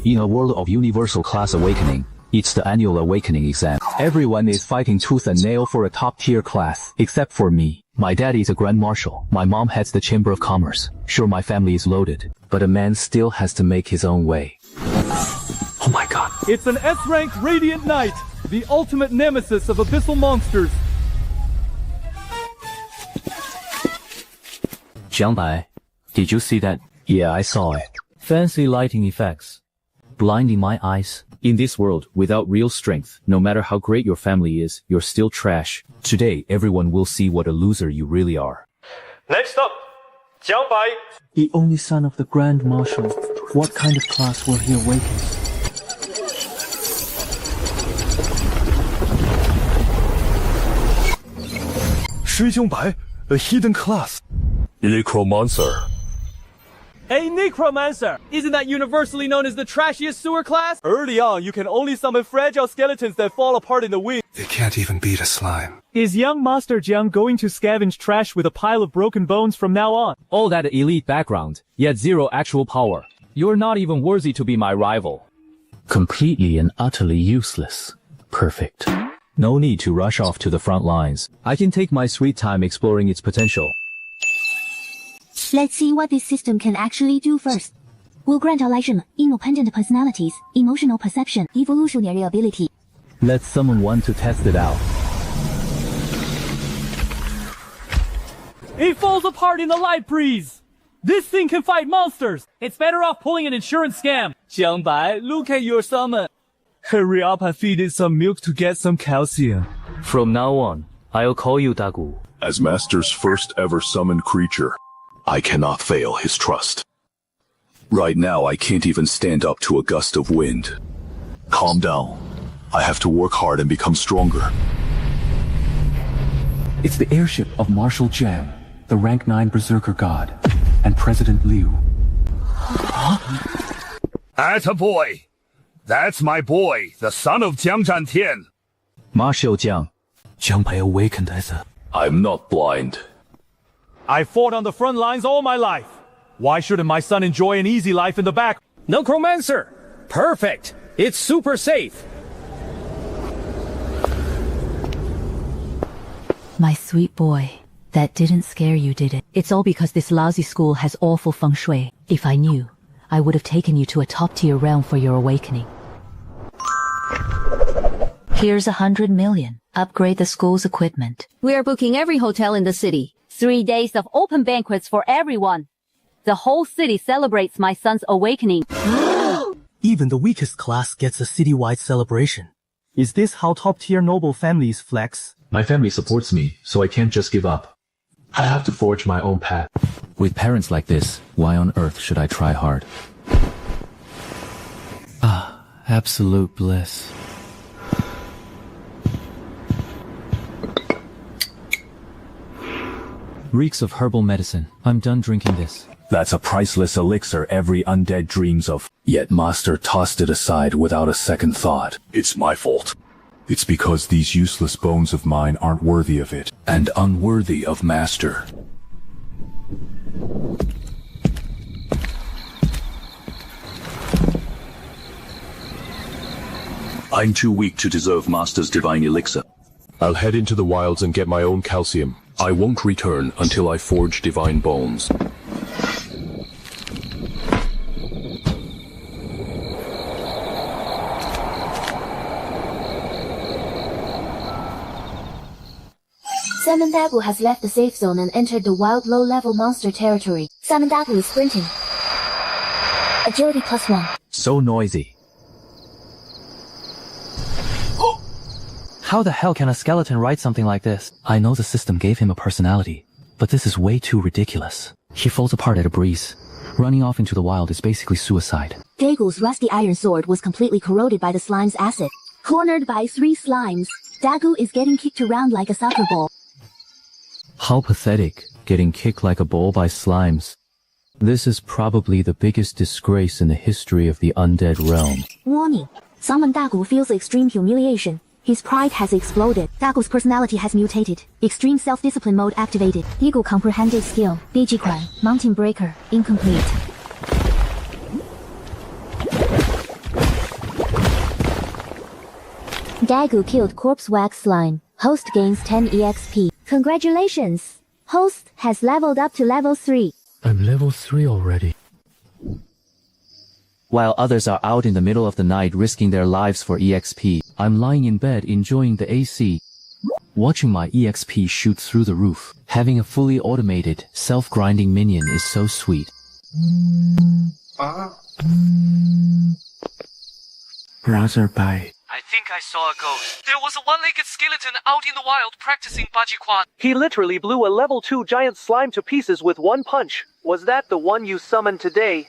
In a world of universal class awakening, it's the annual awakening exam. Everyone is fighting tooth and nail for a top-tier class, except for me. My daddy is a grand marshal. My mom heads the Chamber of Commerce. Sure, my family is loaded, but a man still has to make his own way. Oh my god. It's an S-rank Radiant Knight, the ultimate nemesis of abyssal monsters. Jiangbai, did you see that? Yeah, I saw it. Fancy lighting effects. Blinding my eyes. In this world, without real strength, no matter how great your family is, you're still trash. Today, everyone will see what a loser you really are. Next up, Jiangbai. The only son of the Grand Marshal. What kind of class will he awaken? Shi Jiangbai, a hidden class. Necromancer. A necromancer! Isn't that universally known as the trashiest sewer class? Early on, you can only summon fragile skeletons that fall apart in the wind. They can't even beat a slime. Is young Master Jiang going to scavenge trash with a pile of broken bones from now on? All that elite background, yet zero actual power. You're not even worthy to be my rival. Completely and utterly useless. Perfect. No need to rush off to the front lines. I can take my sweet time exploring its potential. Let's see what this system can actually do first. We'll grant Elijah independent personalities, emotional perception, evolutionary ability. Let's summon one to test it out. It falls apart in the light breeze! This thing can fight monsters! It's better off pulling an insurance scam! Jiangbai, look at your summon! Hurry up and feed it some milk to get some calcium. From now on, I'll call you Dagu. As Master's first ever summoned creature, I cannot fail his trust. Right now, I can't even stand up to a gust of wind. Calm down. I have to work hard and become stronger. It's the airship of Marshal Jiang, the rank 9 berserker god, and President Liu. Attaboy! That's my boy, the son of Jiang Zhantian. Marshal Jiang. Jiangbai awakened as a... I'm not blind. I fought on the front lines all my life. Why shouldn't my son enjoy an easy life in the back? Necromancer! Perfect! It's super safe! My sweet boy, that didn't scare you, did it? It's all because this lousy school has awful feng shui. If I knew, I would have taken you to a top-tier realm for your awakening. Here's 100 million. Upgrade the school's equipment. We are booking every hotel in the city. 3 days of open banquets for everyone. The whole city celebrates my son's awakening. Even the weakest class gets a citywide celebration. Is this how top-tier noble families flex? My family supports me, so I can't just give up. I have to forge my own path. With parents like this, why on earth should I try hard? Ah, absolute bliss. Reeks of herbal medicine. I'm done drinking this. That's a priceless elixir every undead dreams of. Yet Master tossed it aside without a second thought. It's my fault. It's because these useless bones of mine aren't worthy of it, and unworthy of Master. I'm too weak to deserve Master's divine elixir. I'll head into the wilds and get my own calcium. I won't return until I forge divine bones. Salmon Dagu has left the safe zone and entered the wild low-level monster territory. Salmon Dagu is sprinting. Agility +1. So noisy. How the hell can a skeleton write something like this? I know the system gave him a personality, but this is way too ridiculous. He falls apart at a breeze. Running off into the wild is basically suicide. Dagu's rusty iron sword was completely corroded by the slime's acid. Cornered by 3 slimes, Dagu is getting kicked around like a soccer ball. How pathetic, getting kicked like a ball by slimes. This is probably the biggest disgrace in the history of the undead realm. Warning. Salmon Dagu feels extreme humiliation. His pride has exploded. Dagu's personality has mutated. Extreme self-discipline mode activated. Dagu comprehended skill. Digicry. Mountain breaker. Incomplete. Dagu killed corpse wax slime. Host gains 10 EXP. Congratulations! Host has leveled up to level 3. I'm level 3 already. While others are out in the middle of the night risking their lives for EXP, I'm lying in bed enjoying the AC. Watching my EXP shoot through the roof. Having a fully automated, self-grinding minion is so sweet. Brother Bai. I think I saw a ghost. There was a one-legged skeleton out in the wild practicing Bajikwan. He literally blew a level 2 giant slime to pieces with one punch. Was that the one you summoned today?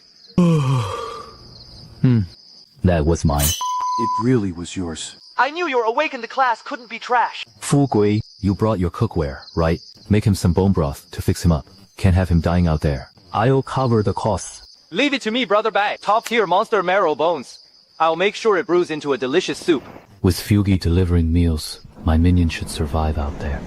That was mine. It really was yours. I knew your awakened class couldn't be trash. Fu Gui, you brought your cookware, right? Make him some bone broth to fix him up. Can't have him dying out there. I'll cover the costs. Leave it to me, Brother Bai. Top-tier monster marrow bones. I'll make sure it brews into a delicious soup. With Fugi delivering meals, my minion should survive out there.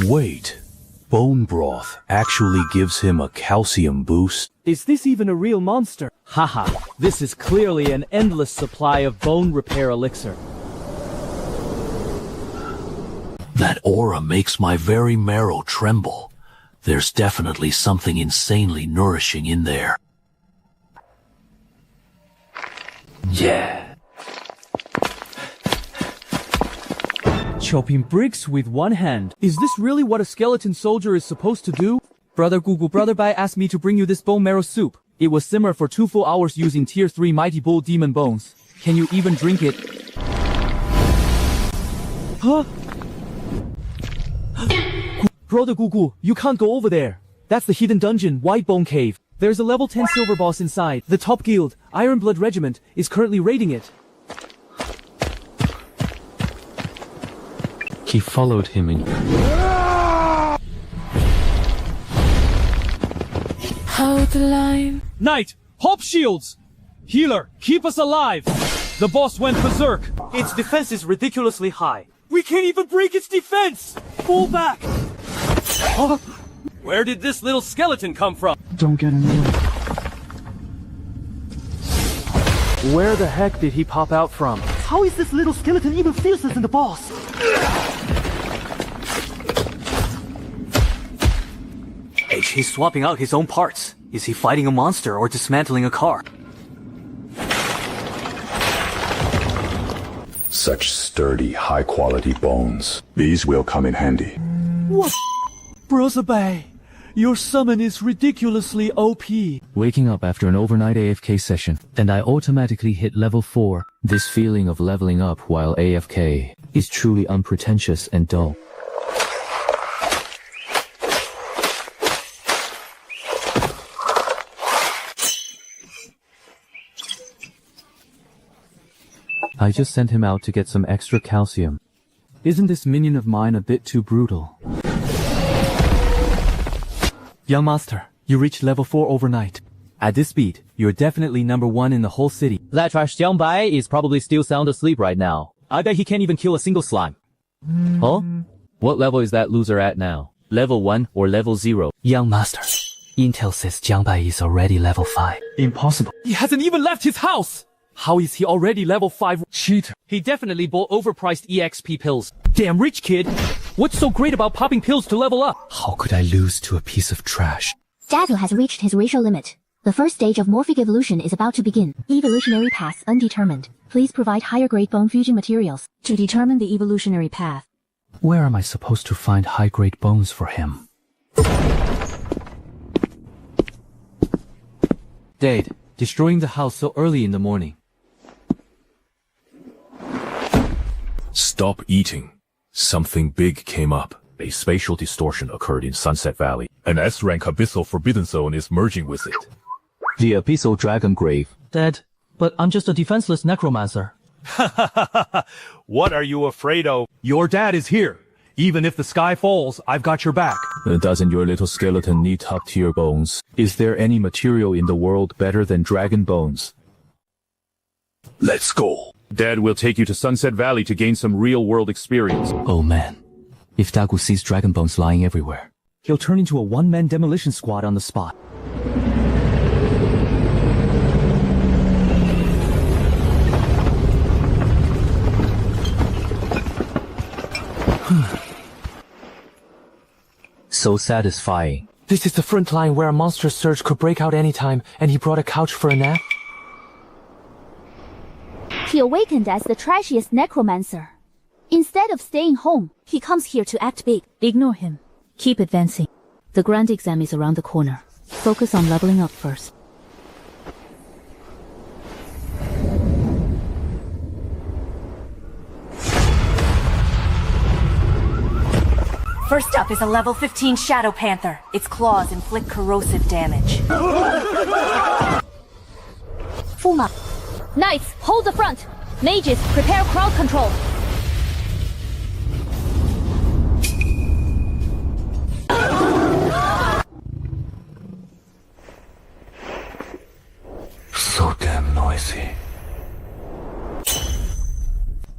Wait. Bone broth actually gives him a calcium boost? Is this even a real monster? Haha, this is clearly an endless supply of bone repair elixir. That aura makes my very marrow tremble. There's definitely something insanely nourishing in there. Yeah. Chopping bricks with one hand. Is this really what a skeleton soldier is supposed to do? Brother Gugu, Brother Bai asked me to bring you this bone marrow soup. It was simmer for 2 full hours using tier 3 mighty bull demon bones. Can you even drink it? Huh? Brother Gugu, you can't go over there. That's the hidden dungeon, White Bone Cave. There's a level 10 silver boss inside. The top guild, Iron Blood Regiment, is currently raiding it. He followed him in. Hold the line. Knight, hop shields! Healer, keep us alive! The boss went berserk. Its defense is ridiculously high. We can't even break its defense! Fall back! Oh, where did this little skeleton come from? Don't get in the way. Where the heck did he pop out from? How is this little skeleton even fiercer than the boss? He's swapping out his own parts. Is he fighting a monster or dismantling a car? Such sturdy, high-quality bones. These will come in handy. What? Brother Bai, your summon is ridiculously OP. Waking up after an overnight AFK session, and I automatically hit level 4. This feeling of leveling up while AFK is truly unpretentious and dull. I just sent him out to get some extra calcium. Isn't this minion of mine a bit too brutal? Young master, you reached level 4 overnight. At this speed, you're definitely number 1 in the whole city. That trash Xiang Bai is probably still sound asleep right now. I bet he can't even kill a single slime. Huh? What level is that loser at now? Level 1 or level 0? Young master, Intel says Jiang Bai is already level 5. Impossible. He hasn't even left his house! How is he already level 5? Cheater. He definitely bought overpriced EXP pills. Damn rich kid! What's so great about popping pills to level up? How could I lose to a piece of trash? Dagu has reached his racial limit. The first stage of morphic evolution is about to begin. Evolutionary path undetermined. Please provide higher grade bone fusion materials to determine the evolutionary path. Where am I supposed to find high-grade bones for him? Dad, destroying the house so early in the morning. Stop eating. Something big came up. A spatial distortion occurred in Sunset Valley. An S-rank Abyssal Forbidden Zone is merging with it. The Abyssal Dragon Grave. Dad, but I'm just a defenseless necromancer. What are you afraid of? Your dad is here. Even if the sky falls, I've got your back. Doesn't your little skeleton need top-tier bones? Is there any material in the world better than dragon bones? Let's go. Dad will take you to Sunset Valley to gain some real-world experience. Oh man. If Dagu sees dragon bones lying everywhere, he'll turn into a one-man demolition squad on the spot. So satisfying. This is the front line where a monster surge could break out anytime, and he brought a couch for a nap? He awakened as the trashiest necromancer. Instead of staying home, he comes here to act big. Ignore him. Keep advancing. The grand exam is around the corner. Focus on leveling up first. First up is a level 15 Shadow Panther. Its claws inflict corrosive damage. Fuma. Knights, hold the front. Mages, prepare crowd control. So damn noisy.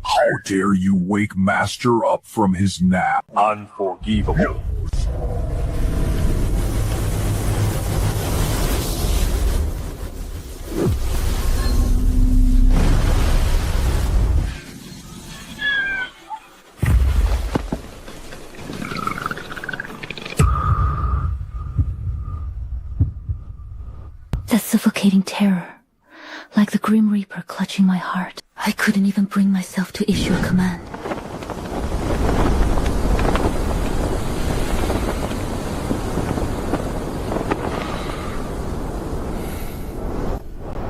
How dare you wake Master up from his nap? Unforgivable. That suffocating terror. Like the Grim Reaper clutching my heart. I couldn't even bring myself to issue a command.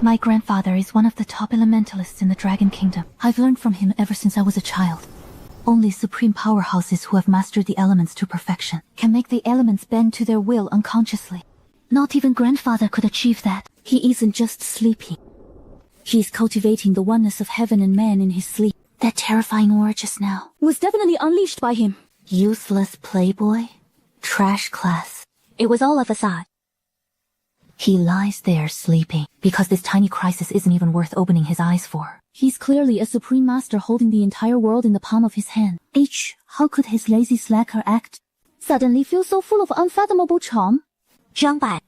My grandfather is one of the top elementalists in the Dragon Kingdom. I've learned from him ever since I was a child. Only supreme powerhouses who have mastered the elements to perfection can make the elements bend to their will unconsciously. Not even grandfather could achieve that. He isn't just sleeping. He's cultivating the oneness of heaven and man in his sleep. That terrifying aura just now was definitely unleashed by him. Useless playboy? Trash class. It was all a facade. He lies there sleeping, because this tiny crisis isn't even worth opening his eyes for. He's clearly a supreme master holding the entire world in the palm of his hand. How could his lazy slacker act? Suddenly feel so full of unfathomable charm? Zhang Bai.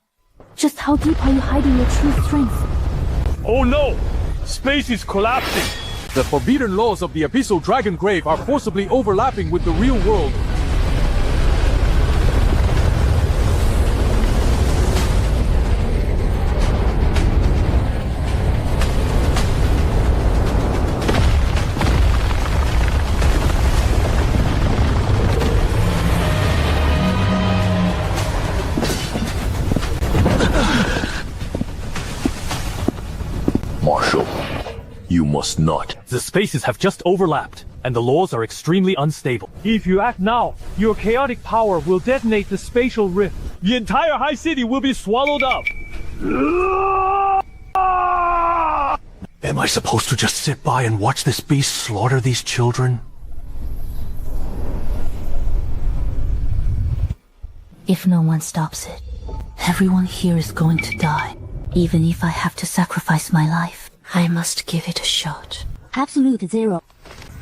Just how deep are you hiding your true strength? Oh no! Space is collapsing! The forbidden laws of the Abyssal Dragon Grave are forcibly overlapping with the real world. Marshal, you must not. The spaces have just overlapped, and the laws are extremely unstable. If you act now, your chaotic power will detonate the spatial rift. The entire High City will be swallowed up. Am I supposed to just sit by and watch this beast slaughter these children? If no one stops it, everyone here is going to die. Even if I have to sacrifice my life, I must give it a shot. Absolute zero.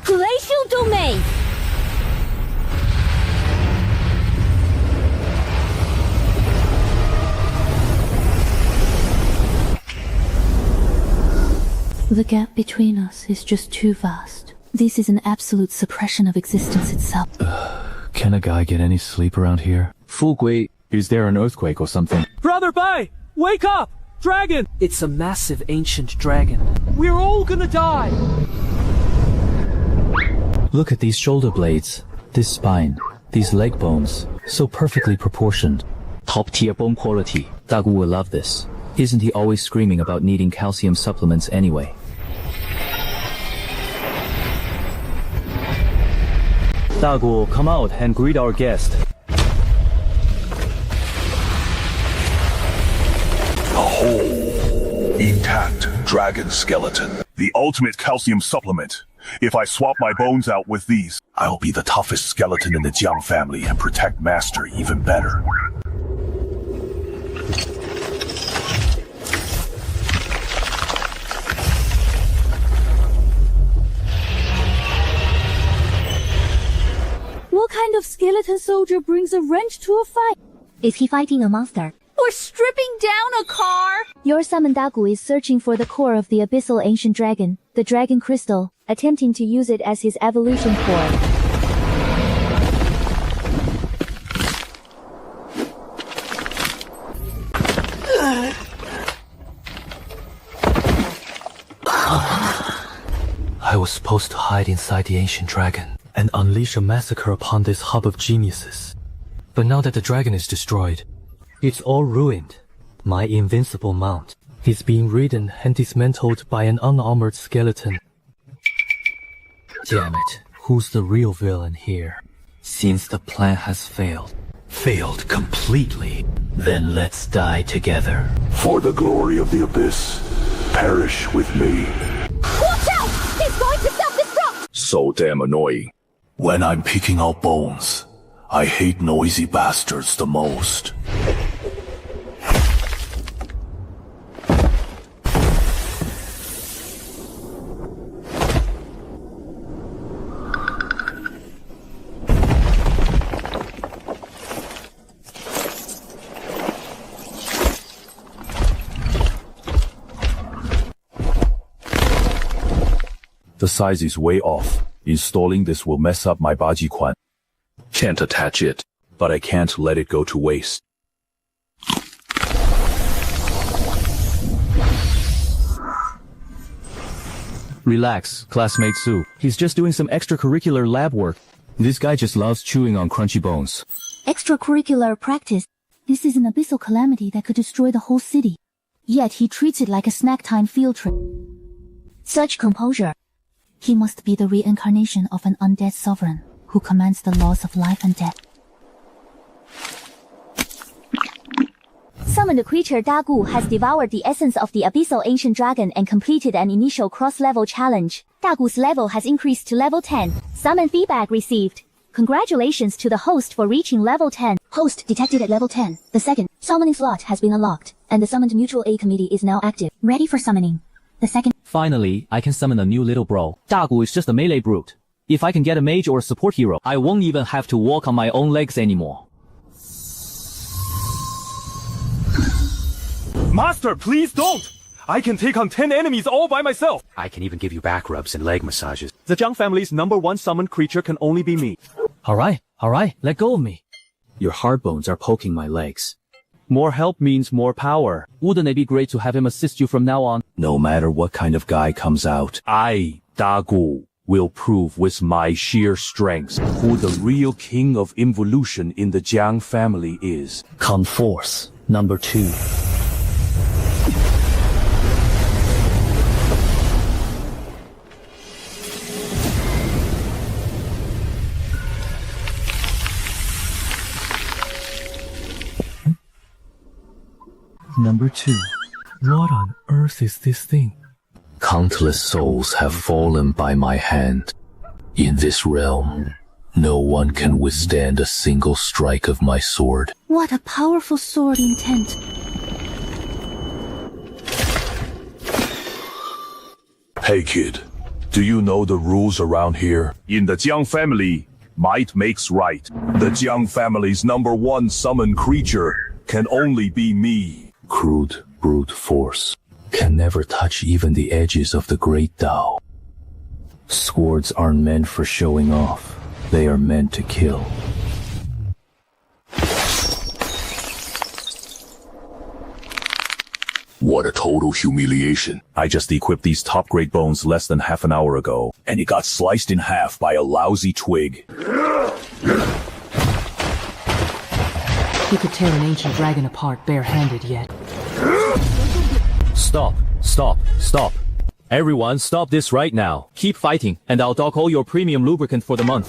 Glacial domain! The gap between us is just too vast. This is an absolute suppression of existence itself. Can a guy get any sleep around here? Fu Gui, is there an earthquake or something? Brother Bai! Wake up! Dragon! It's a massive ancient dragon. We're all gonna die! Look at these shoulder blades, this spine, these leg bones, so perfectly proportioned. Top tier bone quality. Dagu will love this. Isn't he always screaming about needing calcium supplements anyway? Dagu, come out and greet our guest. A whole, intact dragon skeleton. The ultimate calcium supplement. If I swap my bones out with these, I'll be the toughest skeleton in the Jiang family and protect Master even better. What kind of skeleton soldier brings a wrench to a fight? Is he fighting a monster? Or stripping down a car? Your summon Dagu is searching for the core of the abyssal ancient dragon, the dragon crystal, attempting to use it as his evolution core. I was supposed to hide inside the ancient dragon and unleash a massacre upon this hub of geniuses. But now that the dragon is destroyed, it's all ruined. My invincible mount is being ridden and dismantled by an unarmored skeleton. Damn it, who's the real villain here? Since the plan has failed. Failed completely. Then let's die together. For the glory of the abyss, perish with me. Watch out! He's going to self-destruct! So damn annoying. When I'm picking out bones, I hate noisy bastards the most. The size is way off. Installing this will mess up my baji quan. Can't attach it, but I can't let it go to waste. Relax, classmate Su. He's just doing some extracurricular lab work. This guy just loves chewing on crunchy bones. Extracurricular practice. This is an abyssal calamity that could destroy the whole city. Yet he treats it like a snack time field trip. Such composure. He must be the reincarnation of an undead sovereign who commands the laws of life and death. Summoned creature Dagu has devoured the essence of the abyssal ancient dragon and completed an initial cross-level challenge. Dagu's level has increased to level 10. Summon feedback received. Congratulations to the host for reaching level 10. Host detected at level 10. The second summoning slot has been unlocked, and the summoned mutual aid committee is now active. Ready for summoning. The second. Finally, I can summon a new little bro. Dagu is just a melee brute. If I can get a mage or a support hero, I won't even have to walk on my own legs anymore. Master, please don't! I can take on 10 enemies all by myself! I can even give you back rubs and leg massages. The Jiang family's #1 summoned creature can only be me. Alright, let go of me. Your hard bones are poking my legs. More help means more power. Wouldn't it be great to have him assist you from now on? No matter what kind of guy comes out, I, Dagu, will prove with my sheer strength who the real king of involution in the Jiang family is. Come forth, number 2. Number 2. What on earth is this thing? Countless souls have fallen by my hand. In this realm, no one can withstand a single strike of my sword. What a powerful sword intent. Hey kid, do you know the rules around here? In the Jiang family, might makes right. The Jiang family's #1 summoned creature can only be me. Crude brute force can never touch even the edges of the great Tao. Swords aren't meant for showing off. They are meant to kill. What a total humiliation. I just equipped these top-grade bones less than half an hour ago, and it got sliced in half by a lousy twig. He could tear an ancient dragon apart barehanded yet. Stop. Everyone, stop this right now. Keep fighting, and I'll dock all your premium lubricant for the month.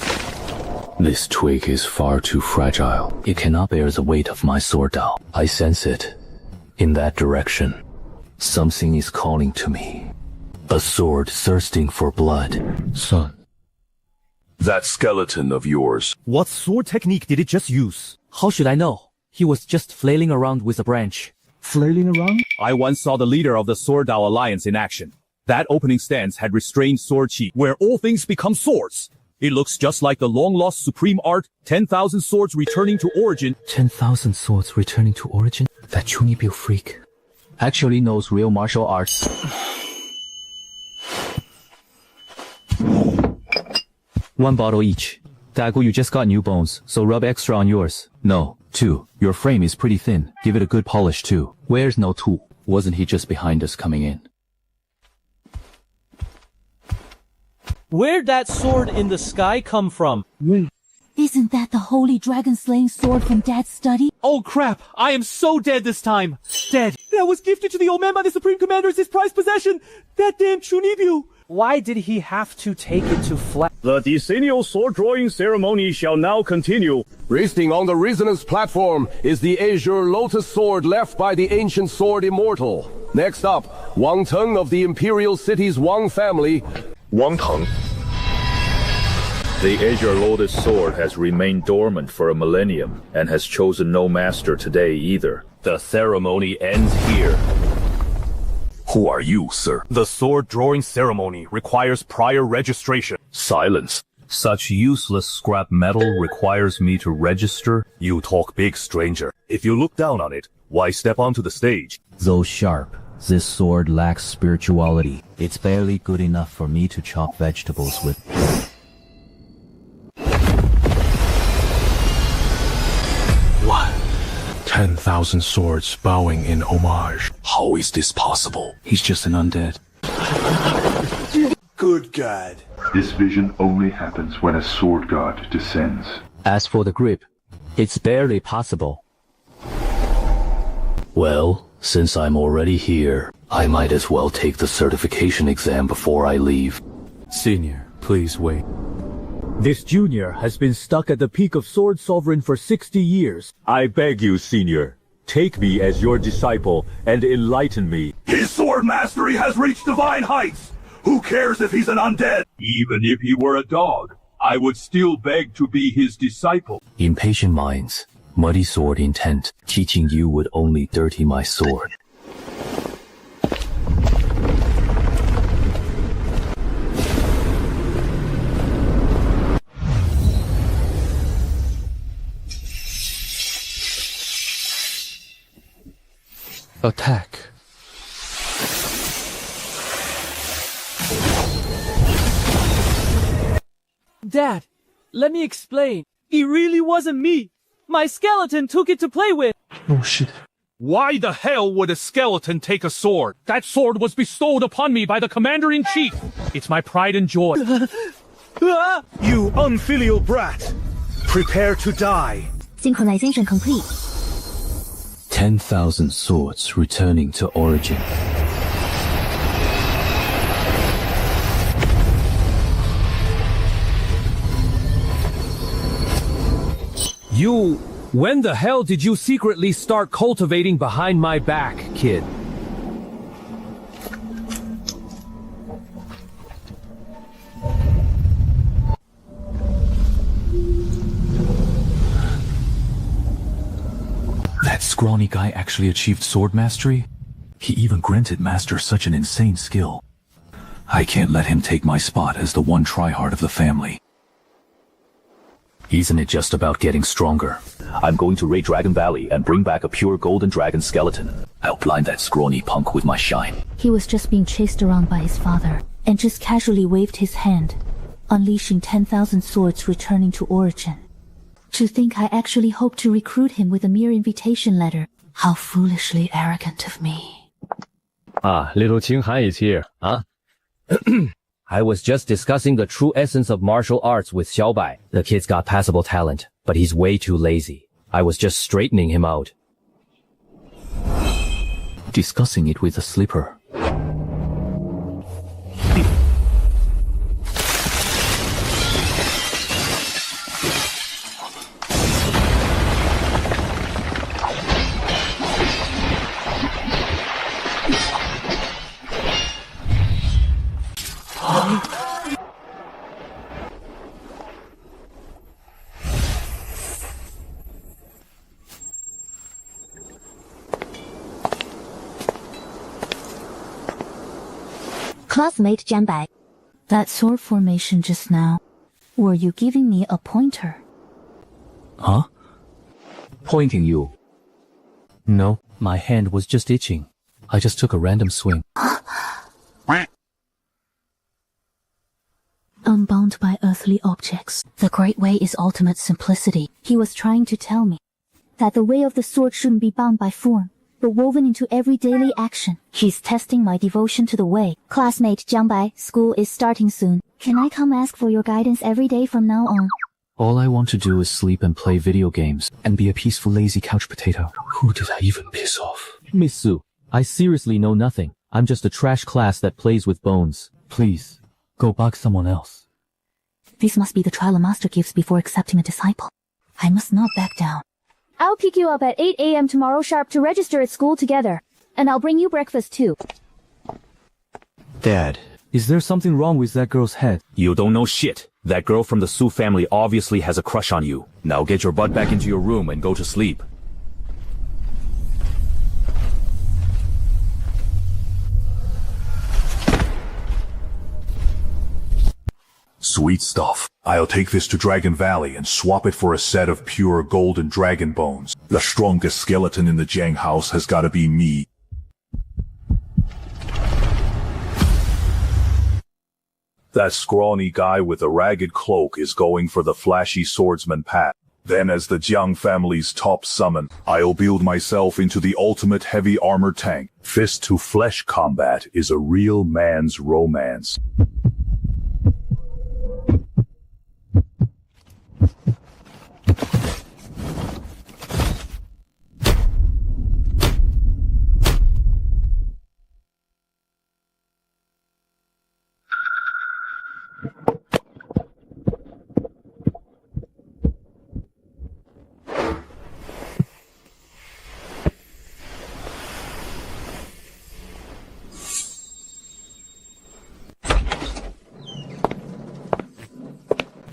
This twig is far too fragile. It cannot bear the weight of my sword Tao. I sense it. In that direction, something is calling to me. A sword thirsting for blood. Son. That skeleton of yours. What sword technique did it just use? How should I know? He was just flailing around with a branch. Flailing around? I once saw the leader of the Sword Dao Alliance in action. That opening stance had restrained sword chi, where all things become swords. It looks just like the long-lost supreme art, 10,000 swords returning to origin. 10,000 swords returning to origin? That Chunibyo freak actually knows real martial arts. One bottle each. Dagu, you just got new bones, so rub extra on yours. No, 2. Your frame is pretty thin. Give it a good polish too. Where's No 2? Wasn't he just behind us coming in? Where'd that sword in the sky come from? Isn't that the holy dragon-slaying sword from Dad's study? Oh crap, I am so dead this time. Dead. That was gifted to the old man by the Supreme Commander as his prized possession. That damn Chunibyo. Why did he have to take it to flat? The decennial sword drawing ceremony shall now continue. Resting on the resonance platform is the azure lotus sword left by the ancient sword immortal. Next up, Wang Teng of the imperial city's Wang family. Wang Teng. The azure lotus sword has remained dormant for a millennium and has chosen no master today either. The ceremony ends here. Who are you, sir? The sword drawing ceremony requires prior registration. Silence. Such useless scrap metal requires me to register? You talk big, stranger. If you look down on it, why step onto the stage? Though sharp, this sword lacks spirituality. It's barely good enough for me to chop vegetables with. What? 10,000 swords bowing in homage. How is this possible? He's just an undead. Good God. This vision only happens when a sword god descends. As for the grip, it's barely possible. Well, since I'm already here, I might as well take the certification exam before I leave. Senior, please wait. This junior has been stuck at the peak of Sword Sovereign for 60 years. I beg you, Senior, take me as your disciple and enlighten me. His sword mastery has reached divine heights! Who cares if he's an undead? Even if he were a dog, I would still beg to be his disciple. Impatient minds, muddy sword intent, teaching you would only dirty my sword. Attack. Dad, let me explain. It really wasn't me. My skeleton took it to play with. Oh shit. Why the hell would a skeleton take a sword? That sword was bestowed upon me by the Commander-in-Chief. It's my pride and joy. You unfilial brat! Prepare to die. Synchronization complete. 10,000 swords returning to origin. When the hell did you secretly start cultivating behind my back, kid? That scrawny guy actually achieved sword mastery? He even granted Master such an insane skill. I can't let him take my spot as the one tryhard of the family. Isn't it just about getting stronger? I'm going to raid Dragon Valley and bring back a pure golden dragon skeleton. I'll blind that scrawny punk with my shine. He was just being chased around by his father, and just casually waved his hand, unleashing 10,000 swords returning to origin. To think I actually hoped to recruit him with a mere invitation letter. How foolishly arrogant of me. Ah, little Qinghan is here, huh? I was just discussing the true essence of martial arts with Xiaobai. The kid's got passable talent, but he's way too lazy. I was just straightening him out. Discussing it with a slipper. Classmate Jianbai. That sword formation just now. Were you giving me a pointer? Huh? Pointing you. No, my hand was just itching. I just took a random swing. Unbound by earthly objects. The Great Way is ultimate simplicity. He was trying to tell me that the way of the sword shouldn't be bound by form, but woven into every daily action. He's testing my devotion to the way. Classmate Jiangbai, school is starting soon. Can I come ask for your guidance every day from now on? All I want to do is sleep and play video games, and be a peaceful lazy couch potato. Who did I even piss off? Miss Su, I seriously know nothing. I'm just a trash class that plays with bones. Please, go bug someone else. This must be the trial a master gives before accepting a disciple. I must not back down. I'll pick you up at 8 a.m. tomorrow sharp to register at school together. And I'll bring you breakfast too. Dad. Is there something wrong with that girl's head? You don't know shit. That girl from the Su family obviously has a crush on you. Now get your butt back into your room and go to sleep. Sweet stuff. I'll take this to Dragon Valley and swap it for a set of pure golden dragon bones. The strongest skeleton in the Jiang house has gotta be me. That scrawny guy with the ragged cloak is going for the flashy swordsman path. Then as the Jiang family's top summon, I'll build myself into the ultimate heavy armor tank. Fist-to-flesh combat is a real man's romance.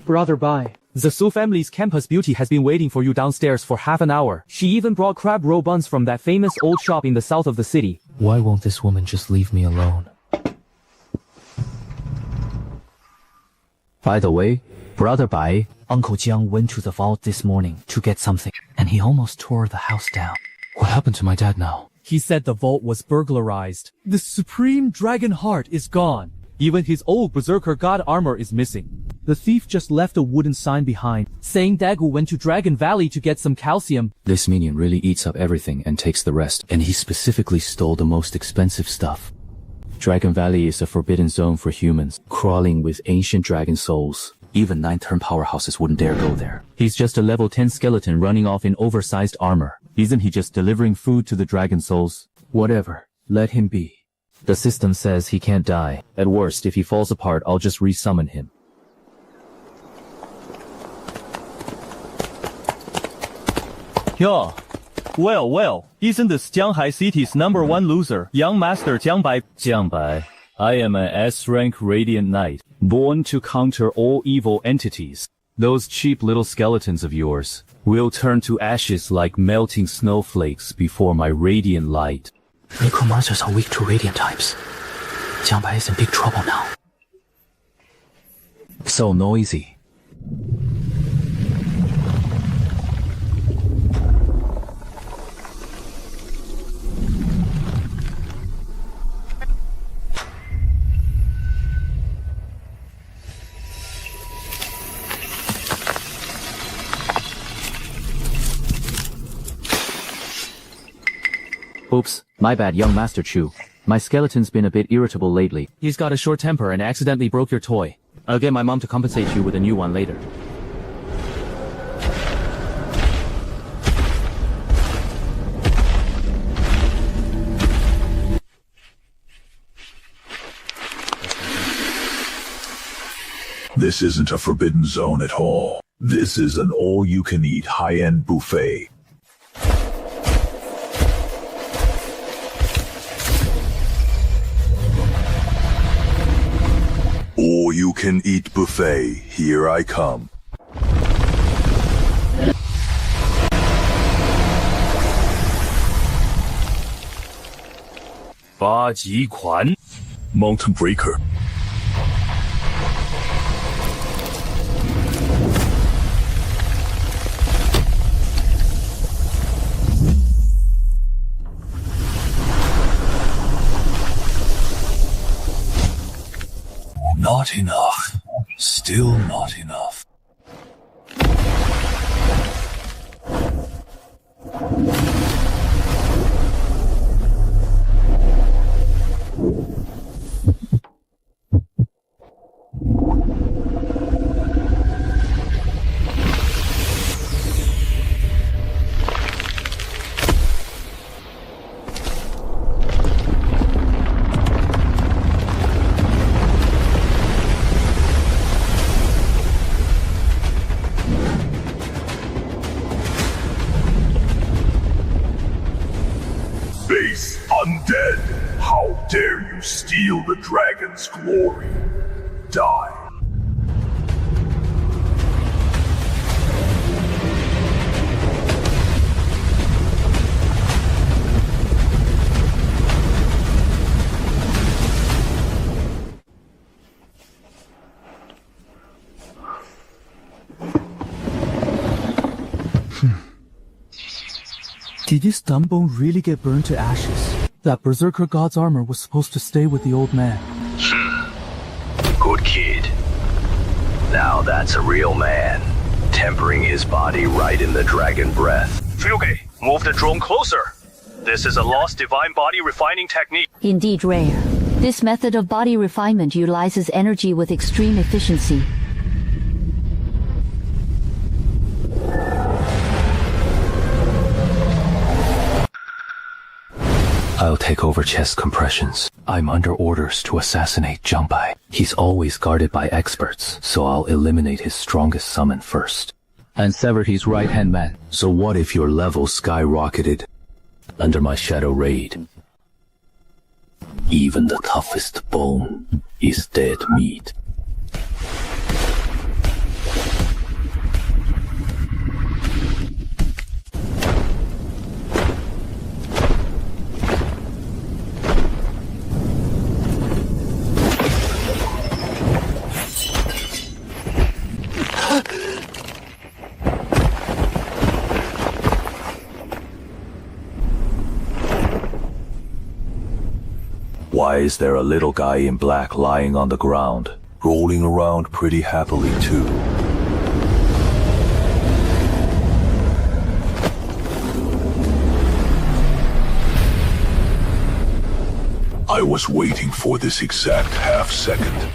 Brother Bai, the Su family's campus beauty has been waiting for you downstairs for half an hour. She even brought crab roll buns from that famous old shop in the south of the city. Why won't this woman just leave me alone? By the way, Brother Bai, Uncle Jiang went to the vault this morning to get something, and he almost tore the house down. What happened to my dad now? He said the vault was burglarized. The supreme dragon heart is gone. Even his old berserker god armor is missing. The thief just left a wooden sign behind, saying Dagu went to Dragon Valley to get some calcium. This minion really eats up everything and takes the rest, and he specifically stole the most expensive stuff. Dragon Valley is a forbidden zone for humans, crawling with ancient dragon souls. Even 9-turn powerhouses wouldn't dare go there. He's just a level 10 skeleton running off in oversized armor. Isn't he just delivering food to the dragon souls? Whatever, let him be. The system says he can't die. At worst, if he falls apart, I'll just resummon him. Yeah. Well, isn't this Jianghai City's #1 loser, young master Jiangbai? Jiangbai, I am an S-rank Radiant Knight, born to counter all evil entities. Those cheap little skeletons of yours will turn to ashes like melting snowflakes before my radiant light. Necromancers are weak to radiant types. Jiangbai is in big trouble now. So noisy. Oops, my bad, young Master Chu. My skeleton's been a bit irritable lately. He's got a short temper and accidentally broke your toy. I'll get my mom to compensate you with a new one later. This isn't a forbidden zone at all. This is an all-you-can-eat high-end buffet. All-you-can-eat buffet, here I come. Mountain Breaker. Not enough. Still not enough. Base undead! How dare you steal the dragon's glory? Die. Did this Dumbone really get burned to ashes? That Berserker God's armor was supposed to stay with the old man. Good kid. Now that's a real man, tempering his body right in the dragon breath. Fluke, move the drone closer. This is a lost divine body refining technique. Indeed rare. This method of body refinement utilizes energy with extreme efficiency. I'll take over chest compressions. I'm under orders to assassinate Junbai. He's always guarded by experts, so I'll eliminate his strongest summon first. And sever his right-hand man. So what if your level skyrocketed? Under my shadow raid, Even the toughest bone is dead meat. Why is there a little guy in black lying on the ground, rolling around pretty happily too? I was waiting for this exact half second.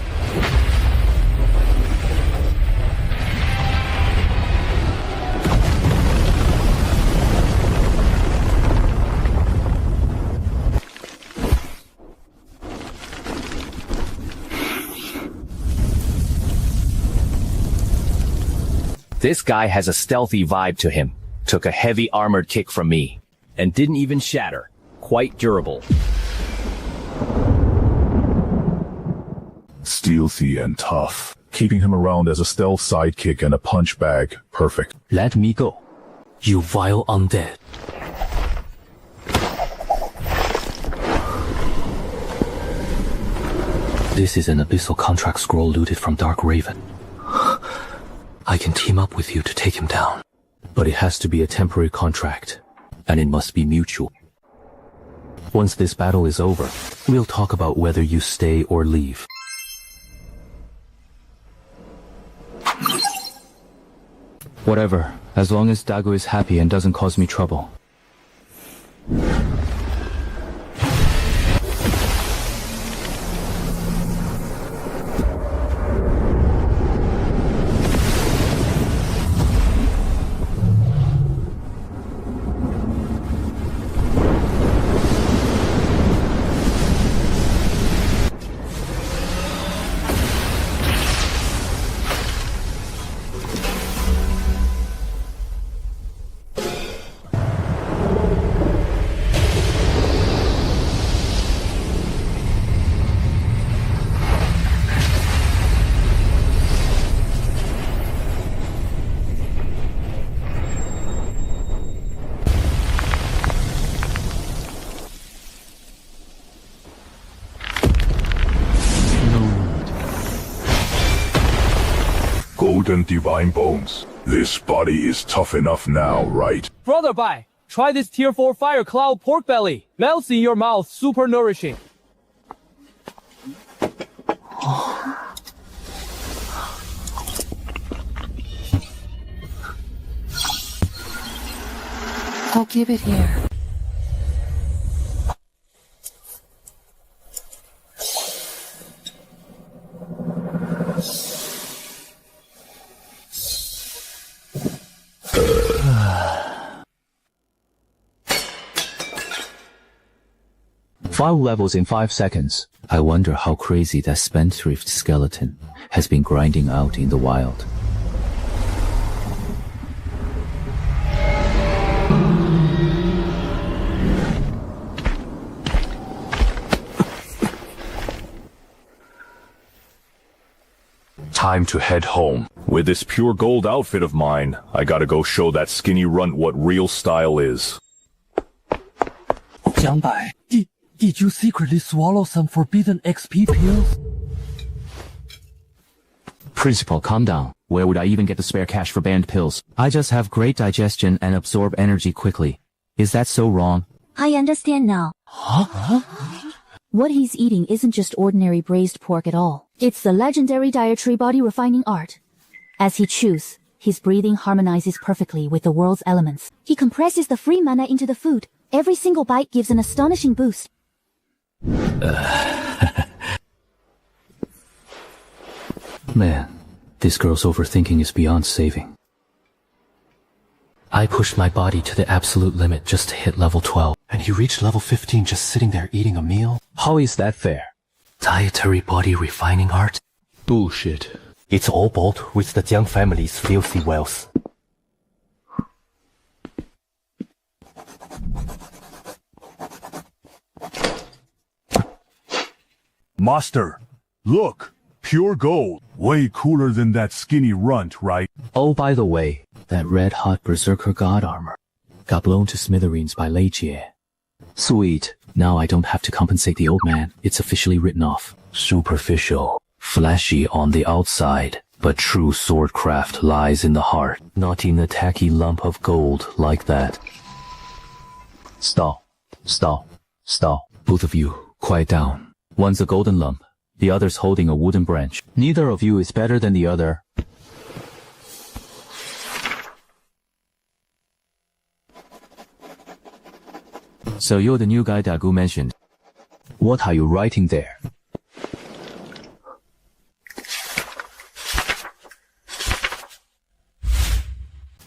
This guy has a stealthy vibe to him. Took a heavy armored kick from me. And didn't even shatter. Quite durable. Stealthy and tough. Keeping him around as a stealth sidekick and a punch bag. Perfect. Let me go. You vile undead. This is an abyssal contract scroll looted from Dark Raven. I can team up with you to take him down. But it has to be a temporary contract, and it must be mutual. Once this battle is over, we'll talk about whether you stay or leave. Whatever, as long as Dago is happy and doesn't cause me trouble. Golden Divine Bones. This body is tough enough now, right? Brother Bai, try this tier 4 Fire Cloud pork belly. Melts in your mouth, super nourishing. I'll give it here. Five levels in 5 seconds. I wonder how crazy that spendthrift skeleton has been grinding out in the wild. Time to head home. With this pure gold outfit of mine, I gotta go show that skinny runt what real style is. Jiang Bai, did you secretly swallow some forbidden XP pills? Principal, calm down. Where would I even get the spare cash for banned pills? I just have great digestion and absorb energy quickly. Is that so wrong? I understand now. Huh? What he's eating isn't just ordinary braised pork at all. It's the legendary dietary body refining art. As he chews, his breathing harmonizes perfectly with the world's elements. He compresses the free mana into the food. Every single bite gives an astonishing boost. Man, this girl's overthinking is beyond saving. I pushed my body to the absolute limit just to hit level 12. And he reached level 15 just sitting there eating a meal? How is that fair? Dietary body refining art? Bullshit. It's all bought with the Jiang family's filthy wealth. Master, look! Pure gold. Way cooler than that skinny runt, right? Oh, by the way, that red-hot berserker god armor got blown to smithereens by Lei Jie. Sweet. Now I don't have to compensate the old man. It's officially written off. Superficial, flashy on the outside, but true swordcraft lies in the heart, not in a tacky lump of gold like that. Stop. Stop. Stop. Both of you, quiet down. One's a golden lump. The other's holding a wooden branch. Neither of you is better than the other. So you're the new guy Dagu mentioned. What are you writing there?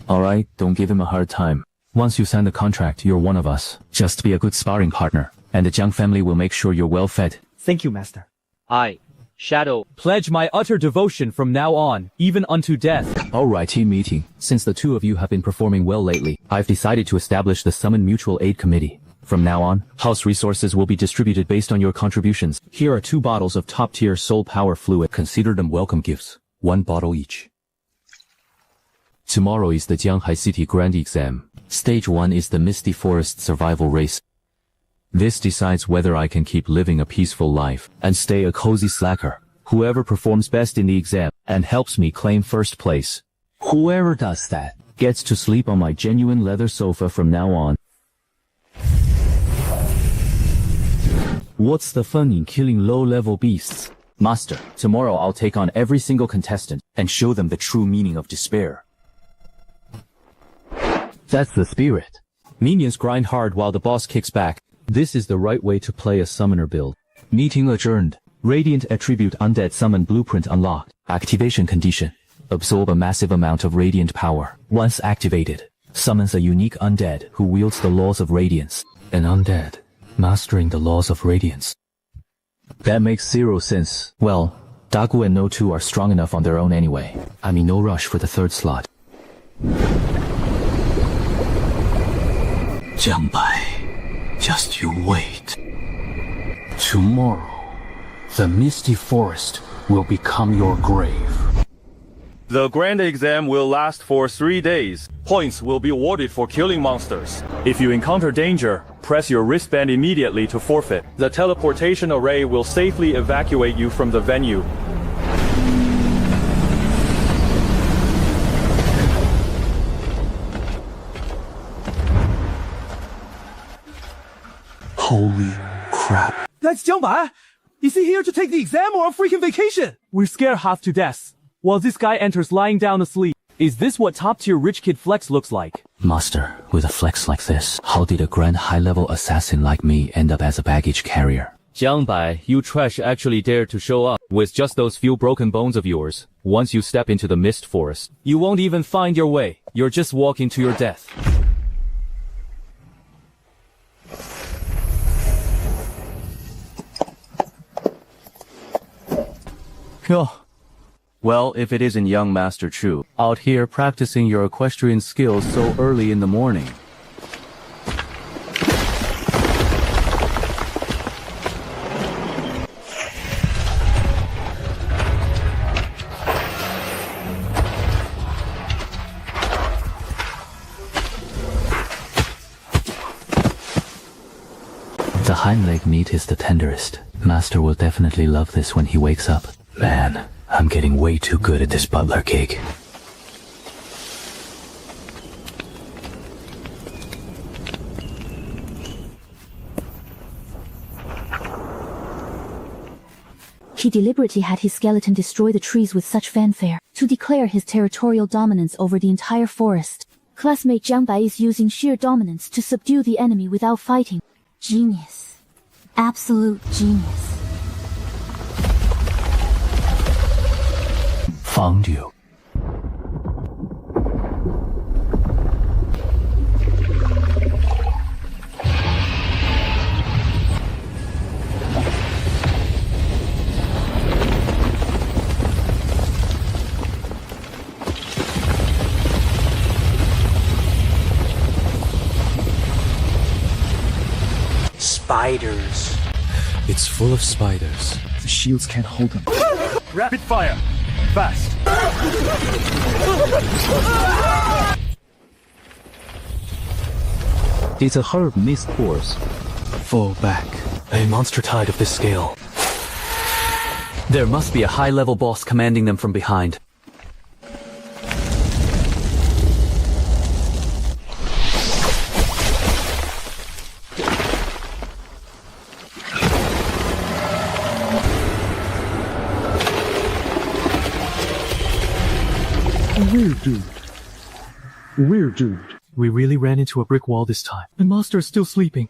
Alright, don't give him a hard time. Once you sign the contract, you're one of us. Just be a good sparring partner, and the Jiang family will make sure you're well fed. Thank you, Master. I, Shadow, pledge my utter devotion from now on, even unto death. Alright, team meeting. Since the two of you have been performing well lately, I've decided to establish the Summon Mutual Aid Committee. From now on, house resources will be distributed based on your contributions. Here are 2 bottles of top-tier soul power fluid. Consider them welcome gifts. 1 bottle each. Tomorrow is the Jianghai City Grand Exam. Stage 1 is the Misty Forest Survival Race. This decides whether I can keep living a peaceful life and stay a cozy slacker. Whoever performs best in the exam and helps me claim first place. Whoever does that gets to sleep on my genuine leather sofa from now on. What's the fun in killing low-level beasts? Master, tomorrow I'll take on every single contestant and show them the true meaning of despair. That's the spirit. Minions grind hard while the boss kicks back. This is the right way to play a summoner build. Meeting adjourned. Radiant Attribute Undead Summon Blueprint unlocked. Activation condition. Absorb a massive amount of radiant power. Once activated, summons a unique undead who wields the laws of radiance. An undead mastering the laws of radiance. That makes 0 sense. Well, Dagu and No 2 are strong enough on their own anyway. I'm in no rush for the 3rd slot. Jiang Bai, just you wait. Tomorrow, the Misty Forest will become your grave. The grand exam will last for 3 days. Points will be awarded for killing monsters. If you encounter danger, press your wristband immediately to forfeit. The teleportation array will safely evacuate you from the venue. Holy crap. That's Jiang Bai! Is he here to take the exam or on freaking vacation? We're scared half to death. While this guy enters lying down asleep. Is this what top-tier rich kid flex looks like? Master, with a flex like this, how did a grand high-level assassin like me end up as a baggage carrier? Jiang Bai, you trash actually dared to show up with just those few broken bones of yours. Once you step into the mist forest, you won't even find your way. You're just walking to your death. Oh. Well, if it isn't young Master Chu, out here practicing your equestrian skills so early in the morning. The hind leg meat is the tenderest. Master will definitely love this when he wakes up. Man, I'm getting way too good at this butler gig. He deliberately had his skeleton destroy the trees with such fanfare, to declare his territorial dominance over the entire forest. Classmate Jiang Bai is using sheer dominance to subdue the enemy without fighting. Genius. Absolute genius. Found you. Spiders. It's full of spiders. The shields can't hold them. Rapid fire! Fast! It's a herb mist force. Fall back. A monster tide of this scale. There must be a high-level boss commanding them from behind. Weird dude. We really ran into a brick wall this time. The master is still sleeping.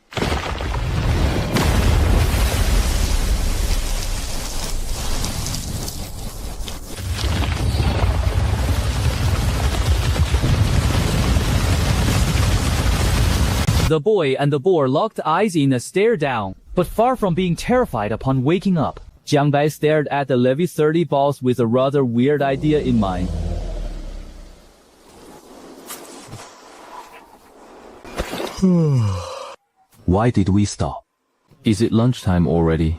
The boy and the boar locked eyes in a stare down, but far from being terrified upon waking up. Jiang Bai stared at the Levy 30 balls with a rather weird idea in mind. Why did we stop? Is it lunchtime already?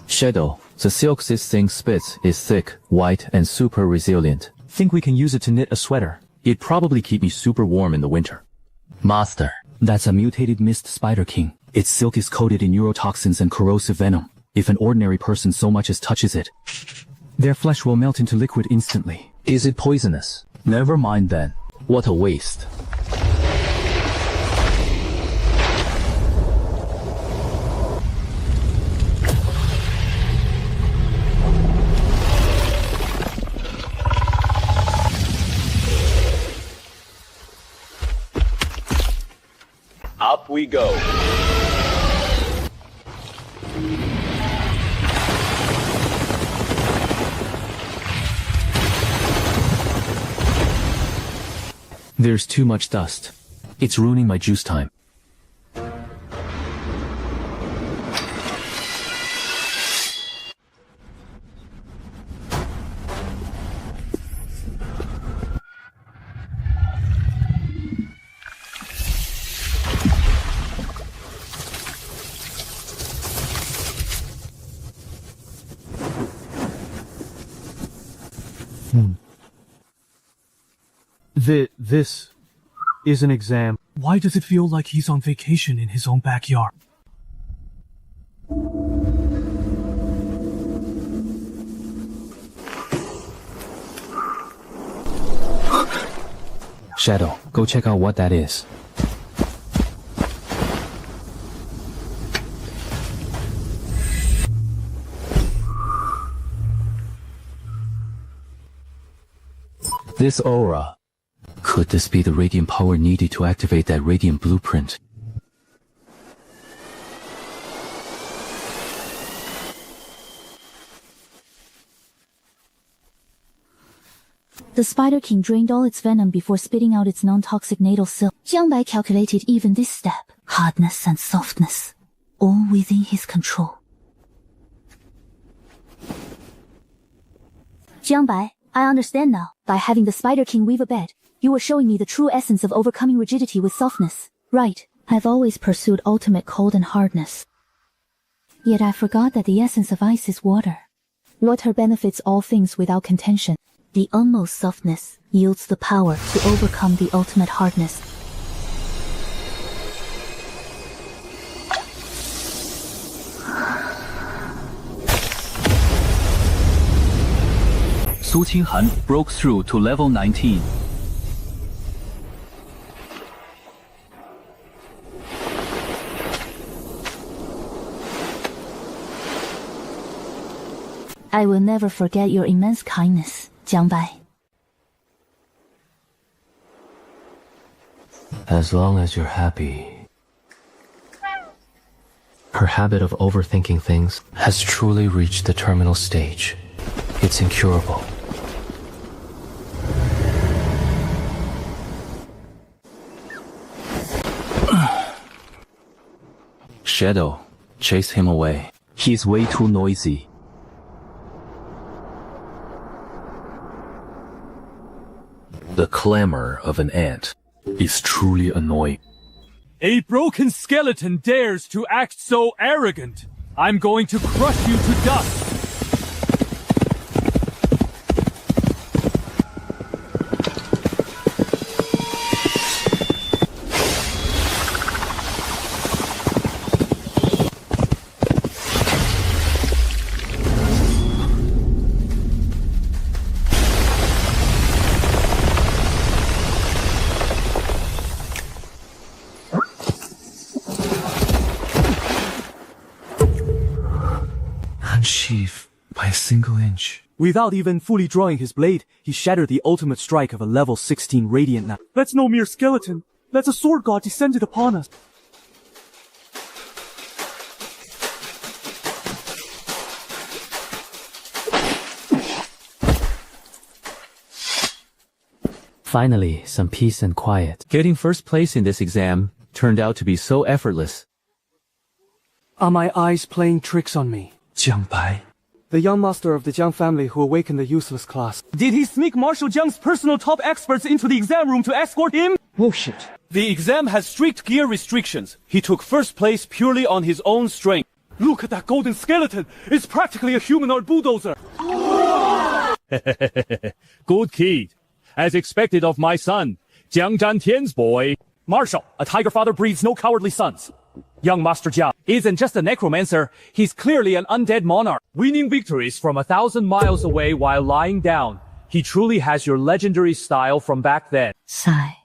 Shadow, the silk this thing spits is thick, white, and super resilient. Think we can use it to knit a sweater. It'd probably keep me super warm in the winter. Master, that's a mutated mist spider king. Its silk is coated in neurotoxins and corrosive venom. If an ordinary person so much as touches it, their flesh will melt into liquid instantly. Is it poisonous? Never mind then. What a waste. Up we go. There's too much dust. It's ruining my juice time. This is an exam. Why does it feel like he's on vacation in his own backyard? Shadow, go check out what that is. This aura Could this be the radiant power needed to activate that radiant blueprint? The Spider King drained all its venom before spitting out its non-toxic natal silk. Jiang Bai calculated even this step, hardness and softness, all within his control. Jiang Bai, I understand now. By having the Spider King weave a bed, you were showing me the true essence of overcoming rigidity with softness. Right. I've always pursued ultimate cold and hardness. Yet I forgot that the essence of ice is water. Water benefits all things without contention. The utmost softness yields the power to overcome the ultimate hardness. Su Qinghan broke through to level 19. I will never forget your immense kindness, Jiang Bai. As long as you're happy. Her habit of overthinking things has truly reached the terminal stage. It's incurable. Shadow, chase him away. He's way too noisy. The clamor of an ant is truly annoying. A broken skeleton dares to act so arrogant. I'm going to crush you to dust. Unsheath by a single inch. Without even fully drawing his blade, he shattered the ultimate strike of a level 16 Radiant Knight. That's no mere skeleton. That's a sword god descended upon us. Finally, some peace and quiet. Getting first place in this exam turned out to be so effortless. Are my eyes playing tricks on me? Jiang Bai. The young master of the Jiang family who awakened the useless class. Did he sneak Marshal Jiang's personal top experts into the exam room to escort him? Bullshit. The exam has strict gear restrictions. He took first place purely on his own strength. Look at that golden skeleton. It's practically a humanoid bulldozer. Good kid. As expected of my son, Jiang Zhantian's boy. Marshal, a tiger father breeds no cowardly sons. Young Master Jia isn't just a necromancer, he's clearly an undead monarch. Winning victories from 1,000 miles away while lying down. He truly has your legendary style from back then. Sigh.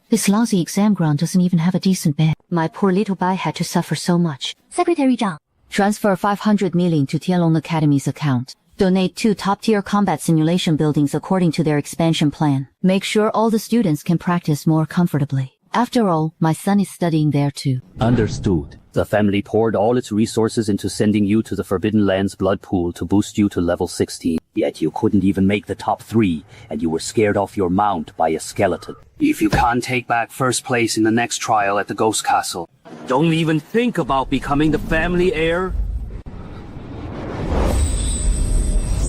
This lousy exam ground doesn't even have a decent bed. My poor little Bai had to suffer so much. Secretary Zhang. Transfer 500 million to Tianlong Academy's account. Donate 2 top-tier combat simulation buildings according to their expansion plan. Make sure all the students can practice more comfortably. After all, my son is studying there too. Understood. The family poured all its resources into sending you to the Forbidden Lands blood pool to boost you to level 16. Yet you couldn't even make the top 3, and you were scared off your mount by a skeleton. If you can't take back first place in the next trial at the Ghost Castle, don't even think about becoming the family heir.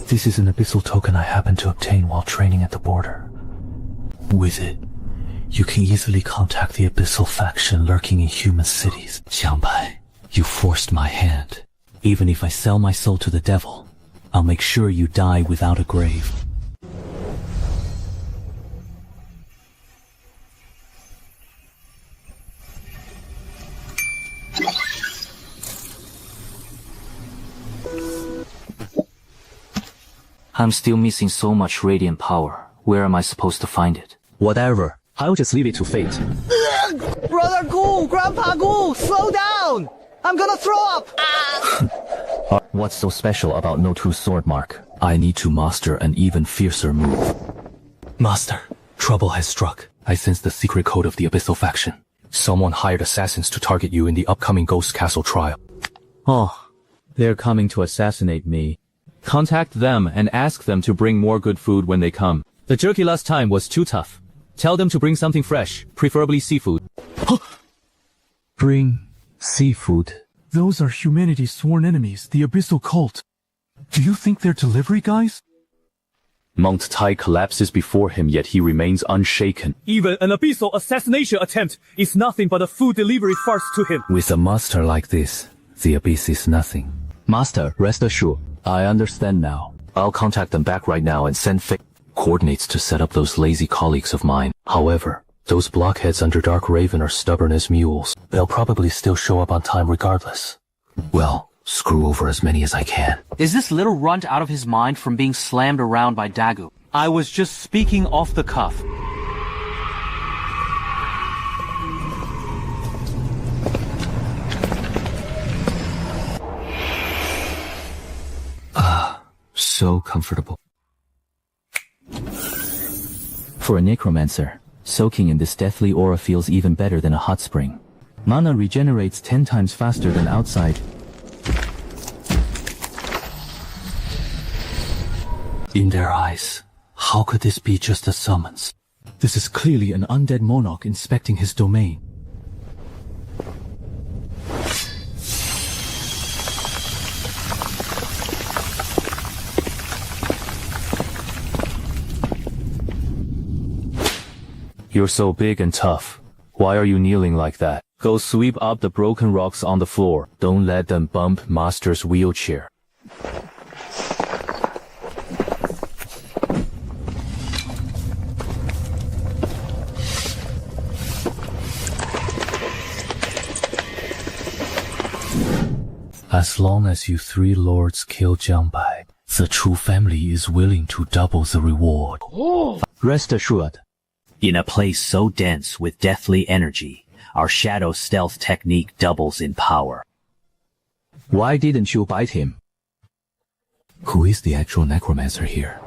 This is an abyssal token I happened to obtain while training at the border. With it, you can easily contact the abyssal faction lurking in human cities. Jiang Bai, you forced my hand. Even if I sell my soul to the devil, I'll make sure you die without a grave. I'm still missing so much radiant power. Where am I supposed to find it? Whatever. I'll just leave it to fate. Brother Gu, Grandpa Gu, slow down! I'm gonna throw up! What's so special about No 2 Sword Mark? I need to master an even fiercer move. Master, Trouble has struck. I sense the secret code of the Abyssal faction. Someone hired assassins to target you in the upcoming Ghost Castle trial. Oh, they're coming to assassinate me. Contact them and ask them to bring more good food when they come. The jerky last time was too tough. Tell them to bring something fresh, preferably seafood. Bring seafood. Those are humanity's sworn enemies, the Abyssal cult. Do you think they're delivery guys? Mount Tai collapses before him, yet he remains unshaken. Even an abyssal assassination attempt is nothing but a food delivery farce to him. With a master like this, the abyss is nothing. Master, rest assured. I understand now. I'll contact them back right now and send coordinates to set up those lazy colleagues of mine. However, those blockheads under Dark Raven are stubborn as mules. They'll probably still show up on time regardless. Well, screw over as many as I can. Is this little runt out of his mind from being slammed around by Dagu? I was just speaking off the cuff. So comfortable. For a necromancer, soaking in this deathly aura feels even better than a hot spring. Mana regenerates 10 times faster than outside. In their eyes, how could this be just a summons? This is clearly an undead monarch inspecting his domain. You're so big and tough. Why are you kneeling like that? Go sweep up the broken rocks on the floor. Don't let them bump Master's wheelchair. As long as you three lords kill Jiangbai, the true family is willing to double the reward. Rest assured. In a place so dense with deathly energy, our shadow stealth technique doubles in power. Why didn't you bite him? Who is the actual necromancer here?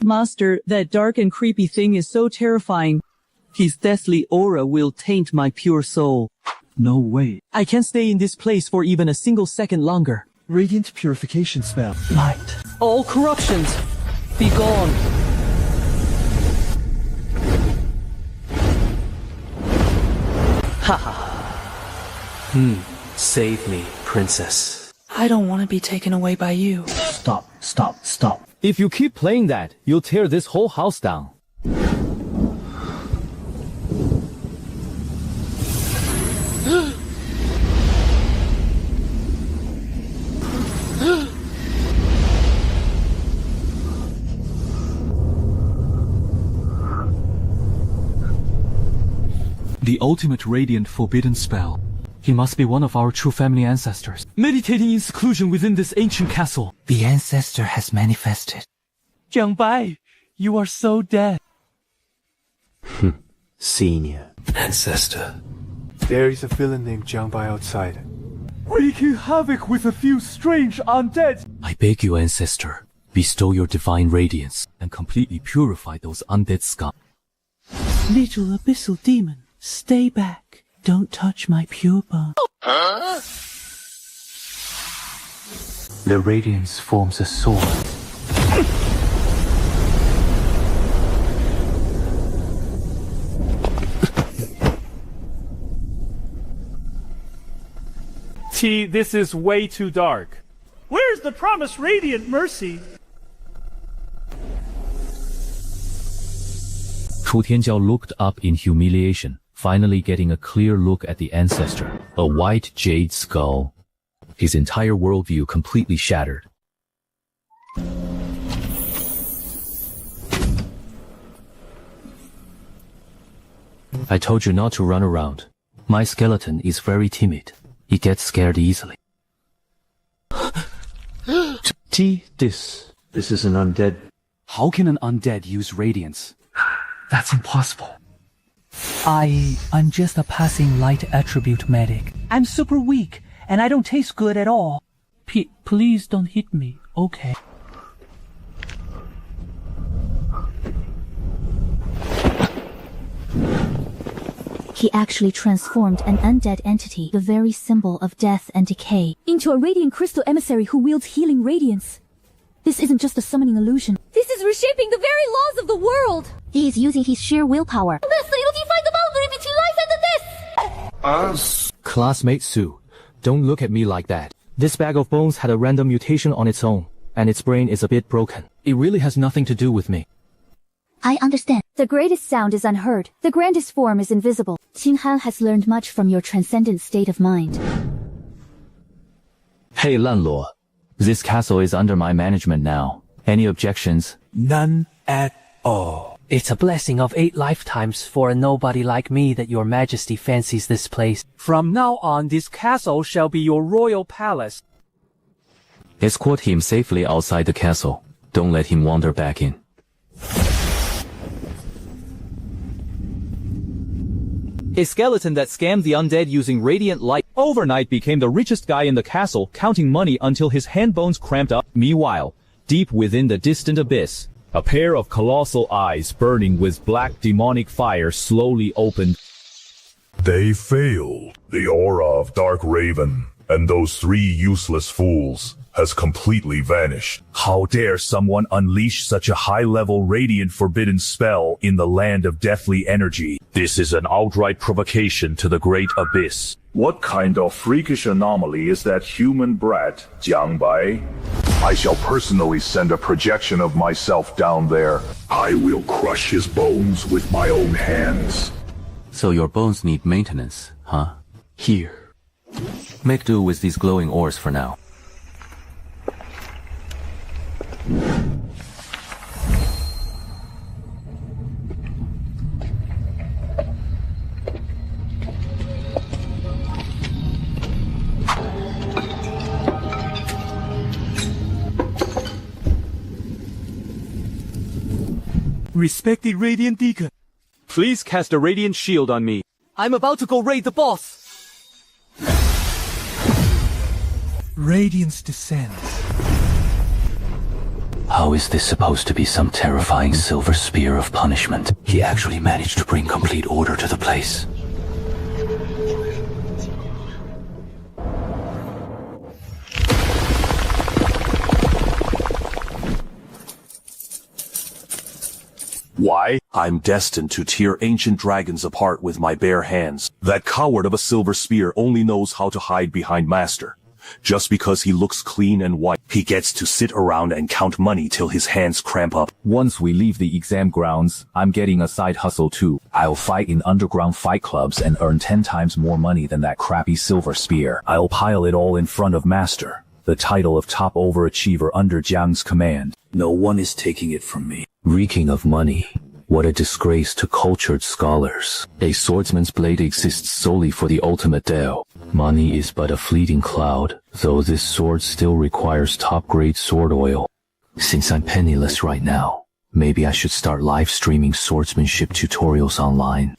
Master, that dark and creepy thing is so terrifying. His deathly aura will taint my pure soul. No way. I can't stay in this place for even a single second longer. Radiant purification spell. Light. All corruptions, be gone. Haha. Save me, princess. I don't want to be taken away by you. Stop, stop, stop. If you keep playing that, you'll tear this whole house down. The ultimate radiant forbidden spell. He must be one of our true family ancestors, meditating in seclusion within this ancient castle. The ancestor has manifested. Jiangbai, you are so dead. Senior. Ancestor. There is a villain named Jiangbai outside. Wreaking havoc with a few strange undead. I beg you, ancestor, bestow your divine radiance and completely purify those undead scum. Little abyssal demon, stay back. Don't touch my pure bone. The radiance forms a sword. T, this is way too dark. Where's the promised radiant mercy? Chu Tianjiao looked up in humiliation, finally getting a clear look at the ancestor. A white jade skull. His entire worldview completely shattered. I told you not to run around. My skeleton is very timid. He gets scared easily. This is an undead. How can an undead use radiance? That's impossible. I'm just a passing light attribute medic. I'm super weak, and I don't taste good at all. Please don't hit me, okay? He actually transformed an undead entity, the very symbol of death and decay, into a radiant crystal emissary who wields healing radiance. This isn't just a summoning illusion. This is reshaping the very laws of the world. He is using his sheer willpower. Let's solidify the boundary between life and death. Classmate Sue, don't look at me like that. This bag of bones had a random mutation on its own, and its brain is a bit broken. It really has nothing to do with me. I understand. The greatest sound is unheard. The grandest form is invisible. Qing Han has learned much from your transcendent state of mind. Hey Lanluo, this castle is under my management now. Any objections? None at all. It's a blessing of 8 lifetimes for a nobody like me that your majesty fancies this place. From now on, this castle shall be your royal palace. Escort him safely outside the castle. Don't let him wander back in. A skeleton that scammed the undead using radiant light overnight became the richest guy in the castle, counting money until his hand bones cramped up. Meanwhile, deep within the distant abyss, a pair of colossal eyes burning with black demonic fire slowly opened. They failed. The aura of Dark Raven and those 3 useless fools has completely vanished. How dare someone unleash such a high-level radiant forbidden spell in the land of deathly energy? This is an outright provocation to the great abyss. What kind of freakish anomaly is that human brat, Jiang Bai? I shall personally send a projection of myself down there. I will crush his bones with my own hands. So your bones need maintenance, huh? Here. Make do with these glowing ores for now. Respected Radiant Deacon, please cast a Radiant Shield on me. I'm about to go raid the boss. Radiance descends. How is this supposed to be some terrifying silver spear of punishment? He actually managed to bring complete order to the place. Why? I'm destined to tear ancient dragons apart with my bare hands. That coward of a silver spear only knows how to hide behind Master. Just because he looks clean and white, he gets to sit around and count money till his hands cramp up. Once we leave the exam grounds, I'm getting a side hustle too. I'll fight in underground fight clubs and earn 10 times more money than that crappy silver spear. I'll pile it all in front of Master, the title of top overachiever under Jiang's command. No one is taking it from me. Reeking of money. What a disgrace to cultured scholars. A swordsman's blade exists solely for the ultimate Dao. Money is but a fleeting cloud, though this sword still requires top-grade sword oil. Since I'm penniless right now, maybe I should start live streaming swordsmanship tutorials online.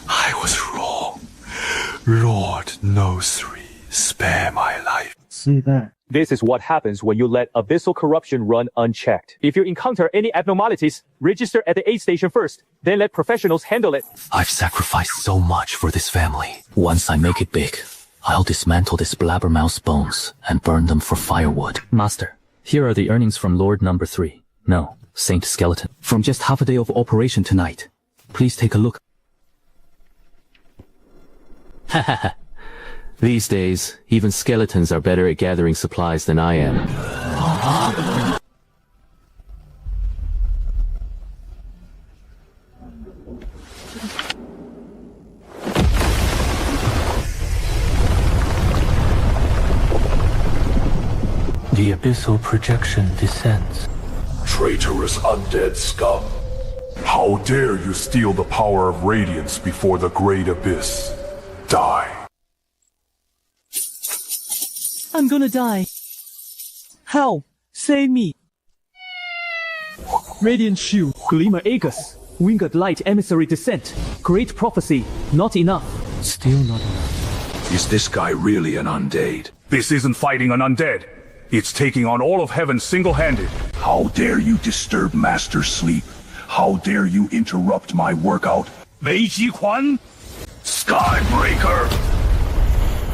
I was wrong. Lord knows 3. Spare my life. See that? This is what happens when you let abyssal corruption run unchecked. If you encounter any abnormalities, register at the aid station first, then let professionals handle it. I've sacrificed so much for this family. Once I make it big, I'll dismantle this blabbermouth's bones and burn them for firewood. Master, here are the earnings from Lord Number 3. No, Saint Skeleton. From just half a day of operation tonight. Please take a look. Ha ha ha. These days, even skeletons are better at gathering supplies than I am. The abyssal projection descends. Traitorous undead scum. How dare you steal the power of radiance before the great abyss? Die. I'm gonna die. Help! Save me! Radiant Shield, Gleamer Aegis. Winged Light Emissary Descent. Great prophecy. Not enough. Still not enough. Is this guy really an undead? This isn't fighting an undead. It's taking on all of heaven single-handed. How dare you disturb Master's sleep? How dare you interrupt my workout? 梅姬宽 Skybreaker!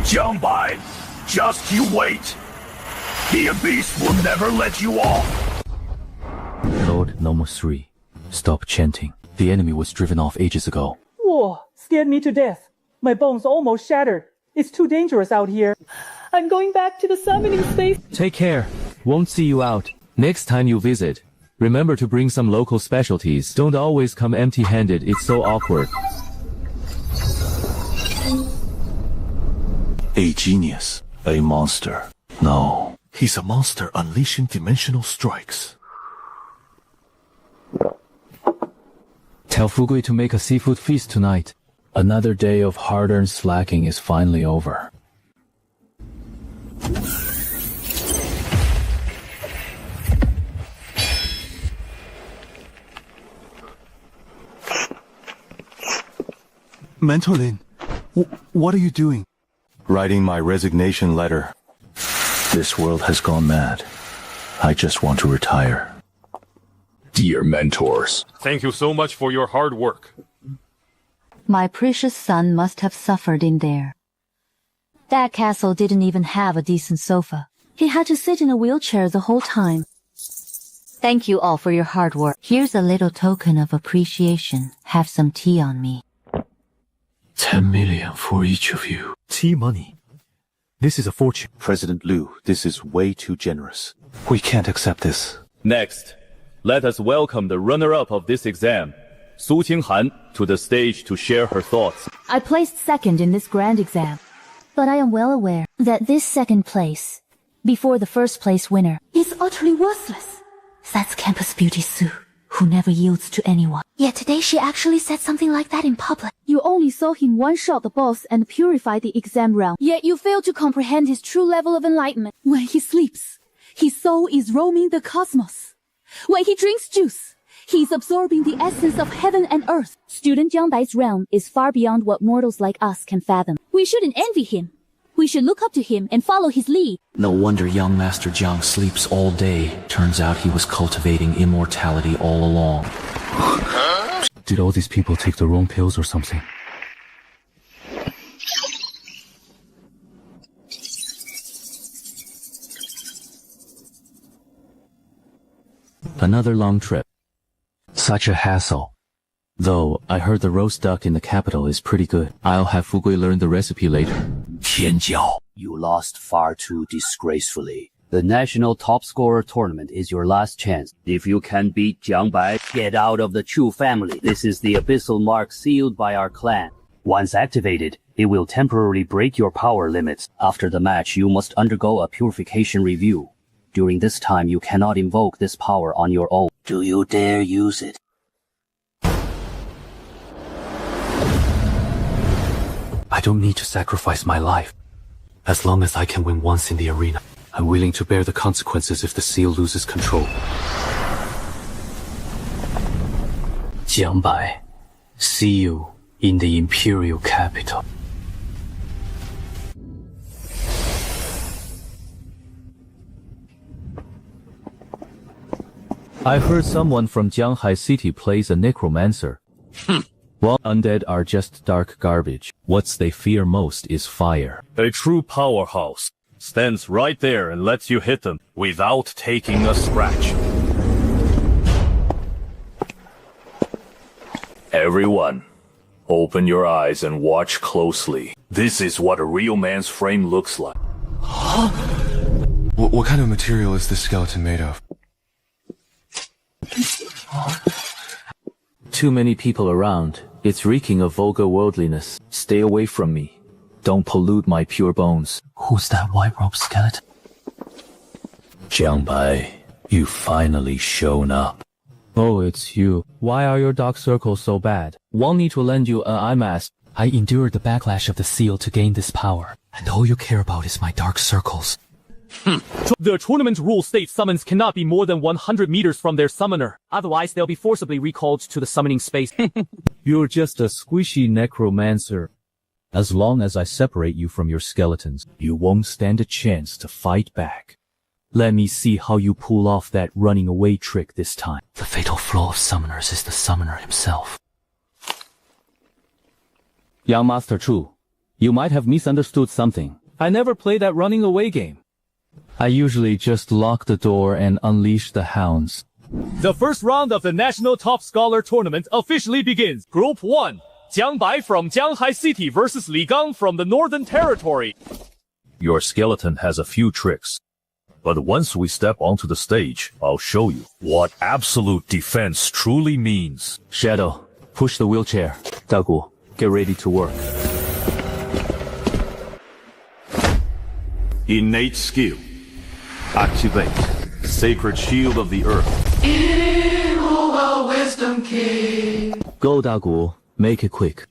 Jiangbai, just you wait. The Abyss will never let you off. Lord Nomos 3, stop chanting. The enemy was driven off ages ago. Whoa, scared me to death. My bones almost shattered. It's too dangerous out here. I'm going back to the summoning space. Take care. Won't see you out. Next time you visit, remember to bring some local specialties. Don't always come empty-handed. It's so awkward. A genius. A monster. No. He's a monster unleashing dimensional strikes. Tell Fugui to make a seafood feast tonight. Another day of hard-earned slacking is finally over. Mentolin, what are you doing? Writing my resignation letter. This world has gone mad. I just want to retire. Dear mentors. Thank you so much for your hard work. My precious son must have suffered in there. That castle didn't even have a decent sofa. He had to sit in a wheelchair the whole time. Thank you all for your hard work. Here's a little token of appreciation. Have some tea on me. 10 million for each of you. Tea money. This is a fortune. President Liu, this is way too generous. We can't accept this. Next, let us welcome the runner-up of this exam, Su Qinghan, to the stage to share her thoughts. I placed second in this grand exam, but I am well aware that this second place, before the first place winner, is utterly worthless. That's campus beauty Sue, who never yields to anyone. Yet today she actually said something like that in public. You only saw him one-shot the boss and purify the exam round, yet you failed to comprehend his true level of enlightenment. When he sleeps, his soul is roaming the cosmos. When he drinks juice, he is absorbing the essence of heaven and earth. Student Jiangbai's realm is far beyond what mortals like us can fathom. We shouldn't envy him. We should look up to him and follow his lead. No wonder young Master Jiang sleeps all day. Turns out he was cultivating immortality all along. Did all these people take the wrong pills or something? Another long trip. Such a hassle. Though, I heard the roast duck in the capital is pretty good. I'll have Fugui learn the recipe later. 天骄. You lost far too disgracefully. The national top scorer tournament is your last chance. If you can beat Jiangbai, get out of the Chu family. This is the abyssal mark sealed by our clan. Once activated, it will temporarily break your power limits. After the match, you must undergo a purification review. During this time, you cannot invoke this power on your own. Do you dare use it? I don't need to sacrifice my life. As long as I can win once in the arena, I'm willing to bear the consequences if the seal loses control. Jiangbai, see you in the imperial capital. I heard someone from Jianghai City plays a necromancer. Well, undead are just dark garbage. What they fear most is fire. A true powerhouse stands right there and lets you hit them without taking a scratch. Everyone, open your eyes and watch closely. This is what a real man's frame looks like. What kind of material is this skeleton made of? Too many people around. It's reeking of vulgar worldliness. Stay away from me. Don't pollute my pure bones. Who's that white robe skeleton? Jiangbai, you finally shown up. Oh, it's you. Why are your dark circles so bad? Want me to lend you an eye mask? I endured the backlash of the seal to gain this power, and all you care about is my dark circles. The tournament rule states summons cannot be more than 100 meters from their summoner. Otherwise, they'll be forcibly recalled to the summoning space. You're just a squishy necromancer. As long as I separate you from your skeletons, you won't stand a chance to fight back. Let me see how you pull off that running away trick this time. The fatal flaw of summoners is the summoner himself. Young Master Chu, you might have misunderstood something. I never play that running away game. I usually just lock the door and unleash the hounds. The first round of the National Top Scholar Tournament officially begins. Group 1, Jiang Bai from Jianghai City versus Li Gang from the Northern Territory. Your skeleton has a few tricks. But once we step onto the stage, I'll show you what absolute defense truly means. Shadow, push the wheelchair. Dagu, get ready to work. Innate skill. Activate. Sacred Shield of the Earth. Wisdom King. Go, Dagu. Make it quick.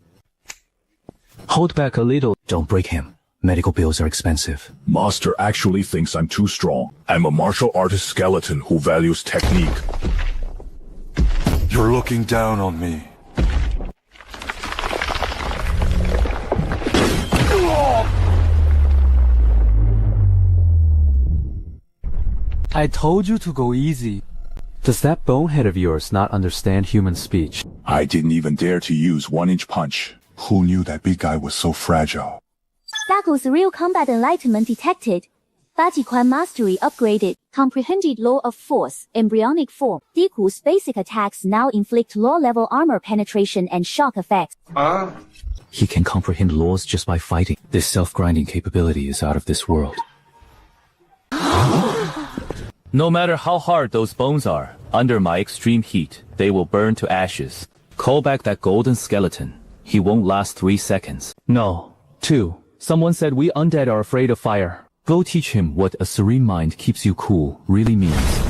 Hold back a little. Don't break him. Medical bills are expensive. Master actually thinks I'm too strong. I'm a martial artist skeleton who values technique. You're looking down on me. I told you to go easy. Does that bonehead of yours not understand human speech? I didn't even dare to use 1-inch punch. Who knew that big guy was so fragile? Dagu's real combat enlightenment detected. Bajikwan mastery upgraded. Comprehended law of force, embryonic form. Diku's basic attacks now inflict law-level armor penetration and shock effects. He can comprehend laws just by fighting. This self-grinding capability is out of this world. No matter how hard those bones are, under my extreme heat, they will burn to ashes. Call back that golden skeleton. He won't last 3 seconds. No. 2. Someone said we undead are afraid of fire. Go teach him what a serene mind keeps you cool really means.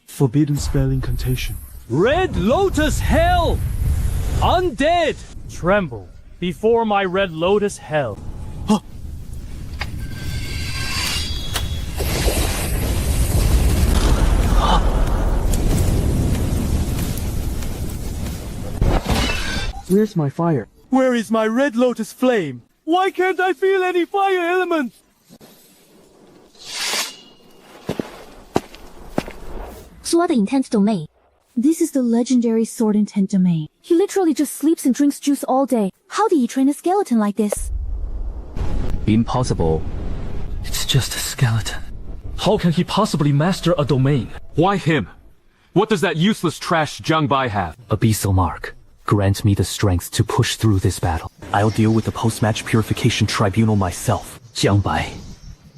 Forbidden spell incantation. Red Lotus Hell! Undead! Tremble before my Red Lotus Hell. Where's my fire? Where is my Red Lotus Flame? Why can't I feel any fire element? Sword Intent Domain. This is the legendary Sword Intent Domain. He literally just sleeps and drinks juice all day. How did he train a skeleton like this? Impossible. It's just a skeleton. How can he possibly master a domain? Why him? What does that useless trash Jiang Bai have? Abyssal Mark. Grant me the strength to push through this battle. I'll deal with the post-match purification tribunal myself. Jiang Bai,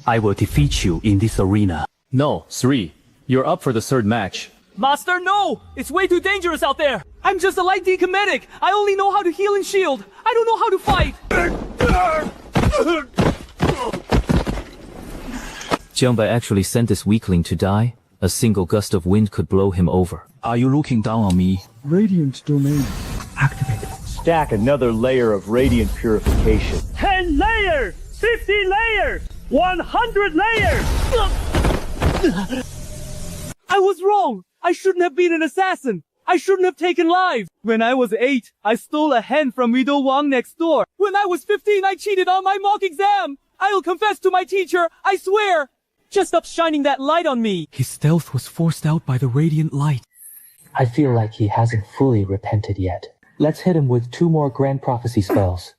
I will defeat you in this arena. No, Sri. You're up for the third match. Master, no! It's way too dangerous out there! I'm just a light decomedic! I only know how to heal and shield! I don't know how to fight! Jiang Bai actually sent this weakling to die? A single gust of wind could blow him over. Are you looking down on me? Radiant domain. Activated. Stack another layer of radiant purification. 10 layers! 50 layers! 100 layers! I was wrong! I shouldn't have been an assassin! I shouldn't have taken lives! When I was 8, I stole a hen from Widow Wang next door. When I was 15, I cheated on my mock exam! I'll confess to my teacher, I swear! Just stop shining that light on me! His stealth was forced out by the radiant light. I feel like he hasn't fully repented yet. Let's hit him with 2 more Grand Prophecy spells.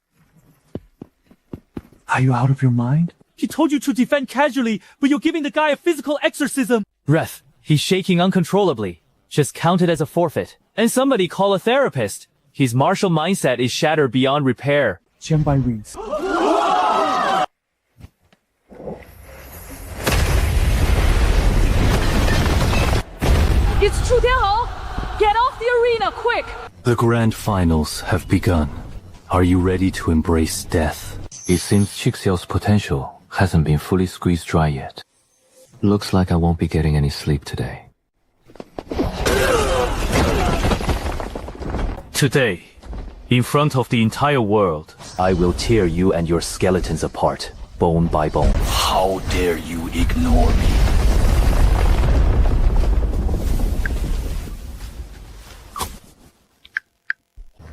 Are you out of your mind? He told you to defend casually, but you're giving the guy a physical exorcism! Ref, he's shaking uncontrollably. Just count it as a forfeit. And somebody call a therapist. His martial mindset is shattered beyond repair. Jiang Bai reads. It's Chu Tianhao! Get off the arena, quick! The grand finals have begun. Are you ready to embrace death? It seems Chixiao's potential hasn't been fully squeezed dry yet. Looks like I won't be getting any sleep today. Today, in front of the entire world, I will tear you and your skeletons apart. bone by bone. How dare you ignore me?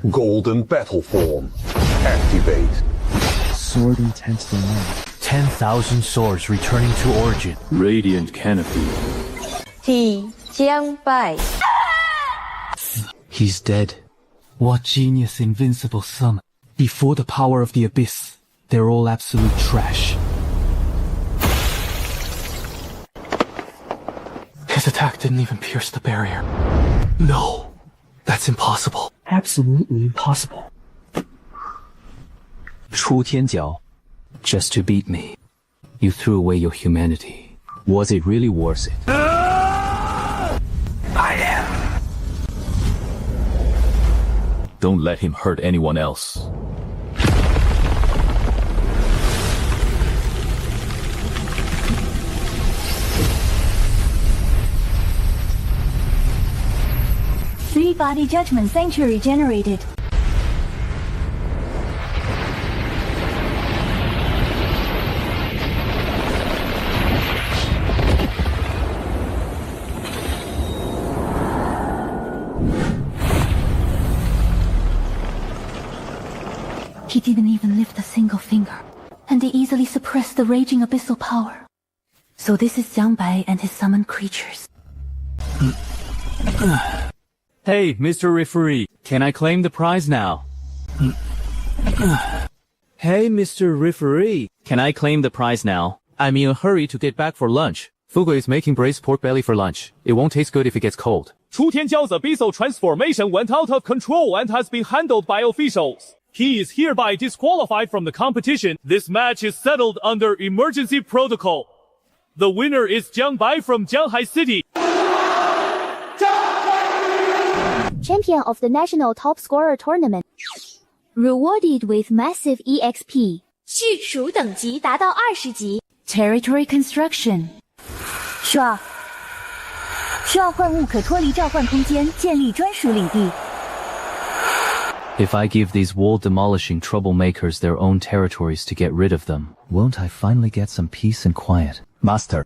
Golden battle form. Activate. Sword intensity 9. 10,000 swords returning to origin. Radiant canopy. He's dead. What genius invincible summon. Before the power of the abyss, they're all absolute trash. His attack didn't even pierce the barrier. No, that's impossible. Absolutely impossible. 出天角. Just to beat me, you threw away your humanity. Was it really worth it? I am. Don't let him hurt anyone else. Three-body judgment sanctuary generated. He didn't even lift a single finger, and they easily suppressed the raging abyssal power. So this is Jiang Bai and his summoned creatures. Hey, Mr. Referee, can I claim the prize now? Hey, Mr. Referee, can I claim the prize now? I'm in a hurry to get back for lunch. Fugu is making braised pork belly for lunch. It won't taste good if it gets cold. Chu Tianjiao's abyssal transformation went out of control and has been handled by officials. He is hereby disqualified from the competition. This match is settled under emergency protocol. The winner is Jiang Bai from Jianghai City. Champion of the national top scorer tournament. Rewarded with massive EXP. 续属等级达到20级. Territory construction. 需要换物可脱离召唤空间，建立专属领地。 If I give these wall-demolishing troublemakers their own territories to get rid of them, won't I finally get some peace and quiet? Master.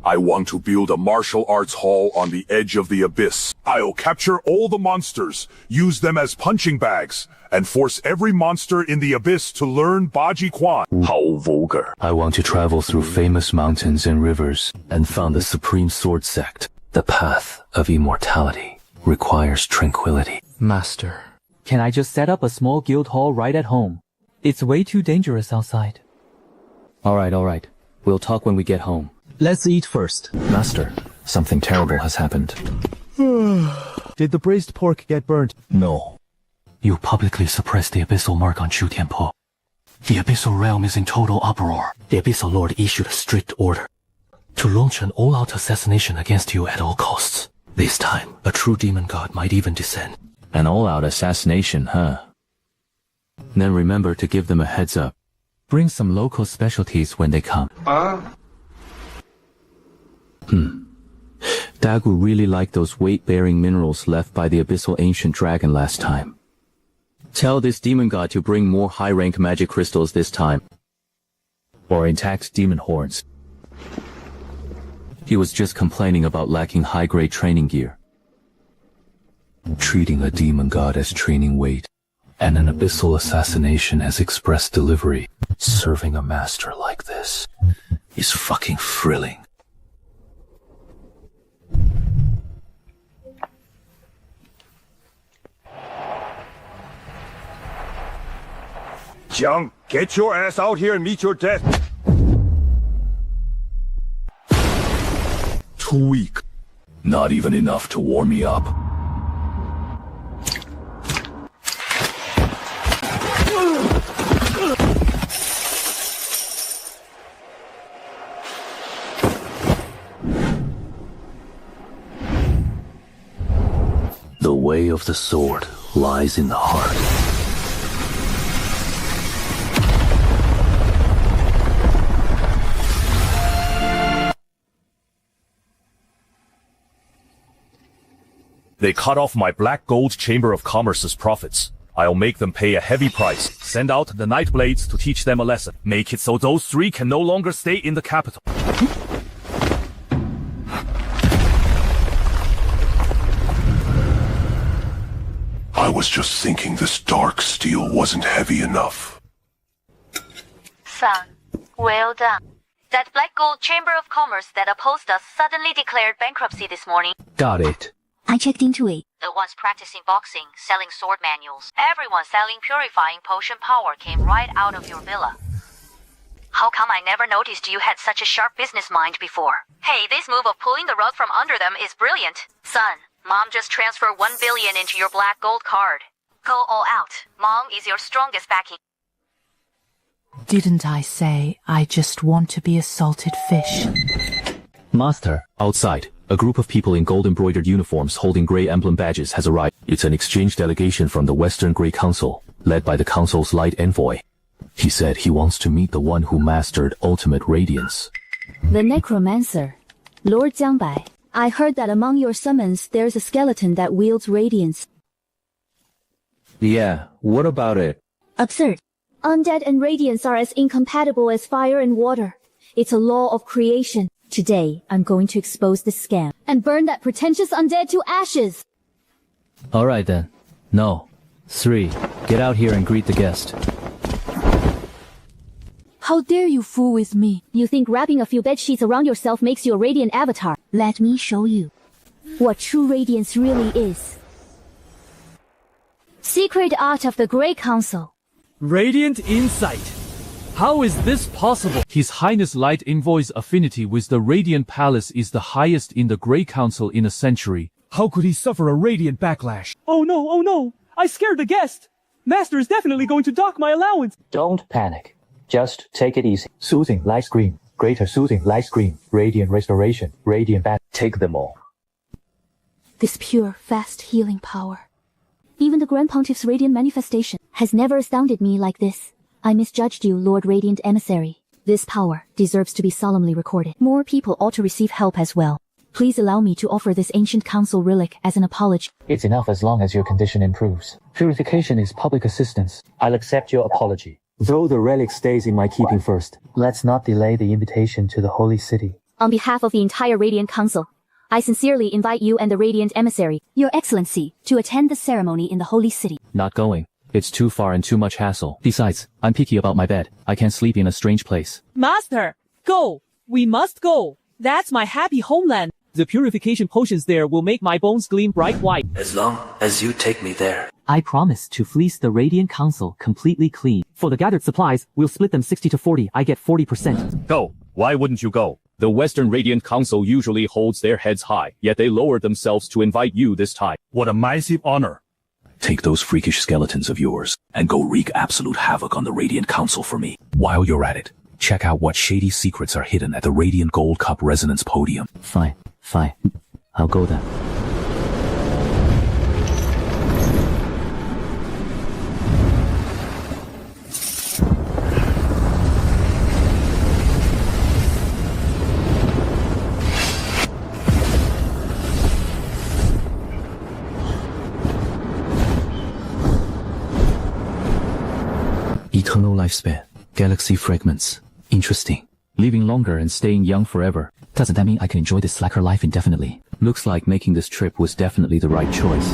I want to build a martial arts hall on the edge of the abyss. I'll capture all the monsters, use them as punching bags, and force every monster in the abyss to learn Baji Quan. How vulgar. I want to travel through famous mountains and rivers and found the supreme sword sect. The path of immortality requires tranquility. Master, can I just set up a small guild hall right at home? It's way too dangerous outside. Alright. We'll talk when we get home. Let's eat first. Master, something terrible has happened. Did the braised pork get burnt? No. You publicly suppressed the abyssal mark on Chu Tianpo. The abyssal realm is in total uproar. The abyssal lord issued a strict order to launch an all-out assassination against you at all costs. This time, a true demon god might even descend. An all-out assassination, huh? Then remember to give them a heads up. Bring some local specialties when they come. Dagu really liked those weight-bearing minerals left by the abyssal ancient dragon last time. Tell this demon god to bring more high-rank magic crystals this time. Or intact demon horns. He was just complaining about lacking high-grade training gear. Treating a demon god as training weight, and an abyssal assassination as express delivery. Serving a master like this is fucking thrilling. Jiang, get your ass out here and meet your death. Too weak. Not even enough to warm me up. The way of the sword lies in the heart. They cut off my black gold chamber of commerce's profits. I'll make them pay a heavy price. Send out the Nightblades to teach them a lesson. Make it so those three can no longer stay in the capital. I was just thinking this dark steel wasn't heavy enough. Son, well done. That Black Gold Chamber of Commerce that opposed us suddenly declared bankruptcy this morning. Got it. I checked into it. The ones practicing boxing, selling sword manuals, everyone selling purifying potion power came right out of your villa. How come I never noticed you had such a sharp business mind before? Hey, this move of pulling the rug from under them is brilliant. Son, Mom just transferred 1 billion into your Black Gold card. Go all out. Mom is your strongest backing. Didn't I say I just want to be a salted fish? Master, outside, a group of people in gold-embroidered uniforms holding grey emblem badges has arrived. It's an exchange delegation from the Western Grey Council, led by the Council's light envoy. He said he wants to meet the one who mastered ultimate radiance. The necromancer, Lord Jiangbai. I heard that among your summons there's a skeleton that wields radiance. Yeah, what about it? Absurd. Undead and radiance are as incompatible as fire and water. It's a law of creation. Today, I'm going to expose this scam and burn that pretentious undead to ashes. Alright then. No. 3. Get out here and greet the guest. How dare you fool with me? You think wrapping a few bedsheets around yourself makes you a radiant avatar? Let me show you what true radiance really is. Secret art of the Grey Council. Radiant insight. How is this possible? His Highness Light Envoy's affinity with the Radiant Palace is the highest in the Grey Council in a century. How could he suffer a radiant backlash? Oh no, I scared the guest. Master is definitely going to dock my allowance. Don't panic. Just take it easy. Soothing light screen, greater soothing light screen, radiant restoration, radiant bat. Take them all. This pure, fast healing power. Even the Grand Pontiff's radiant manifestation has never astounded me like this. I misjudged you, Lord Radiant Emissary. This power deserves to be solemnly recorded. More people ought to receive help as well. Please allow me to offer this ancient council relic as an apology. It's enough as long as your condition improves. Purification is public assistance. I'll accept your apology. Though the relic stays in my keeping first. Let's not delay the invitation to the Holy City. On behalf of the entire Radiant Council, I sincerely invite you and the Radiant Emissary, Your Excellency, to attend the ceremony in the Holy City. Not going. It's too far and too much hassle. Besides, I'm picky about my bed. I can't sleep in a strange place. Master, go! We must go! That's my happy homeland. The purification potions there will make my bones gleam bright white. As long as you take me there. I promise to fleece the Radiant Council completely clean. For the gathered supplies, we'll split them 60-40. I get 40%. Go. Why wouldn't you go? The Western Radiant Council usually holds their heads high, yet they lowered themselves to invite you this time. What a massive honor. Take those freakish skeletons of yours and go wreak absolute havoc on the Radiant Council for me. While you're at it, check out what shady secrets are hidden at the Radiant Gold Cup Resonance Podium. Fine. I'll go then. Eternal lifespan. Galaxy fragments. Interesting. Living longer and staying young forever. Doesn't that mean I can enjoy this slacker life indefinitely? Looks like making this trip was definitely the right choice.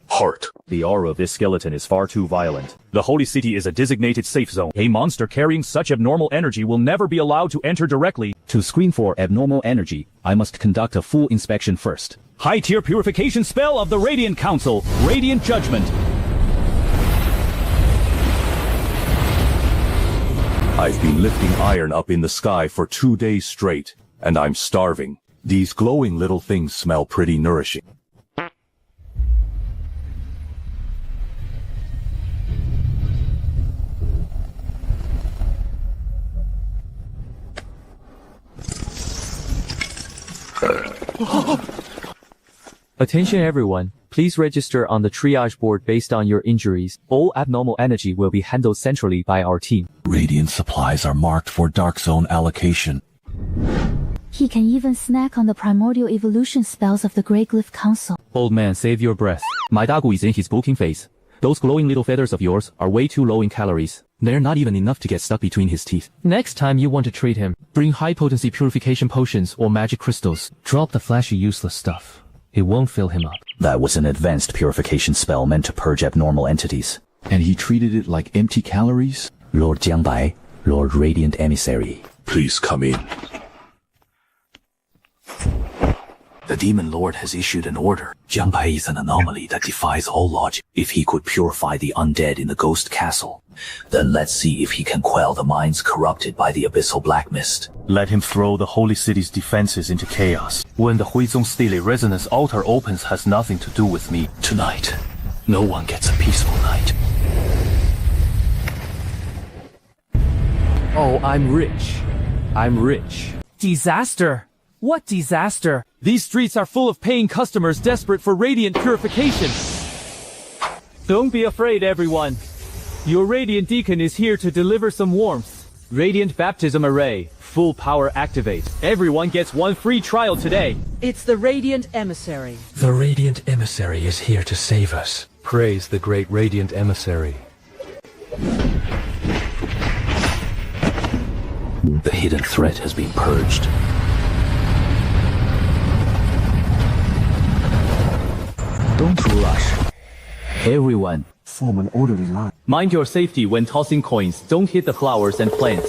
Heart. The aura of this skeleton is far too violent. The Holy City is a designated safe zone. A monster carrying such abnormal energy will never be allowed to enter directly. To screen for abnormal energy, I must conduct a full inspection first. High-tier purification spell of the Radiant Council. Radiant Judgment. I've been lifting iron up in the sky for 2 days straight, and I'm starving. These glowing little things smell pretty nourishing. Attention everyone, Please register on the triage board based on your injuries. All abnormal energy will be handled centrally by our team. Radiant supplies are marked for Dark Zone allocation. He can even snack on the primordial evolution spells of the Grey Glyph Council. Old man, save your breath. My Dagu is in his booking phase. Those glowing little feathers of yours are way too low in calories. They're not even enough to get stuck between his teeth. Next time you want to treat him, bring high-potency purification potions or magic crystals. Drop the flashy useless stuff. It won't fill him up. That was an advanced purification spell meant to purge abnormal entities. And he treated it like empty calories? Lord Jiangbai, Lord Radiant Emissary. Please come in. The Demon Lord has issued an order. Jiangbai is an anomaly that defies all logic. If he could purify the undead in the Ghost Castle, then let's see if he can quell the minds corrupted by the Abyssal Black Mist. Let him throw the Holy City's defenses into chaos. When the Huizong Stele Resonance Altar opens has nothing to do with me. Tonight, no one gets a peaceful night. Oh, I'm rich. I'm rich. Disaster! What disaster? These streets are full of paying customers desperate for radiant purification. Don't be afraid, everyone. Your Radiant Deacon is here to deliver some warmth. Radiant Baptism Array. Full power activate. Everyone gets one free trial today. It's the Radiant Emissary. The Radiant Emissary is here to save us. Praise the great Radiant Emissary. The hidden threat has been purged. Don't rush. Everyone, form an orderly line. Mind your safety when tossing coins. Don't hit the flowers and plants.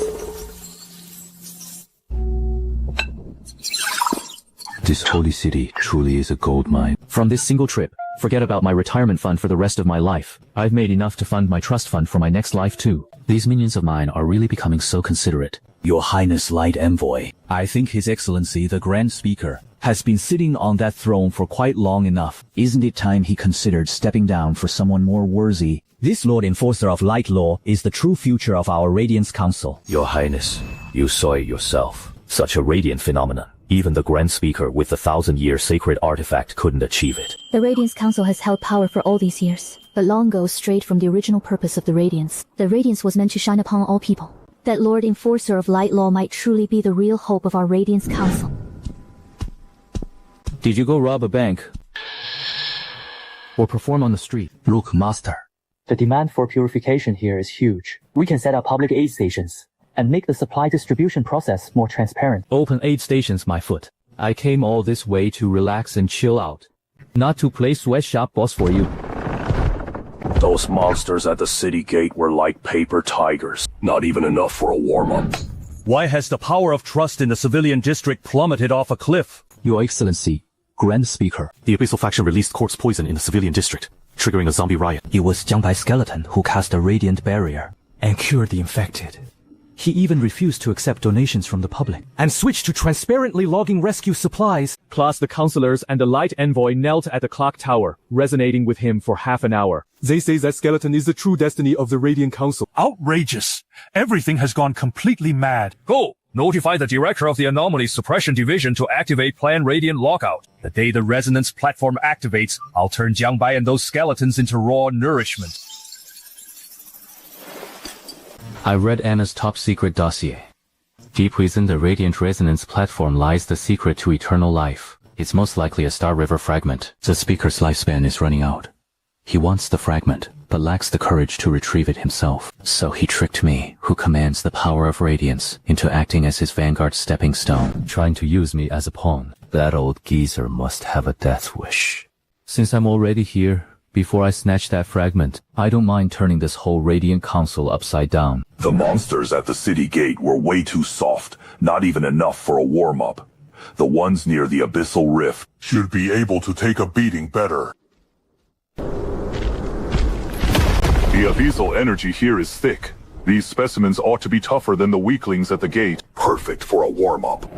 This holy city truly is a gold mine. From this single trip, forget about my retirement fund for the rest of my life. I've made enough to fund my trust fund for my next life too. These minions of mine are really becoming so considerate. Your Highness Light Envoy, I think His Excellency the Grand Speaker has been sitting on that throne for quite long enough. Isn't it time he considered stepping down for someone more worthy? This Lord Enforcer of Light Law is the true future of our Radiance Council. Your Highness, you saw it yourself. Such a radiant phenomenon. Even the Grand Speaker with the 1,000-year sacred artifact couldn't achieve it. The Radiance Council has held power for all these years, but long ago strayed from the original purpose of the Radiance. The Radiance was meant to shine upon all people. That Lord Enforcer of Light Law might truly be the real hope of our Radiance Council. Did you go rob a bank? Or perform on the street? Look, Master. The demand for purification here is huge. We can set up public aid stations and make the supply distribution process more transparent. Open aid stations, my foot. I came all this way to relax and chill out. Not to play sweatshop boss for you. Those monsters at the city gate were like paper tigers. Not even enough for a warm-up. Why has the power of trust in the civilian district plummeted off a cliff? Your Excellency, Grand Speaker. The Abyssal faction released corpse poison in the civilian district, triggering a zombie riot. It was Jiangbai's skeleton who cast a radiant barrier and cured the infected. He even refused to accept donations from the public and switched to transparently logging rescue supplies. Plus, the counselors and the Light Envoy knelt at the clock tower, resonating with him for half an hour. They say that skeleton is the true destiny of the Radiant Council. Outrageous! Everything has gone completely mad. Go! Notify the director of the Anomaly Suppression Division to activate Plan Radiant Lockout. The day the Resonance platform activates, I'll turn Jiangbai and those skeletons into raw nourishment. I read Anna's top secret dossier. Deep within the Radiant Resonance platform lies the secret to eternal life. It's most likely a Star River fragment. The speaker's lifespan is running out. He wants the fragment, but lacks the courage to retrieve it himself. So he tricked me, who commands the power of radiance, into acting as his vanguard stepping stone. Trying to use me as a pawn. That old geezer must have a death wish. Since I'm already here, before I snatch that fragment, I don't mind turning this whole Radiant Council upside down. The monsters at the city gate were way too soft, not even enough for a warm-up. The ones near the Abyssal Rift should be able to take a beating better. The abyssal energy here is thick. These specimens ought to be tougher than the weaklings at the gate. Perfect for a warm-up.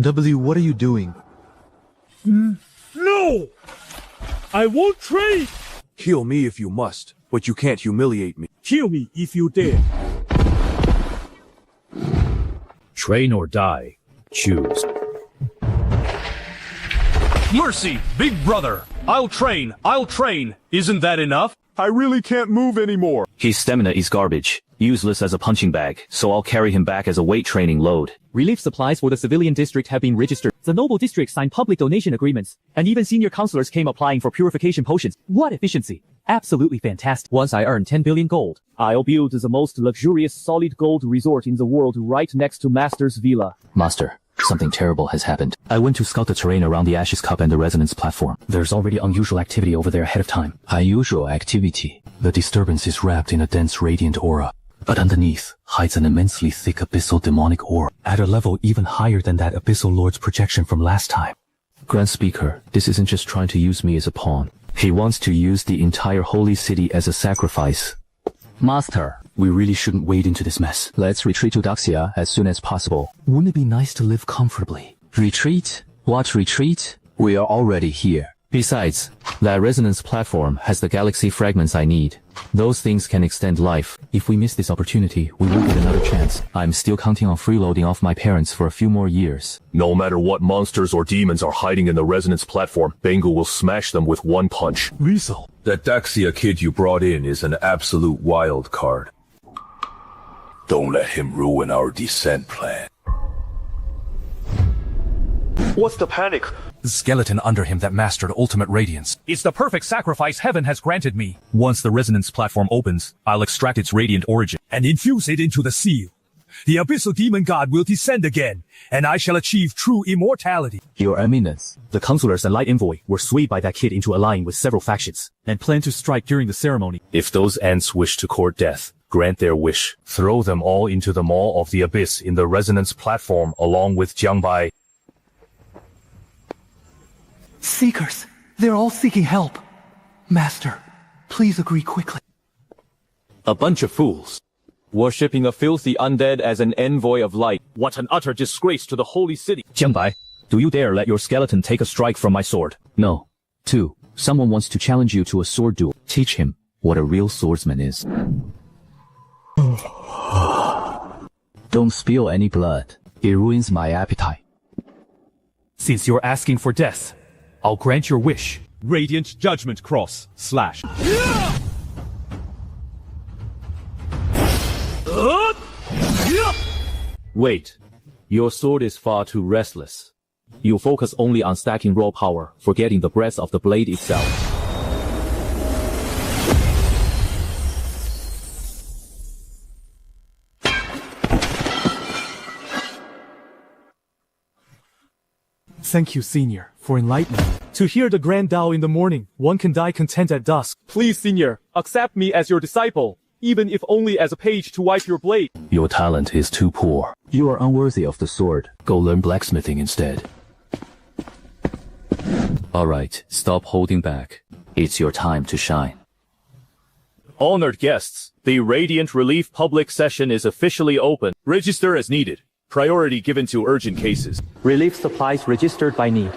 W, what are you doing? No! I won't trade! Heal me if you must. but you can't humiliate me. Kill me if you dare. Train or die. Choose. Mercy, big brother. I'll train. Isn't that enough? I really can't move anymore. His stamina is garbage. Useless as a punching bag, so I'll carry him back as a weight training load. Relief supplies for the civilian district have been registered. The noble district signed public donation agreements, and even senior counselors came applying for purification potions. What efficiency! Absolutely fantastic. Once I earn 10 billion gold, I'll build the most luxurious solid gold resort in the world right next to Master's Villa. Master, something terrible has happened. I went to scout the terrain around the Ashes Cup and the resonance platform. There's already unusual activity over there ahead of time. Unusual activity? The disturbance is wrapped in a dense radiant aura. But underneath hides an immensely thick abyssal demonic aura, at a level even higher than that abyssal lord's projection from last time. Grand Speaker, this isn't just trying to use me as a pawn. He wants to use the entire holy city as a sacrifice. Master, we really shouldn't wade into this mess. Let's retreat to Daxia as soon as possible. Wouldn't it be nice to live comfortably? Retreat? What retreat? We are already here. Besides, that resonance platform has the galaxy fragments I need. Those things can extend life. If we miss this opportunity, we will get another chance. I'm still counting on freeloading off my parents for a few more years. No matter what monsters or demons are hiding in the resonance platform, Bengu will smash them with one punch. Weasel. That Daxia kid you brought in is an absolute wild card. Don't let him ruin our descent plan. What's the panic? The skeleton under him that mastered ultimate radiance. It's the perfect sacrifice heaven has granted me. Once the resonance platform opens, I'll extract its radiant origin and infuse it into the seal. The abyssal demon god will descend again, and I shall achieve true immortality. Your Eminence. The counselors and light envoy were swayed by that kid into allying with several factions, and plan to strike during the ceremony. If those ants wish to court death, grant their wish. Throw them all into the maw of the abyss in the resonance platform along with Jiangbai. Seekers! They're all seeking help. Master, please agree quickly. A bunch of fools. Worshipping a filthy undead as an envoy of light. What an utter disgrace to the holy city. Jiangbai, do you dare let your skeleton take a strike from my sword? No. 2. Someone wants to challenge you to a sword duel. Teach him what a real swordsman is. Don't spill any blood. It ruins my appetite. Since you're asking for death, I'll grant your wish. Radiant Judgment Cross / Wait. Your sword is far too restless. You focus only on stacking raw power, forgetting the breadth of the blade itself. Thank you, Senior, for enlightening me. To hear the Grand Tao in the morning, one can die content at dusk. Please, Senior, accept me as your disciple, even if only as a page to wipe your blade. Your talent is too poor. You are unworthy of the sword. Go learn blacksmithing instead. Alright, stop holding back. It's your time to shine. Honored guests, the Radiant Relief Public Session is officially open. Register as needed. Priority given to urgent cases. Relief supplies registered by need.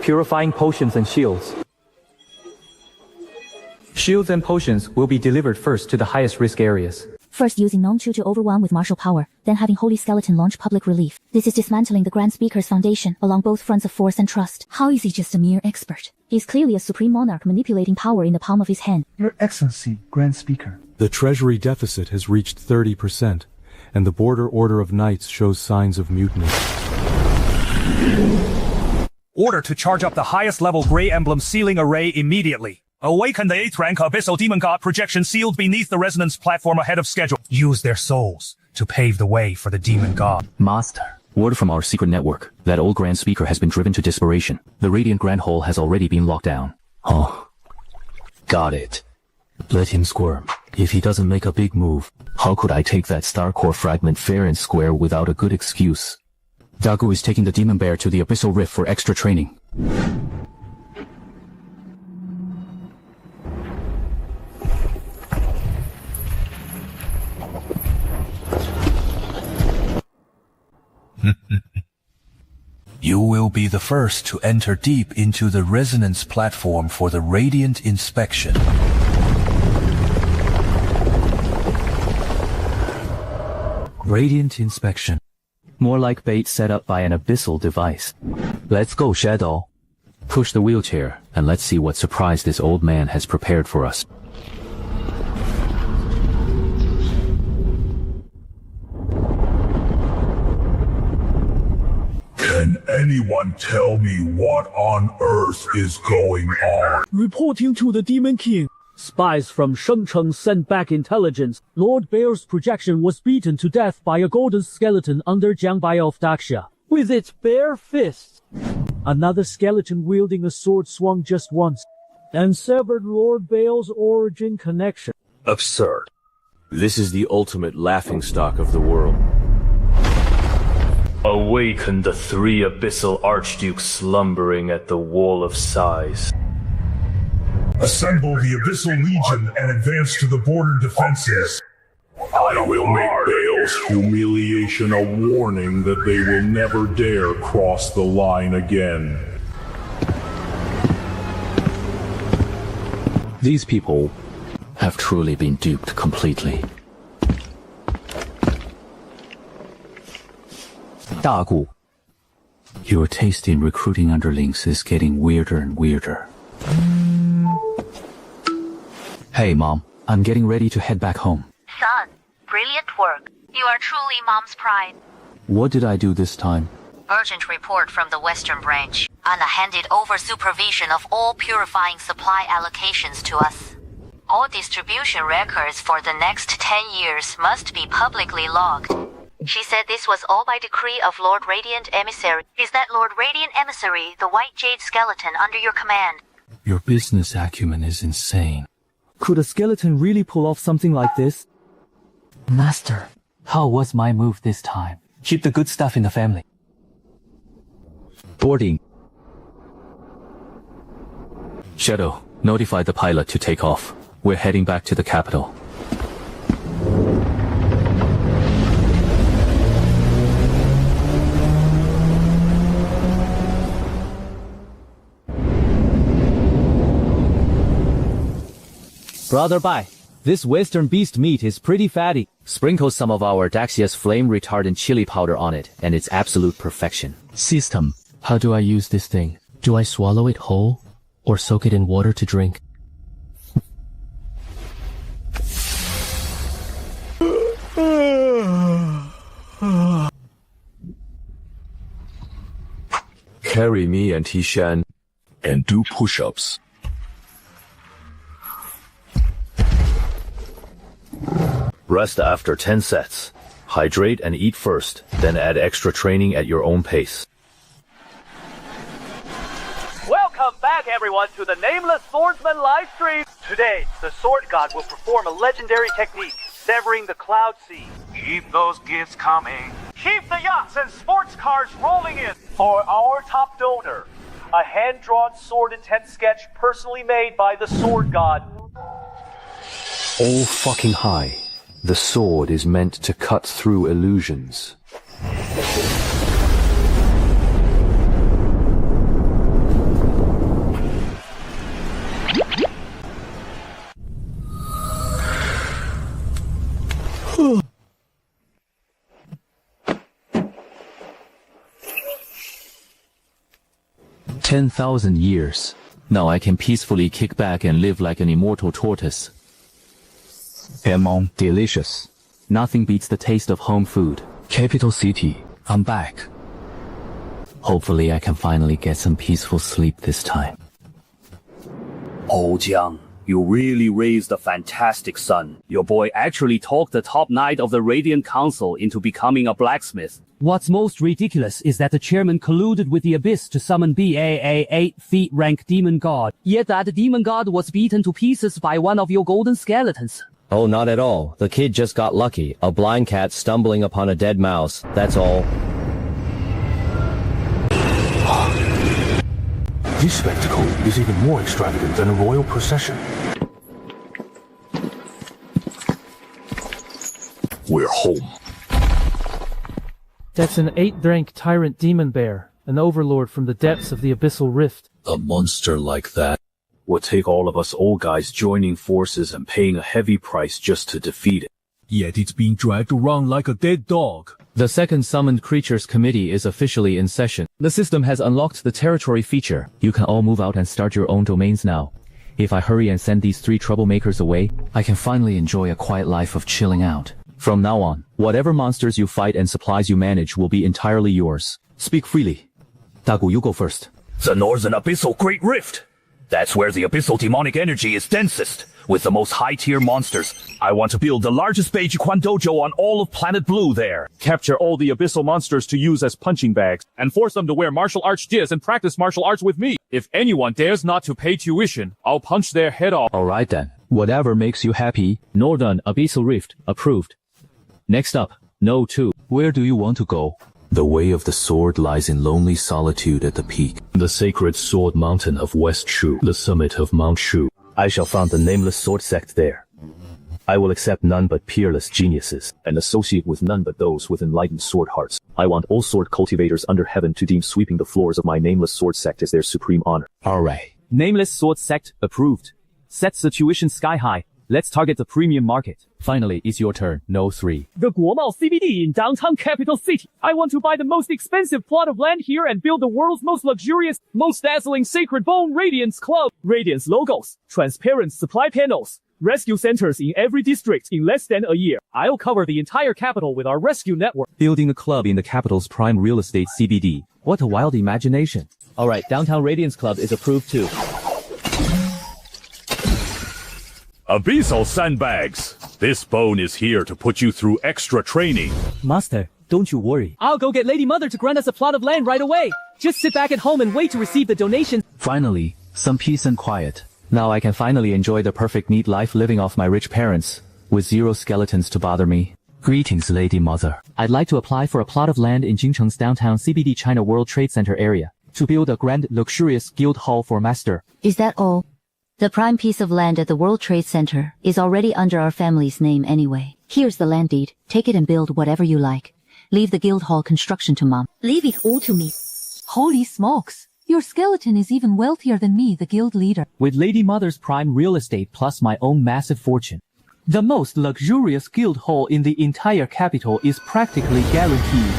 Purifying potions and shields. Shields and potions will be delivered first to the highest risk areas. First using non-chu to overwhelm with martial power, then having Holy Skeleton launch public relief. This is dismantling the Grand Speaker's foundation along both fronts of force and trust. How is he just a mere expert? He's clearly a supreme monarch manipulating power in the palm of his hand. Your Excellency, Grand Speaker. The treasury deficit has reached 30%. And the border order of knights shows signs of mutiny. Order to charge up the highest level Grey Emblem sealing array immediately. Awaken the 8th rank Abyssal Demon God projection sealed beneath the resonance platform ahead of schedule. Use their souls to pave the way for the Demon God. Master, word from our secret network. That old Grand Speaker has been driven to desperation. The Radiant Grand Hall has already been locked down. Oh. Got it. Let him squirm. If he doesn't make a big move, how could I take that star core fragment fair and square without a good excuse? Dagu is taking the Demon Bear to the Abyssal Rift for extra training. You will be the first to enter deep into the resonance platform for the Radiant inspection. Radiant inspection. More like bait set up by an abyssal device. Let's go, Shadow. Push the wheelchair, and let's see what surprise this old man has prepared for us. Can anyone tell me what on earth is going on? Reporting to the Demon King. Spies from Shengcheng sent back intelligence. Lord Bear's projection was beaten to death by a golden skeleton under Jiangbai of Daxia. With its bare fists. Another skeleton wielding a sword swung just once, and severed Lord Bale's origin connection. Absurd. This is the ultimate laughingstock of the world. Awaken the 3 abyssal archdukes slumbering at the Wall of Sighs. Assemble the Abyssal Legion and advance to the border defenses. I will make Bale's humiliation a warning that they will never dare cross the line again. These people have truly been duped completely. 大姑, your taste in recruiting underlings is getting weirder and weirder. Hey, Mom. I'm getting ready to head back home. Son, brilliant work. You are truly Mom's pride. What did I do this time? Urgent report from the Western Branch. Anna handed over supervision of all purifying supply allocations to us. All distribution records for the next 10 years must be publicly logged. She said this was all by decree of Lord Radiant Emissary. Is that Lord Radiant Emissary, the white jade skeleton under your command? Your business acumen is insane. Could a skeleton really pull off something like this? Master, how was my move this time? Keep the good stuff in the family. Boarding. Shadow, notify the pilot to take off. We're heading back to the capital. Brother Bai, this western beast meat is pretty fatty. Sprinkle some of our Daxia's flame retardant chili powder on it, and it's absolute perfection. System. How do I use this thing? Do I swallow it whole? Or soak it in water to drink? Carry me and Hishan. And do push-ups. Rest after 10 sets. Hydrate and eat first, then add extra training at your own pace. Welcome back, everyone, to the Nameless Swordsman livestream. Today, the Sword God will perform a legendary technique, severing the cloud sea. Keep those gifts coming. Keep the yachts and sports cars rolling in. For our top donor, a hand-drawn sword intent sketch personally made by the Sword God. All fucking high. The sword is meant to cut through illusions. $10,000 years. Now I can peacefully kick back and live like an immortal tortoise. Delicious. Nothing beats the taste of home food. Capital City, I'm back. Hopefully I can finally get some peaceful sleep this time. Oh, Jiang, you really raised a fantastic son. Your boy actually talked the top knight of the Radiant Council into becoming a blacksmith. What's most ridiculous is that the chairman colluded with the Abyss to summon BAA 8 feet rank demon god. Yet that demon god was beaten to pieces by one of your golden skeletons. Oh, not at all. The kid just got lucky. A blind cat stumbling upon a dead mouse. That's all. This spectacle is even more extravagant than a royal procession. We're home. That's an 8th-rank tyrant demon bear, an overlord from the depths of the Abyssal Rift. A monster like that would take all of us old guys joining forces and paying a heavy price just to defeat it. yet it's being dragged around like a dead dog. The second summoned creatures committee is officially in session. The system has unlocked the territory feature. You can all move out and start your own domains now. If I hurry and send these 3 troublemakers away, I can finally enjoy a quiet life of chilling out. From now on, whatever monsters you fight and supplies you manage will be entirely yours. Speak freely. Dagu, you go first. The Northern Abyssal Great Rift. That's where the abyssal demonic energy is densest, with the most high-tier monsters. I want to build the largest Beijikwan dojo on all of Planet Blue there. Capture all the abyssal monsters to use as punching bags, and force them to wear martial arts jizz and practice martial arts with me. If anyone dares not to pay tuition, I'll punch their head off. Alright then. Whatever makes you happy. Northern Abyssal Rift, approved. Next up, No 2. Where do you want to go? The way of the sword lies in lonely solitude at the peak. The sacred sword mountain of West Shu, the summit of Mount Shu. I shall found the nameless sword sect there. I will accept none but peerless geniuses, and associate with none but those with enlightened sword hearts. I want all sword cultivators under heaven to deem sweeping the floors of my nameless sword sect as their supreme honor. Alright. Nameless sword sect, approved. Sets the tuition sky high. Let's target the premium market. Finally, it's your turn, No 3. The Guomao CBD in downtown capital city. I want to buy the most expensive plot of land here and build the world's most luxurious, most dazzling Sacred Bone Radiance Club. Radiance logos, transparent supply panels, rescue centers in every district in less than a year. I'll cover the entire capital with our rescue network. Building a club in the capital's prime real estate CBD. What a wild imagination. Alright, Downtown Radiance Club is approved too. Abyssal sandbags! This bone is here to put you through extra training. Master, don't you worry. I'll go get Lady Mother to grant us a plot of land right away. Just sit back at home and wait to receive the donation. Finally, some peace and quiet. Now I can finally enjoy the perfect neat life living off my rich parents, with 0 skeletons to bother me. Greetings, Lady Mother. I'd like to apply for a plot of land in Jingcheng's downtown CBD China World Trade Center area, to build a grand, luxurious guild hall for Master. Is that all? The prime piece of land at the World Trade Center is already under our family's name anyway. Here's the land deed. Take it and build whatever you like. Leave the guild hall construction to Mom. Leave it all to me. Holy smokes. Your skeleton is even wealthier than me, the guild leader. With Lady Mother's prime real estate plus my own massive fortune, the most luxurious guild hall in the entire capital is practically guaranteed.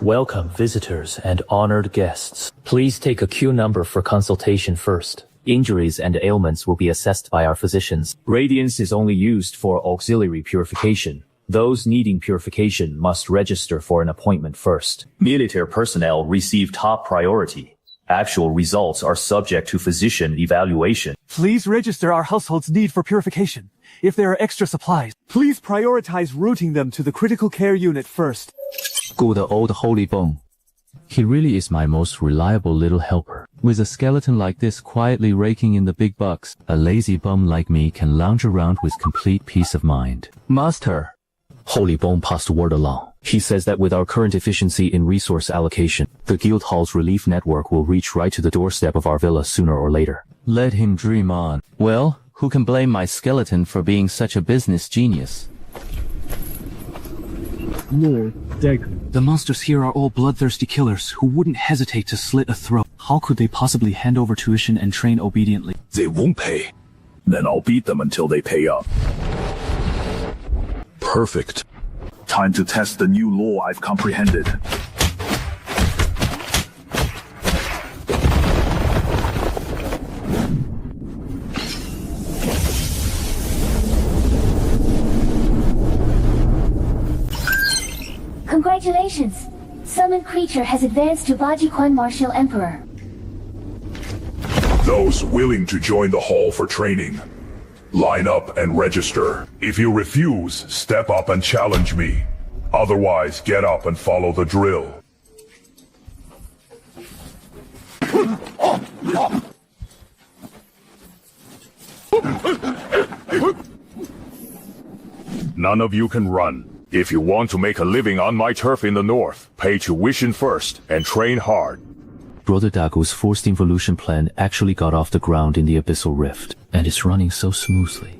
Welcome, visitors and honored guests. Please take a queue number for consultation first. Injuries and ailments will be assessed by our physicians. Radiance is only used for auxiliary purification. Those needing purification must register for an appointment first. Military personnel receive top priority. Actual results are subject to physician evaluation. Please register our household's need for purification. If there are extra supplies, please prioritize routing them to the critical care unit first. Good old Holy Bone. He really is my most reliable little helper. With a skeleton like this quietly raking in the big bucks, a lazy bum like me can lounge around with complete peace of mind. Master. Holy Bone passed word along. He says that with our current efficiency in resource allocation, the guild hall's relief network will reach right to the doorstep of our villa sooner or later. Let him dream on. Well, who can blame my skeleton for being such a business genius? Lord Deku. The monsters here are all bloodthirsty killers who wouldn't hesitate to slit a throat. How could they possibly hand over tuition and train obediently? They won't pay. Then I'll beat them until they pay up. Perfect. Time to test the new law I've comprehended. Congratulations! Summoned creature has advanced to Bajikwan Martial Emperor. Those willing to join the hall for training, line up and register. If you refuse, step up and challenge me. Otherwise, get up and follow the drill. None of you can run. If you want to make a living on my turf in the north, pay tuition first and train hard. Brother Dagu's forced involution plan actually got off the ground in the Abyssal Rift, and it's running so smoothly.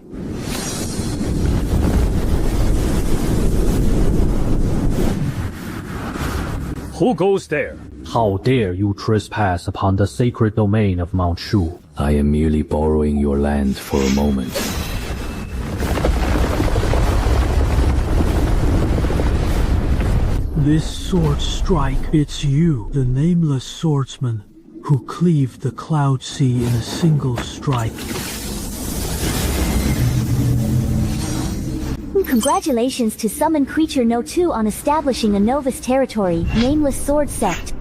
Who goes there? How dare you trespass upon the sacred domain of Mount Shu? I am merely borrowing your land for a moment. This sword strike, it's you, the nameless swordsman, who cleaved the cloud sea in a single strike. Congratulations to Summon Creature No. 2 on establishing a novice territory, Nameless Sword Sect.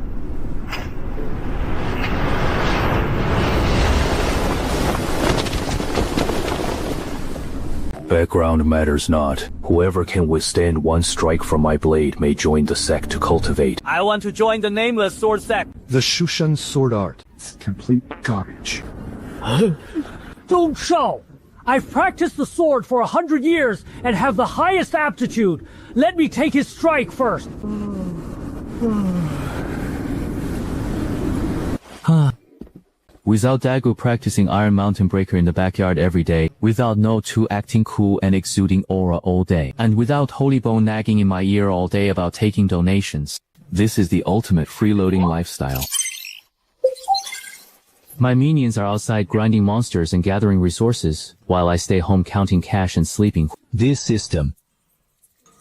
Background matters not. Whoever can withstand one strike from my blade may join the sect to cultivate. I want to join the Nameless Sword Sect. The Shushan sword art. It's complete garbage. Don't show! I've practiced the sword for 100 years and have the highest aptitude. Let me take his strike first. Without Dagu practicing Iron Mountain Breaker in the backyard every day, without No 2 acting cool and exuding aura all day, and without Holy Bone nagging in my ear all day about taking donations, this is the ultimate freeloading lifestyle. My minions are outside grinding monsters and gathering resources, while I stay home counting cash and sleeping. This system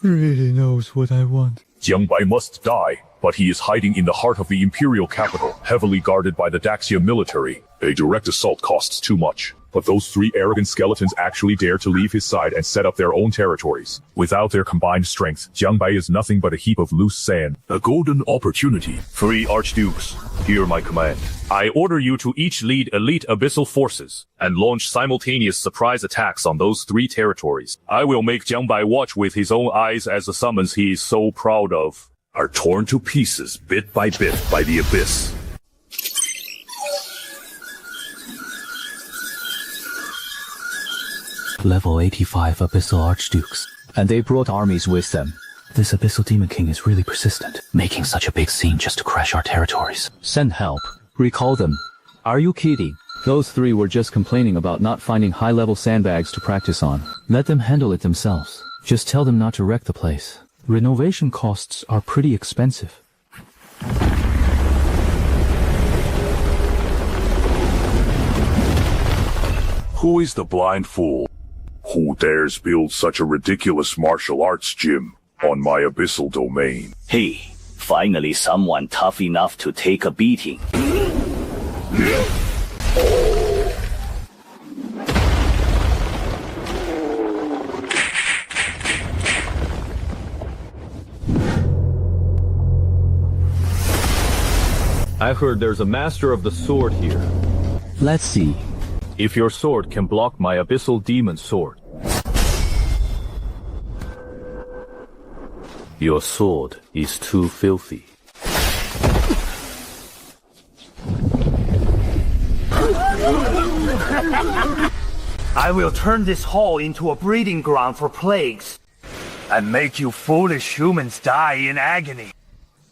really knows what I want. Jiang Bai must die, but he is hiding in the heart of the imperial capital, heavily guarded by the Daxia military. A direct assault costs too much, but those three arrogant skeletons actually dare to leave his side and set up their own territories. Without their combined strength, Jiang Bai is nothing but a heap of loose sand. A golden opportunity. 3 archdukes, hear my command. I order you to each lead elite abyssal forces and launch simultaneous surprise attacks on those 3 territories. I will make Jiang Bai watch with his own eyes as the summons he is so proud of are torn to pieces bit by the abyss. Level 85 Abyssal Archdukes. And they brought armies with them. This Abyssal Demon King is really persistent, making such a big scene just to crash our territories. Send help. Recall them. Are you kidding? Those 3 were just complaining about not finding high-level sandbags to practice on. Let them handle it themselves. Just tell them not to wreck the place. Renovation costs are pretty expensive. Who is the blind fool? Who dares build such a ridiculous martial arts gym on my abyssal domain? Hey, finally someone tough enough to take a beating. I heard there's a master of the sword here. Let's see. If your sword can block my abyssal demon sword. Your sword is too filthy. I will turn this hall into a breeding ground for plagues and make you foolish humans die in agony.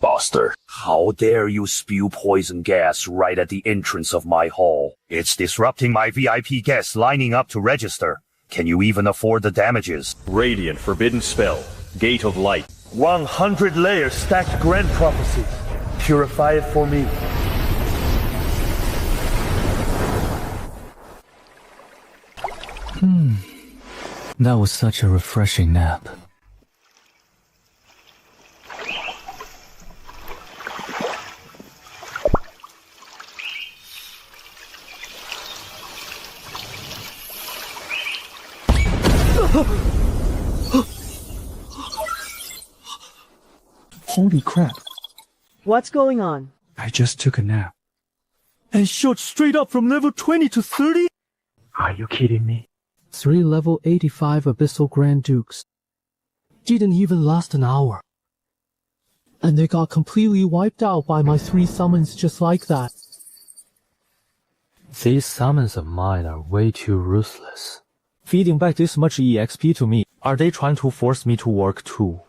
Buster, how dare you spew poison gas right at the entrance of my hall? It's disrupting my VIP guests lining up to register. Can you even afford the damages? Radiant forbidden spell. Gate of light. 100 layers stacked grand prophecies. Purify it for me. That was such a refreshing nap. Holy crap. What's going on? I just took a nap. And shot straight up from level 20 to 30? Are you kidding me? 3 level 85 Abyssal Grand Dukes. Didn't even last an hour. And they got completely wiped out by my 3 summons just like that. These summons of mine are way too ruthless. Feeding back this much EXP to me, are they trying to force me to work too?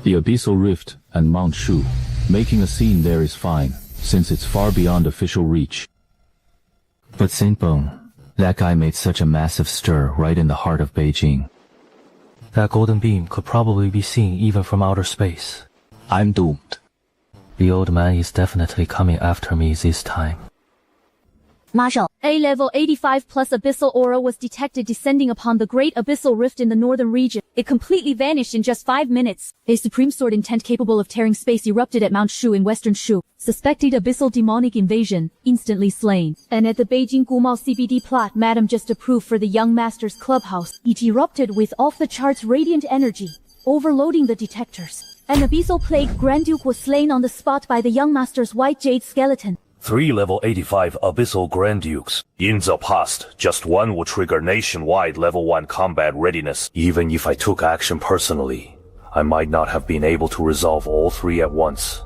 The Abyssal Rift and Mount Shu. Making a scene there is fine, since it's far beyond official reach. But Saint Bone, that guy made such a massive stir right in the heart of Beijing. That golden beam could probably be seen even from outer space. I'm doomed. The old man is definitely coming after me this time. Marshal, A level 85 plus abyssal aura was detected descending upon the Great Abyssal Rift in the northern region. It completely vanished in just 5 minutes. A supreme sword intent capable of tearing space erupted at Mount Shu in western Shu. Suspected abyssal demonic invasion, instantly slain. And at the Beijing Gumao CBD plot Madam just approved for the Young Master's clubhouse, it erupted with off-the-charts radiant energy, overloading the detectors. An abyssal plague Grand Duke was slain on the spot by the Young Master's white jade skeleton. 3 level 85 Abyssal Grand Dukes. In the past, just one would trigger nationwide level 1 combat readiness. Even if I took action personally, I might not have been able to resolve all 3 at once.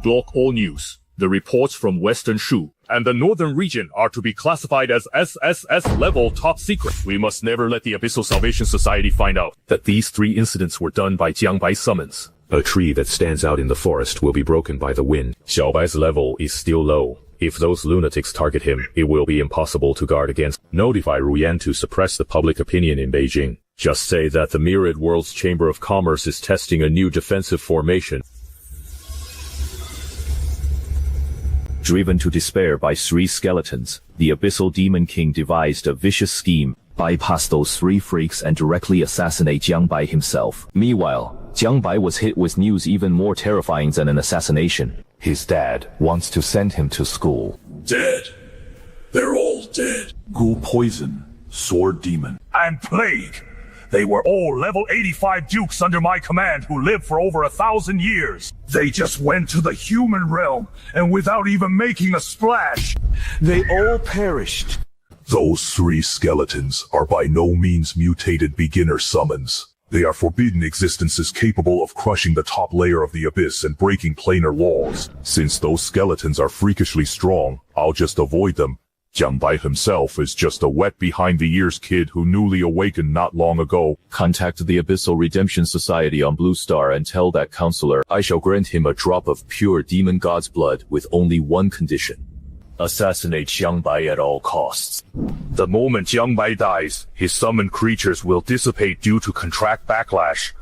Block all news. The reports from Western Shu and the northern region are to be classified as SSS level top secret. We must never let the Abyssal Salvation Society find out that these 3 incidents were done by Jiangbai summons. A tree that stands out in the forest will be broken by the wind. Xiaobai's level is still low. If those lunatics target him, it will be impossible to guard against. Notify Ruyan to suppress the public opinion in Beijing. Just say that the Myriad World's Chamber of Commerce is testing a new defensive formation. Driven to despair by 3 skeletons, the Abyssal Demon King devised a vicious scheme, bypass those 3 freaks and directly assassinate Jiangbai himself. Meanwhile, Jiangbai was hit with news even more terrifying than an assassination. His dad wants to send him to school. Dead. They're all dead. Ghoul poison, sword demon, And plague! They were all level 85 dukes under my command who lived for over 1,000 years. They just went to the human realm, and without even making a splash, they all perished. Those 3 skeletons are by no means mutated beginner summons. They are forbidden existences capable of crushing the top layer of the abyss and breaking planar laws. Since those skeletons are freakishly strong, I'll just avoid them. Jiangbai himself is just a wet behind-the-ears kid who newly awakened not long ago. Contact the Abyssal Redemption Society on Blue Star and tell that counselor I shall grant him a drop of pure demon god's blood with only one condition. Assassinate Jiangbai at all costs. The moment Jiangbai dies, his summoned creatures will dissipate due to contract backlash.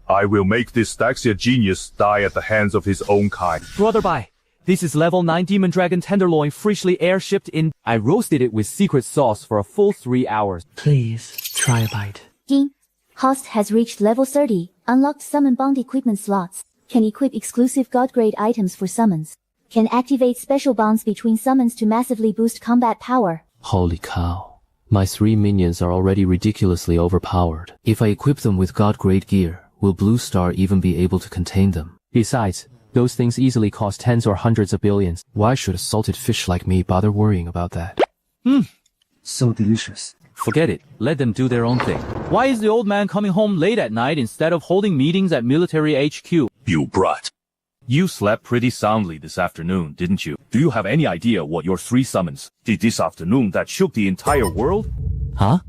I will make this Daxia genius die at the hands of his own kind. Brother Bai, this is level 9 Demon Dragon Tenderloin freshly air-shipped in. I roasted it with secret sauce for a full 3 hours. Please, try a bite. Ging. Host has reached level 30, unlocked summon bond equipment slots. Can equip exclusive god-grade items for summons. Can activate special bonds between summons to massively boost combat power. Holy cow. My 3 minions are already ridiculously overpowered. If I equip them with god-grade gear, will Blue Star even be able to contain them? Besides, those things easily cost tens or hundreds of billions. Why should a salted fish like me bother worrying about that? So delicious. Forget it. Let them do their own thing. Why is the old man coming home late at night instead of holding meetings at military HQ? You brat. You slept pretty soundly this afternoon, didn't you? Do you have any idea what your 3 summons did this afternoon that shook the entire world? Huh?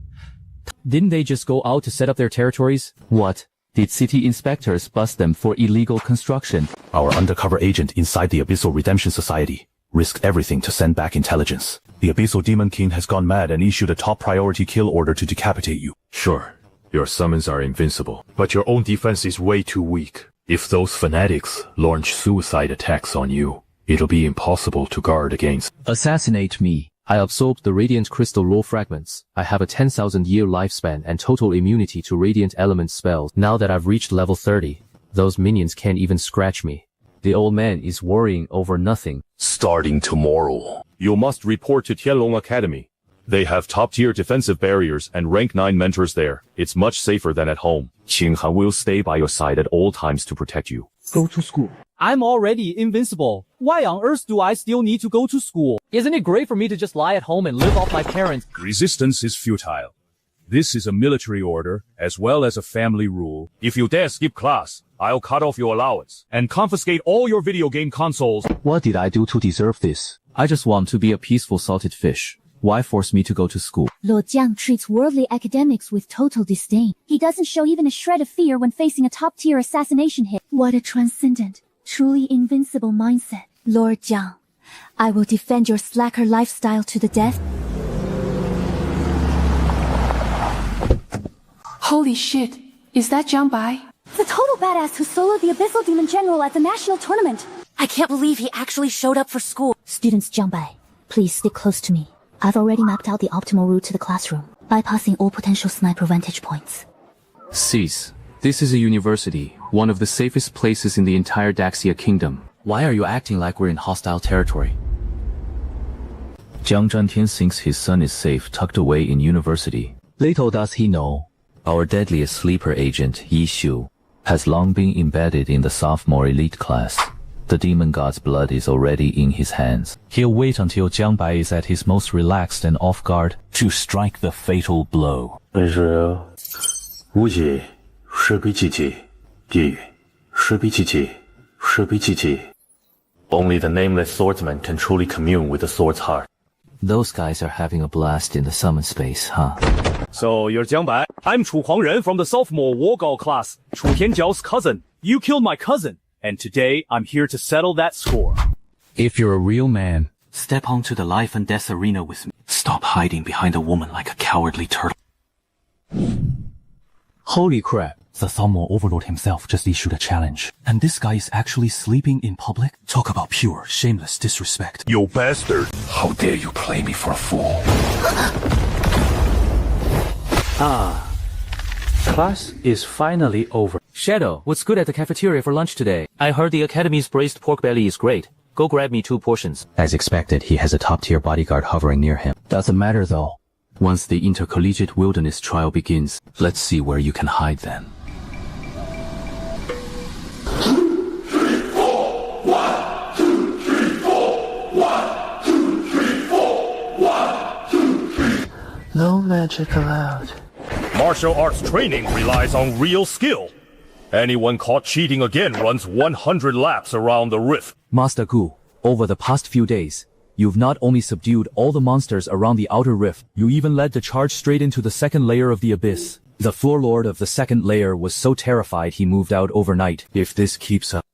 Didn't they just go out to set up their territories? What? Did city inspectors bust them for illegal construction? Our undercover agent inside the Abyssal Redemption Society risked everything to send back intelligence. The Abyssal Demon King has gone mad and issued a top priority kill order to decapitate you. Sure, your summons are invincible, but your own defense is way too weak. If those fanatics launch suicide attacks on you, it'll be impossible to guard against. Assassinate me. I absorbed the radiant crystal raw fragments. I have a 10,000-year lifespan and total immunity to radiant element spells. Now that I've reached level 30, those minions can't even scratch me. The old man is worrying over nothing. Starting tomorrow, you must report to Tianlong Academy. They have top-tier defensive barriers and rank 9 mentors there. It's much safer than at home. Qinghan will stay by your side at all times to protect you. Go to school. I'm already invincible. Why on earth do I still need to go to school? Isn't it great for me to just lie at home and live off my parents? Resistance is futile. This is a military order, as well as a family rule. If you dare skip class, I'll cut off your allowance and confiscate all your video game consoles. What did I do to deserve this? I just want to be a peaceful salted fish. Why force me to go to school? Lord Jiang treats worldly academics with total disdain. He doesn't show even a shred of fear when facing a top-tier assassination hit. What a transcendent, truly invincible mindset. Lord Jiang, I will defend your slacker lifestyle to the death. Holy shit, is that Jiang Bai? The total badass who soloed the Abyssal Demon General at the national tournament. I can't believe he actually showed up for school. Students Jiang Bai, please stick close to me. I've already mapped out the optimal route to the classroom, bypassing all potential sniper vantage points. Cease. This is a university, one of the safest places in the entire Daxia kingdom. Why are you acting like we're in hostile territory? Jiang Zhantian thinks his son is safe tucked away in university. Little does he know, our deadliest sleeper agent, Yi Xiu, has long been embedded in the sophomore elite class. The demon god's blood is already in his hands. He'll wait until Jiang Bai is at his most relaxed and off guard to strike the fatal blow. 但是无解是被记记，地狱是被记记，是被记记。Only the nameless swordsman can truly commune with the sword's heart. Those guys are having a blast in the summon space, huh? So you're Jiang Bai. I'm Chu Huangren from the sophomore Wargao class, Chu Tianjiao's cousin. You killed my cousin. And today, I'm here to settle that score. If you're a real man, step onto the life and death arena with me. Stop hiding behind a woman like a cowardly turtle. Holy crap. The Sophomore Overlord himself just issued a challenge. And this guy is actually sleeping in public? Talk about pure, shameless disrespect. You bastard! How dare you play me for a fool? Class is finally over. Shadow, what's good at the cafeteria for lunch today? I heard the Academy's braised pork belly is great. Go grab me 2 portions. As expected, he has a top-tier bodyguard hovering near him. Doesn't matter though. Once the intercollegiate wilderness trial begins, let's see where you can hide then. 2, 3, 4. 1, 2, 3, 4. 1, 2, 3, 4. 1, 2, 3. No magic allowed. Martial arts training relies on real skill. Anyone caught cheating again runs 100 laps around the rift. Master Gu, over the past few days, you've not only subdued all the monsters around the outer rift, you even led the charge straight into the second layer of the abyss. The floor lord of the second layer was so terrified he moved out overnight. If this keeps up,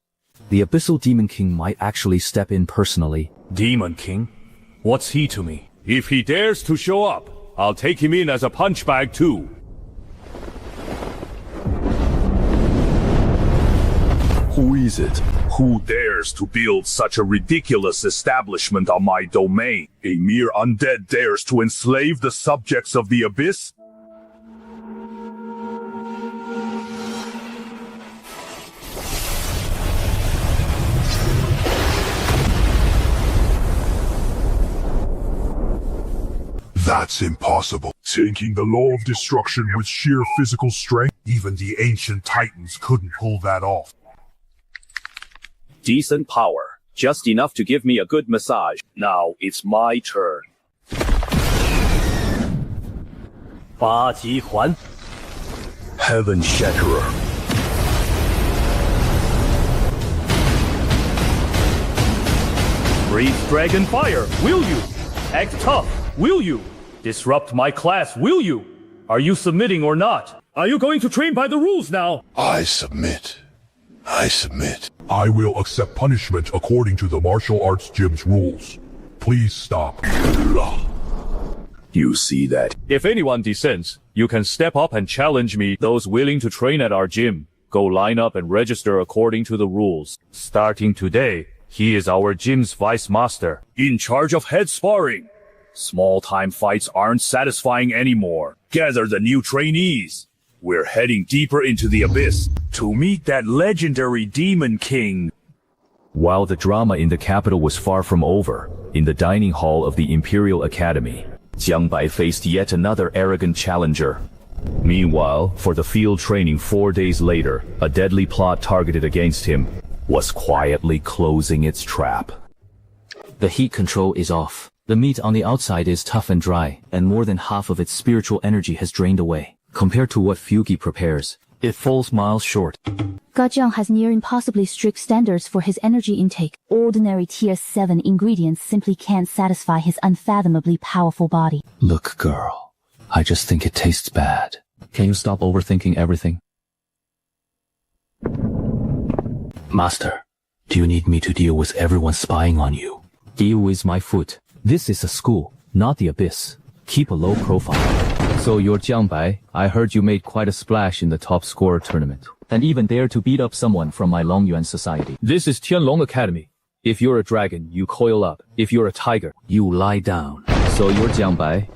the Abyssal Demon King might actually step in personally. Demon King? What's he to me? If he dares to show up, I'll take him in as a punch bag too. Who is it? Who dares to build such a ridiculous establishment on my domain? A mere undead dares to enslave the subjects of the Abyss? That's impossible. Taking the law of destruction with sheer physical strength, even the ancient titans couldn't pull that off. Decent power. Just enough to give me a good massage. Now it's my turn. 八极环 Heaven Shatterer. Breathe dragon fire, will you? Act tough, will you? Disrupt my class, will you? Are you submitting or not? Are you going to train by the rules now? I submit. I submit. I will accept punishment according to the martial arts gym's rules. Please stop. You see that? If anyone dissents, you can step up and challenge me. Those willing to train at our gym, go line up and register according to the rules. Starting today, he is our gym's vice master, in charge of head sparring. Small-time fights aren't satisfying anymore. Gather the new trainees. We're heading deeper into the abyss to meet that legendary Demon King. While the drama in the capital was far from over, in the dining hall of the Imperial Academy, Jiang Bai faced yet another arrogant challenger. Meanwhile, for the field training 4 days later, a deadly plot targeted against him was quietly closing its trap. The heat control is off. The meat on the outside is tough and dry, and more than half of its spiritual energy has drained away. Compared to what Fugi prepares, It falls miles short. Gajang has near impossibly strict standards for his energy intake. Ordinary tier 7 ingredients simply can't satisfy his unfathomably powerful body. Look, girl, I just think it tastes bad. Can you stop overthinking everything? Master, do you need me to deal with everyone spying on you? Deal with my foot. This is a school, not the abyss. Keep a low profile. So you're Jiang Bai. I heard you made quite a splash in the top scorer tournament, and even dared to beat up someone from my Longyuan society. This is Tianlong Academy. If you're a dragon, you coil up. If you're a tiger, you lie down. So you're Jiang Bai.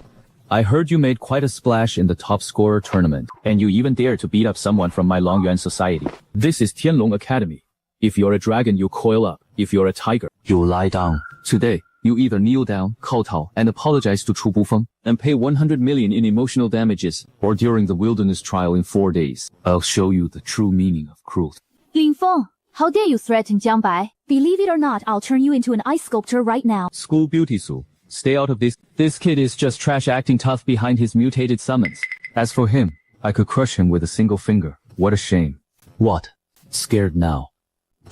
I heard you made quite a splash in the top scorer tournament, and you even dared to beat up someone from my Longyuan society. This is Tianlong Academy. If you're a dragon, you coil up. If you're a tiger, you lie down. Today, you either kneel down, kowtow, and apologize to Chu Bufeng, and pay 100 million in emotional damages, or during the wilderness trial in 4 days, I'll show you the true meaning of cruelty. Lin Feng, how dare you threaten Jiang Bai? Believe it or not, I'll turn you into an ice sculptor right now. School beauty Su. Stay out of this. This kid is just trash acting tough behind his mutated summons. As for him, I could crush him with a single finger. What a shame. What? Scared now?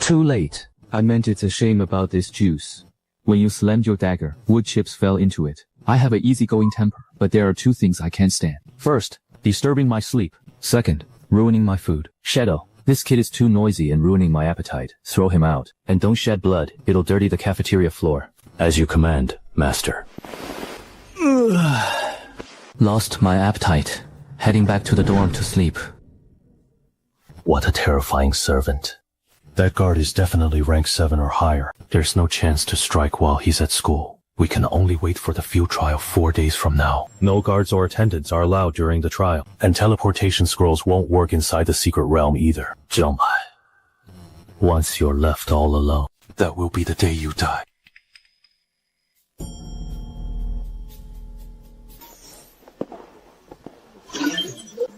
Too late. I meant it's a shame about this juice. When you slammed your dagger, wood chips fell into it. I have an easygoing temper, but there are 2 things I can't stand. First, disturbing my sleep. Second, ruining my food. Shadow, this kid is too noisy and ruining my appetite. Throw him out. And don't shed blood. It'll dirty the cafeteria floor. As you command, master. Lost my appetite. Heading back to the dorm to sleep. What a terrifying servant. That guard is definitely rank 7 or higher. There's no chance to strike while he's at school. We can only wait for the field trial 4 days from now. No guards or attendants are allowed during the trial. And teleportation scrolls won't work inside the secret realm either. Jiang Bai, once you're left all alone, that will be the day you die.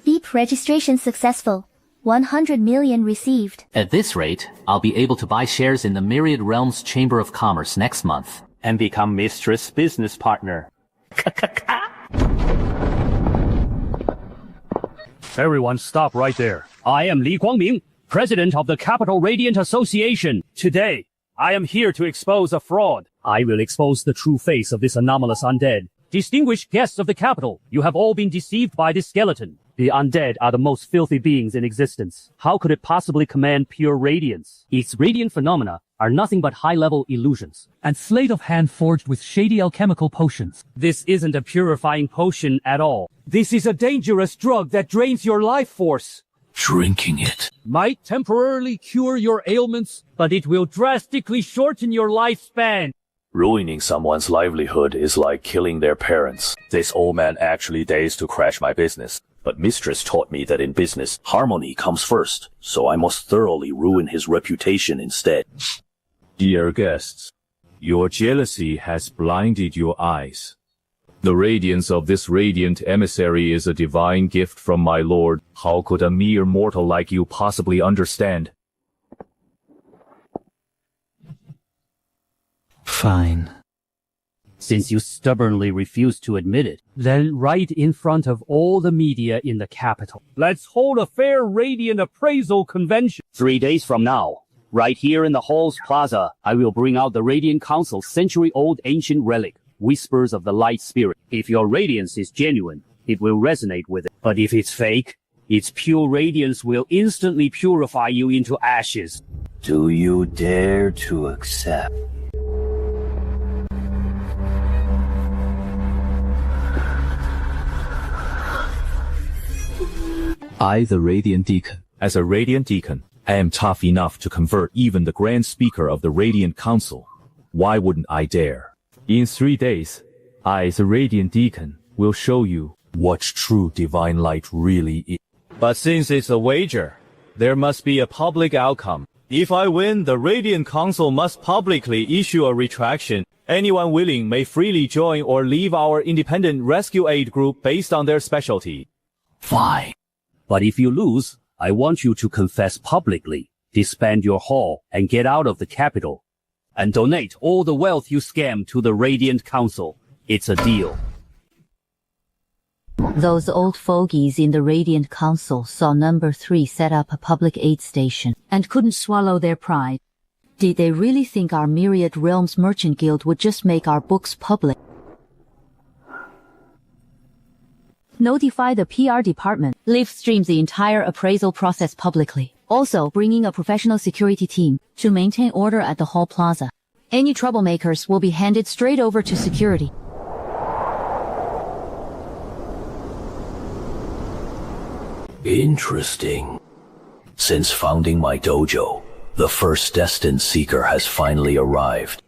Deep registration successful. 100 million received. At this rate, I'll be able to buy shares in the Myriad Realms Chamber of Commerce next month. And become Mistress' business partner. Everyone stop right there. I am Li Guangming, president of the Capital Radiant Association. Today, I am here to expose a fraud. I will expose the true face of this anomalous undead. Distinguished guests of the capital, you have all been deceived by this skeleton. The undead are the most filthy beings in existence. How could it possibly command pure radiance? Its radiant phenomena are nothing but high-level illusions. And sleight of hand forged with shady alchemical potions. This isn't a purifying potion at all. This is a dangerous drug that drains your life force. Drinking it might temporarily cure your ailments, but it will drastically shorten your lifespan. Ruining someone's livelihood is like killing their parents. This old man actually dares to crash my business. But Mistress taught me that in business, harmony comes first, so I must thoroughly ruin his reputation instead. Dear guests, your jealousy has blinded your eyes. The radiance of this radiant emissary is a divine gift from my lord. How could a mere mortal like you possibly understand? Fine. Since you stubbornly refuse to admit it, then right in front of all the media in the capital, let's hold a fair radiant appraisal convention. 3 days from now, right here in the Hall's Plaza, I will bring out the Radiant Council's century-old ancient relic, Whispers of the Light Spirit. If your radiance is genuine, it will resonate with it. But if it's fake, its pure radiance will instantly purify you into ashes. Do you dare to accept? I, the Radiant Deacon. As a Radiant Deacon, I am tough enough to convert even the Grand Speaker of the Radiant Council. Why wouldn't I dare? In 3 days, I, the Radiant Deacon, will show you what true divine light really is. But since it's a wager, there must be a public outcome. If I win, the Radiant Council must publicly issue a retraction. Anyone willing may freely join or leave our independent rescue aid group based on their specialty. Fine. But if you lose, I want you to confess publicly, disband your hall, and get out of the capital. And donate all the wealth you scam to the Radiant Council. It's a deal. Those old fogies in the Radiant Council saw number 3 set up a public aid station and couldn't swallow their pride. Did they really think our Myriad Realms Merchant Guild would just make our books public? Notify the PR department. Live streams the entire appraisal process publicly. Also, bringing a professional security team to maintain order at the Hall Plaza. Any troublemakers will be handed straight over to security. Interesting. Since founding my dojo, the first destined seeker has finally arrived.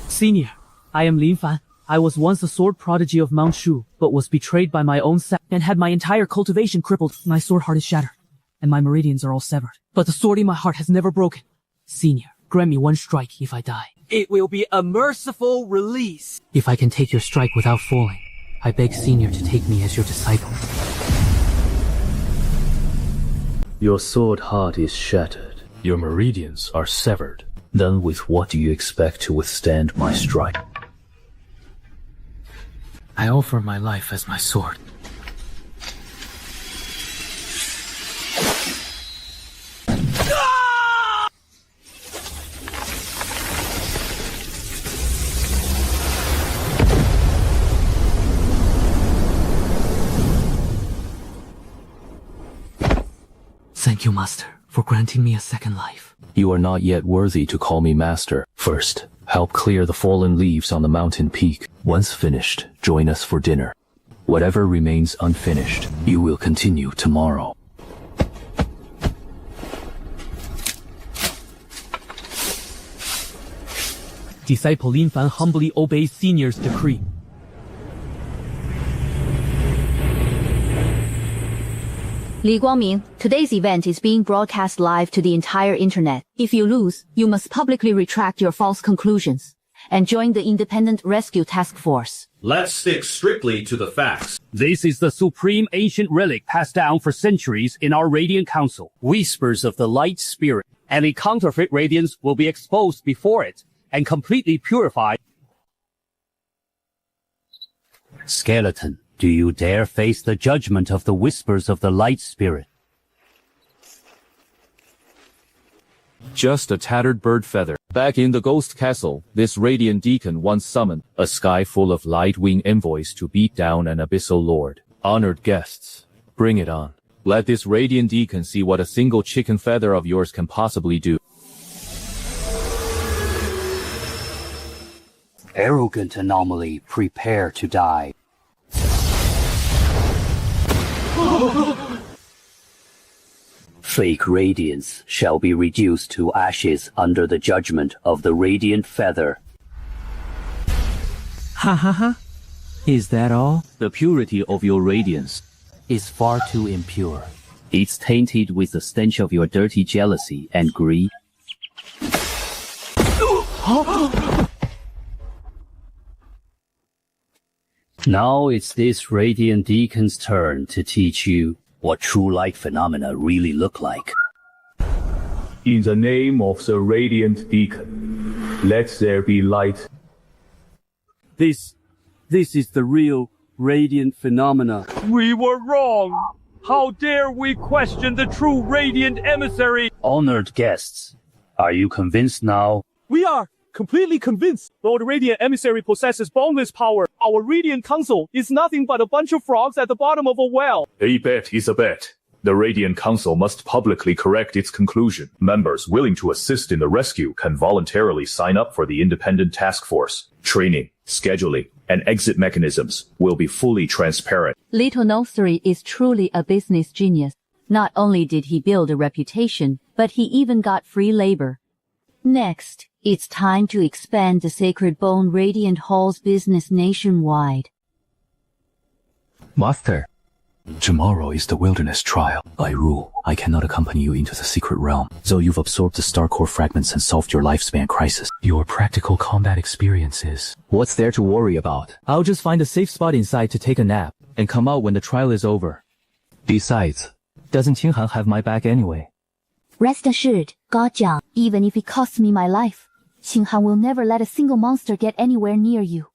Senior, I am Lin Fan. I was once a sword prodigy of Mount Shu, but was betrayed by my own sect and had my entire cultivation crippled. My sword heart is shattered, and my meridians are all severed. But the sword in my heart has never broken. Senior, grant me one strike if I die. It will be a merciful release. If I can take your strike without falling, I beg Senior to take me as your disciple. Your sword heart is shattered. Your meridians are severed. Then with what do you expect to withstand my strike? I offer my life as my sword. Thank you, Master, for granting me a second life. You are not yet worthy to call me master. First, help clear the fallen leaves on the mountain peak. Once finished, join us for dinner. Whatever remains unfinished, you will continue tomorrow. Disciple Lin Fan humbly obeys Senior's decree. Li Guangming, today's event is being broadcast live to the entire internet. If you lose, you must publicly retract your false conclusions and join the Independent Rescue Task Force. Let's stick strictly to the facts. This is the supreme ancient relic passed down for centuries in our Radiant Council. Whispers of the Light Spirit. Any counterfeit radiance will be exposed before it and completely purified. Skeleton, do you dare face the judgment of the Whispers of the Light Spirit? Just a tattered bird feather. Back in the Ghost Castle, this Radiant Deacon once summoned a sky full of light-wing envoys to beat down an Abyssal Lord. Honored guests, bring it on. Let this Radiant Deacon see what a single chicken feather of yours can possibly do. Arrogant anomaly, prepare to die. Fake radiance shall be reduced to ashes under the judgment of the Radiant Feather. Ha ha ha. Is that all? The purity of your radiance is far too impure. It's tainted with the stench of your dirty jealousy and greed. Now it's this Radiant Deacon's turn to teach you what true light phenomena really look like. In the name of the Radiant Deacon, let there be light. This is the real radiant phenomena. We were wrong. How dare we question the true Radiant Emissary? Honored guests, are you convinced now? We are completely convinced. Though the Radiant Emissary possesses boundless power, our Radiant Council is nothing but a bunch of frogs at the bottom of a well. A bet is a bet. The Radiant Council must publicly correct its conclusion. Members willing to assist in the rescue can voluntarily sign up for the Independent Task Force. Training, scheduling, and exit mechanisms will be fully transparent. Little No 3 is truly a business genius. Not only did he build a reputation, but he even got free labor. Next, it's time to expand the Sacred Bone Radiant Hall's business nationwide. Master, tomorrow is the wilderness trial. By rule, I cannot accompany you into the secret realm, though you've absorbed the star core fragments and solved your lifespan crisis. Your practical combat experiences. What's there to worry about? I'll just find a safe spot inside to take a nap and come out when the trial is over. Besides, doesn't Qinghan have my back anyway? Rest assured, Godjiang, even if it costs me my life, Qinghan will never let a single monster get anywhere near you.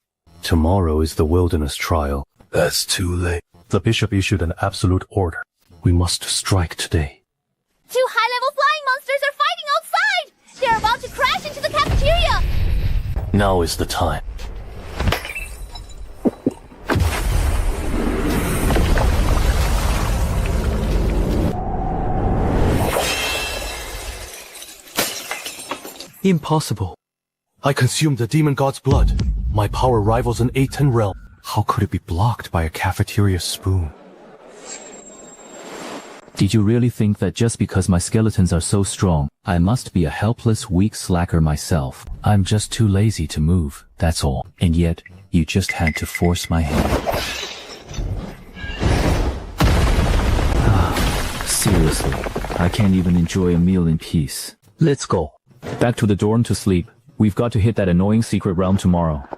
Tomorrow is the wilderness trial. That's too late. The bishop issued an absolute order. We must strike today. 2 high-level flying monsters are fighting outside! They're about to crash into the cafeteria! Now is the time. Impossible. I consumed the demon god's blood. My power rivals an 8-10 realm. How could it be blocked by a cafeteria spoon? Did you really think that just because my skeletons are so strong, I must be a helpless, weak slacker myself? I'm just too lazy to move, that's all. And yet, you just had to force my hand. Seriously, I can't even enjoy a meal in peace. Let's go. Back to the dorm to sleep. We've got to hit that annoying secret realm tomorrow.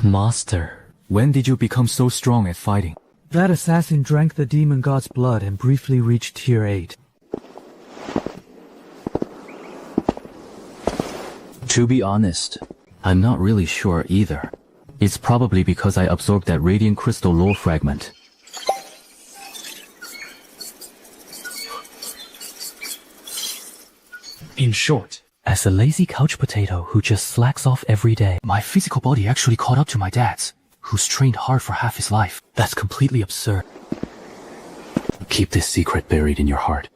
Master, when did you become so strong at fighting? That assassin drank the demon god's blood and briefly reached tier 8. To be honest, I'm not really sure either. It's probably because I absorbed that radiant crystal lore fragment. In short, as a lazy couch potato who just slacks off every day, my physical body actually caught up to my dad's, who's trained hard for half his life. That's completely absurd. Keep this secret buried in your heart.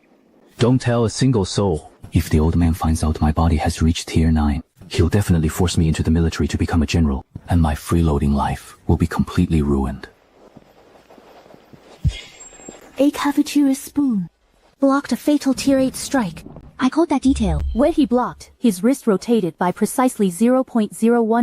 Don't tell a single soul. If the old man finds out my body has reached tier 9, he'll definitely force me into the military to become a general, and my freeloading life will be completely ruined. A cafeteria spoon blocked a fatal tier 8 strike. I caught that detail. When he blocked, his wrist rotated by precisely 0.01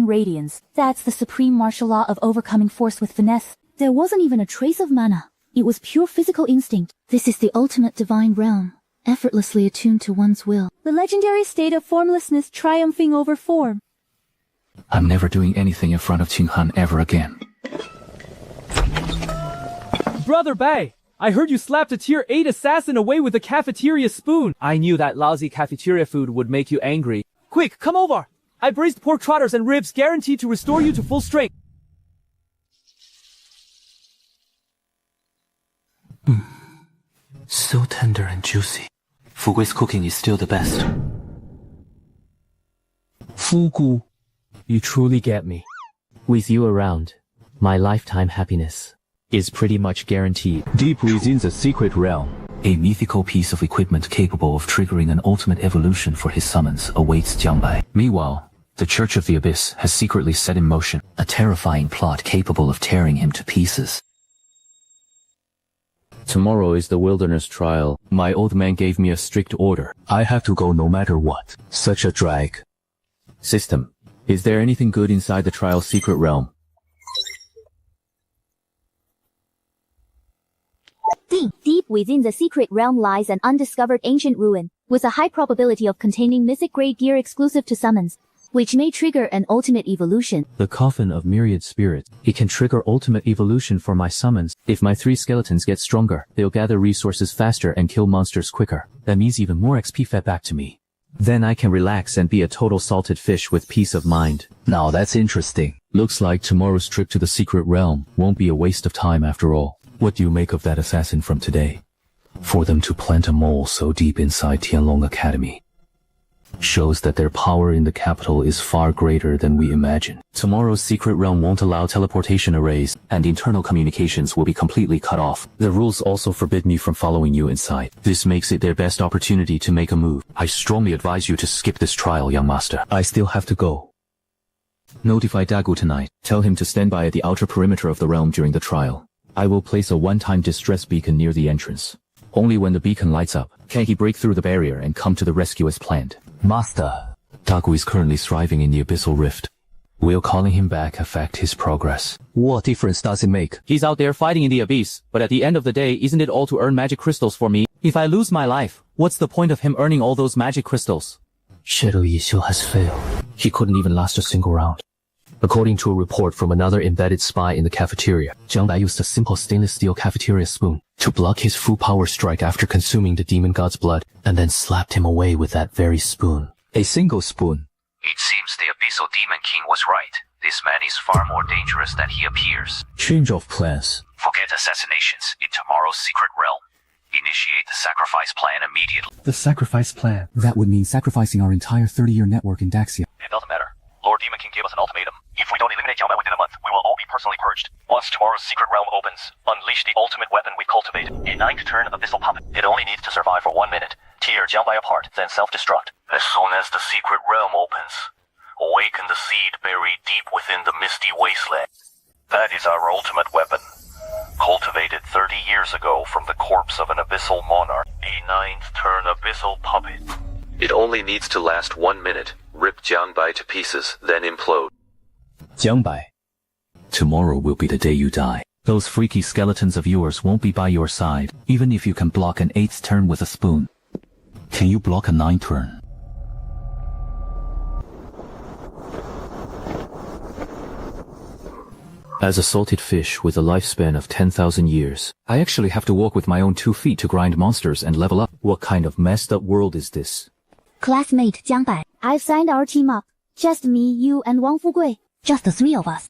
radians. That's the supreme martial law of overcoming force with finesse. There wasn't even a trace of mana. It was pure physical instinct. This is the ultimate divine realm, effortlessly attuned to one's will. The legendary state of formlessness triumphing over form. I'm never doing anything in front of Qinghan ever again. Brother Bai, I heard you slapped a tier 8 assassin away with a cafeteria spoon. I knew that lousy cafeteria food would make you angry. Quick, come over! I braised pork trotters and ribs guaranteed to restore you to full strength. So tender and juicy. Fugui's cooking is still the best. Fugu, you truly get me. With you around, my lifetime happiness is pretty much guaranteed. Deep within the secret realm, a mythical piece of equipment capable of triggering an ultimate evolution for his summons awaits Jiangbai. Meanwhile, the Church of the Abyss has secretly set in motion a terrifying plot capable of tearing him to pieces. Tomorrow is the wilderness trial. My old man gave me a strict order. I have to go no matter what. Such a drag. System, is there anything good inside the trial's secret realm? Deep within the secret realm lies an undiscovered ancient ruin, with a high probability of containing mythic-grade gear exclusive to summons, which may trigger an ultimate evolution. The coffin of myriad spirits. It can trigger ultimate evolution for my summons. If my 3 skeletons get stronger, they'll gather resources faster and kill monsters quicker. That means even more XP fed back to me. Then I can relax and be a total salted fish with peace of mind. Now that's interesting. Looks like tomorrow's trip to the secret realm won't be a waste of time after all. What do you make of that assassin from today? For them to plant a mole so deep inside Tianlong Academy shows that their power in the capital is far greater than we imagine. Tomorrow's secret realm won't allow teleportation arrays, and internal communications will be completely cut off. The rules also forbid me from following you inside. This makes it their best opportunity to make a move. I strongly advise you to skip this trial, young master. I still have to go. Notify Dagu tonight. Tell him to stand by at the outer perimeter of the realm during the trial. I will place a one-time distress beacon near the entrance. Only when the beacon lights up can he break through the barrier and come to the rescue as planned. Master, Dagu is currently thriving in the abyssal rift. Will calling him back affect his progress? What difference does it make? He's out there fighting in the abyss, but at the end of the day, isn't it all to earn magic crystals for me? If I lose my life, what's the point of him earning all those magic crystals? Shadow Yishou has failed. He couldn't even last a single round. According to a report from another embedded spy in the cafeteria, Jiang Bai used a simple stainless steel cafeteria spoon to block his full power strike after consuming the demon god's blood, and then slapped him away with that very spoon. A single spoon. It seems the Abyssal Demon King was right. This man is far more dangerous than he appears. Change of plans. Forget assassinations in tomorrow's secret realm. Initiate the sacrifice plan immediately. The sacrifice plan. That would mean sacrificing our entire 30-year network in Daxia. It doesn't matter. Lord Demon King gave us an ultimatum. If we don't eliminate Jiang Bai within a month, we will all be personally purged. Once tomorrow's secret realm opens, unleash the ultimate weapon we cultivated. A 9th turn Abyssal puppet. It only needs to survive for 1 minute. Tear Jiang Bai apart, then self-destruct. As soon as the secret realm opens, awaken the seed buried deep within the misty wasteland. That is our ultimate weapon. Cultivated 30 years ago from the corpse of an abyssal monarch. A 9th turn abyssal puppet. It only needs to last 1 minute. Rip Jiang Bai to pieces, then implode. Jiang Bai. Tomorrow will be the day you die. Those freaky skeletons of yours won't be by your side, even if you can block an 8th turn with a spoon. Can you block a 9th turn? As a salted fish with a lifespan of 10,000 years, I actually have to walk with my own 2 feet to grind monsters and level up. What kind of messed up world is this? Classmate Jiang Bai, I've signed our team up. Just me, you, and Wang Fugui. Just the 3 of us.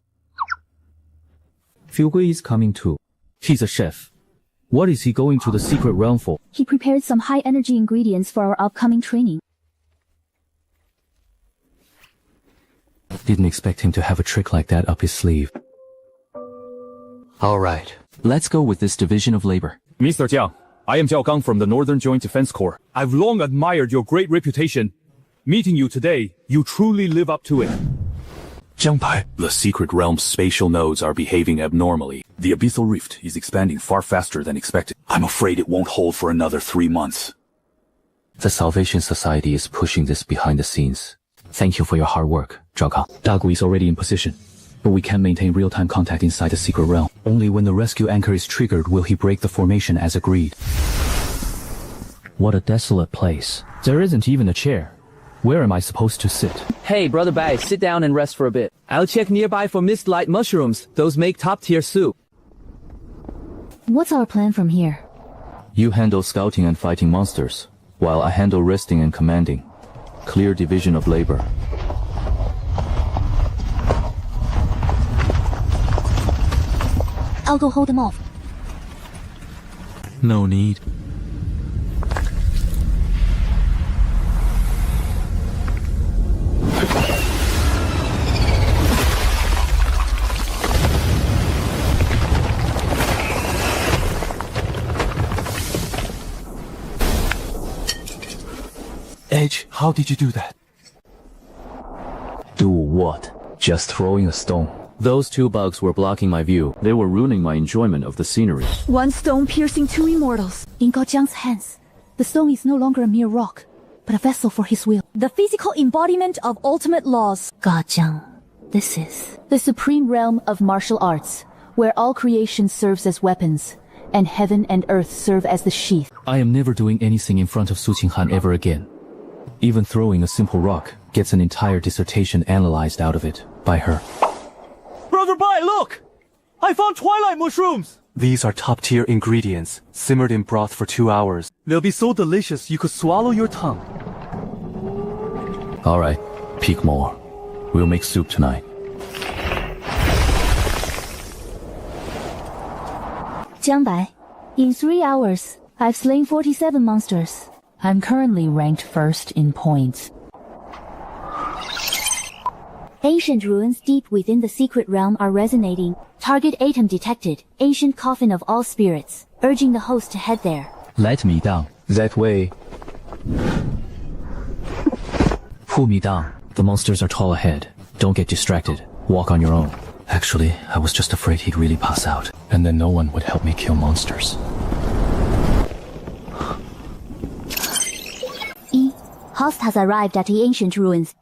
Fugui is coming too. He's a chef. What is he going to the secret realm for? He prepared some high-energy ingredients for our upcoming training. Didn't expect him to have a trick like that up his sleeve. Alright, let's go with this division of labor. Mr. Jiang, I am Jiao Gang from the Northern Joint Defense Corps. I've long admired your great reputation. Meeting you today, you truly live up to it. Jiang Bai, the secret realm's spatial nodes are behaving abnormally. The abyssal rift is expanding far faster than expected. I'm afraid it won't hold for another 3 months. The Salvation Society is pushing this behind the scenes. Thank you for your hard work, Zhao Gang. Dagu is already in position, but we can't maintain real-time contact inside the secret realm. Only when the rescue anchor is triggered will he break the formation as agreed. What a desolate place. There isn't even a chair. Where am I supposed to sit? Hey, Brother Bai, sit down and rest for a bit. I'll check nearby for mist-light mushrooms. Those make top-tier soup. What's our plan from here? You handle scouting and fighting monsters, while I handle resting and commanding. Clear division of labor. I'll go hold them off. No need. Edge, how did you do that? Do what? Just throwing a stone. Those 2 bugs were blocking my view. They were ruining my enjoyment of the scenery. 1 stone piercing 2 immortals. In Gao Jiang's hands, the stone is no longer a mere rock, but a vessel for his will. The physical embodiment of ultimate laws. Gao Jiang, this is the supreme realm of martial arts, where all creation serves as weapons, and heaven and earth serve as the sheath. I am never doing anything in front of Su Qinghan ever again. Even throwing a simple rock gets an entire dissertation analyzed out of it by her. Brother Bai, look! I found twilight mushrooms! These are top-tier ingredients, simmered in broth for 2 hours. They'll be so delicious you could swallow your tongue. Alright, peek more. We'll make soup tonight. Jiang Bai, in 3 hours, I've slain 47 monsters. I'm currently ranked 1st in points. Ancient ruins deep within the secret realm are resonating. Target atom detected. Ancient coffin of all spirits. Urging the host to head there. Let me down. That way. Pull me down. The monsters are tall ahead. Don't get distracted. Walk on your own. Actually, I was just afraid he'd really pass out, and then no one would help me kill monsters. Host has arrived at the ancient ruins.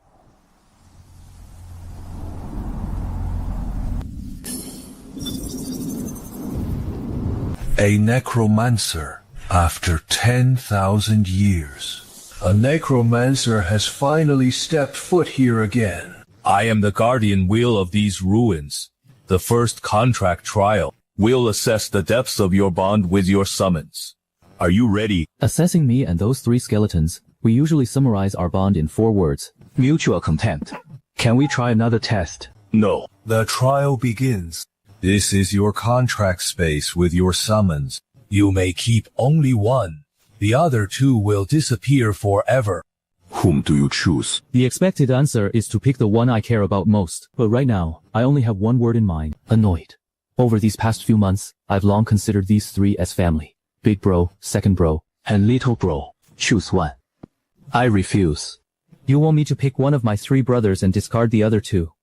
A necromancer after 10,000 years. A necromancer has finally stepped foot here again. I am the guardian will of these ruins. The first contract trial will assess the depths of your bond with your summons. Are you ready? Assessing me and those 3 skeletons, we usually summarize our bond in 4 words. Mutual contempt. Can we try another test? No. The trial begins. This is your contract space with your summons. You may keep only one. The other 2 will disappear forever. Whom do you choose? The expected answer is to pick the one I care about most. But right now, I only have one word in mind. Annoyed. Over these past few months, I've long considered these 3 as family. Big bro, second bro, and little bro. Choose one. I refuse. You want me to pick one of my 3 brothers and discard the other 2?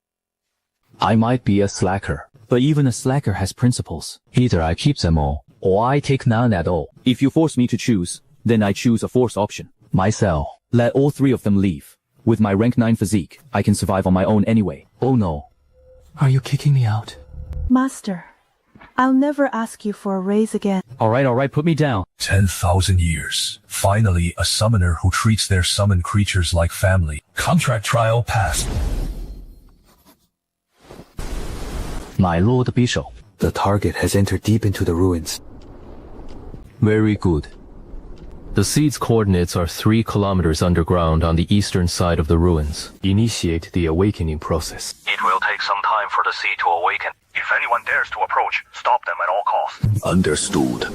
I might be a slacker. But even a slacker has principles. Either I keep them all, or I take none at all. If you force me to choose, then I choose a forced option. Myself. Let all 3 of them leave. With my rank 9 physique, I can survive on my own anyway. Oh no. Are you kicking me out? Master, I'll never ask you for a raise again. Alright, put me down. 10,000 years. Finally, a summoner who treats their summoned creatures like family. Contract trial passed. My Lord Bishop. The target has entered deep into the ruins. Very good. The seed's coordinates are 3 kilometers underground on the eastern side of the ruins. Initiate the awakening process. It will take some time for the seed to awaken. If anyone dares to approach, stop them at all costs. Understood.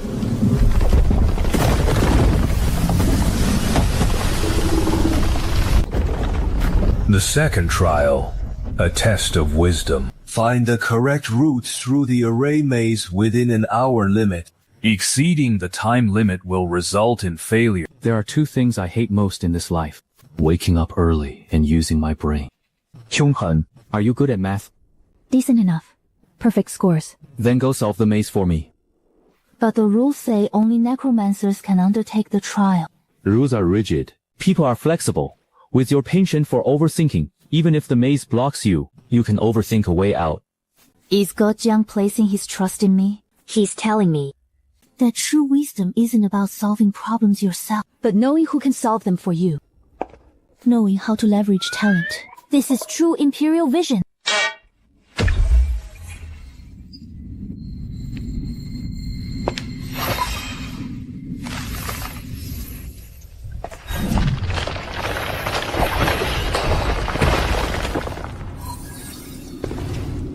The second trial, a test of wisdom. Find the correct routes through the array maze within an hour limit. Exceeding the time limit will result in failure. There are 2 things I hate most in this life. Waking up early and using my brain.凶狠. Are you good at math? Decent enough. Perfect scores. Then go solve the maze for me. But the rules say only necromancers can undertake the trial. Rules are rigid. People are flexible. With your penchant for overthinking, even if the maze blocks you, you can overthink a way out. Is Gejiang placing his trust in me? He's telling me that true wisdom isn't about solving problems yourself, but knowing who can solve them for you. Knowing how to leverage talent. This is true imperial vision.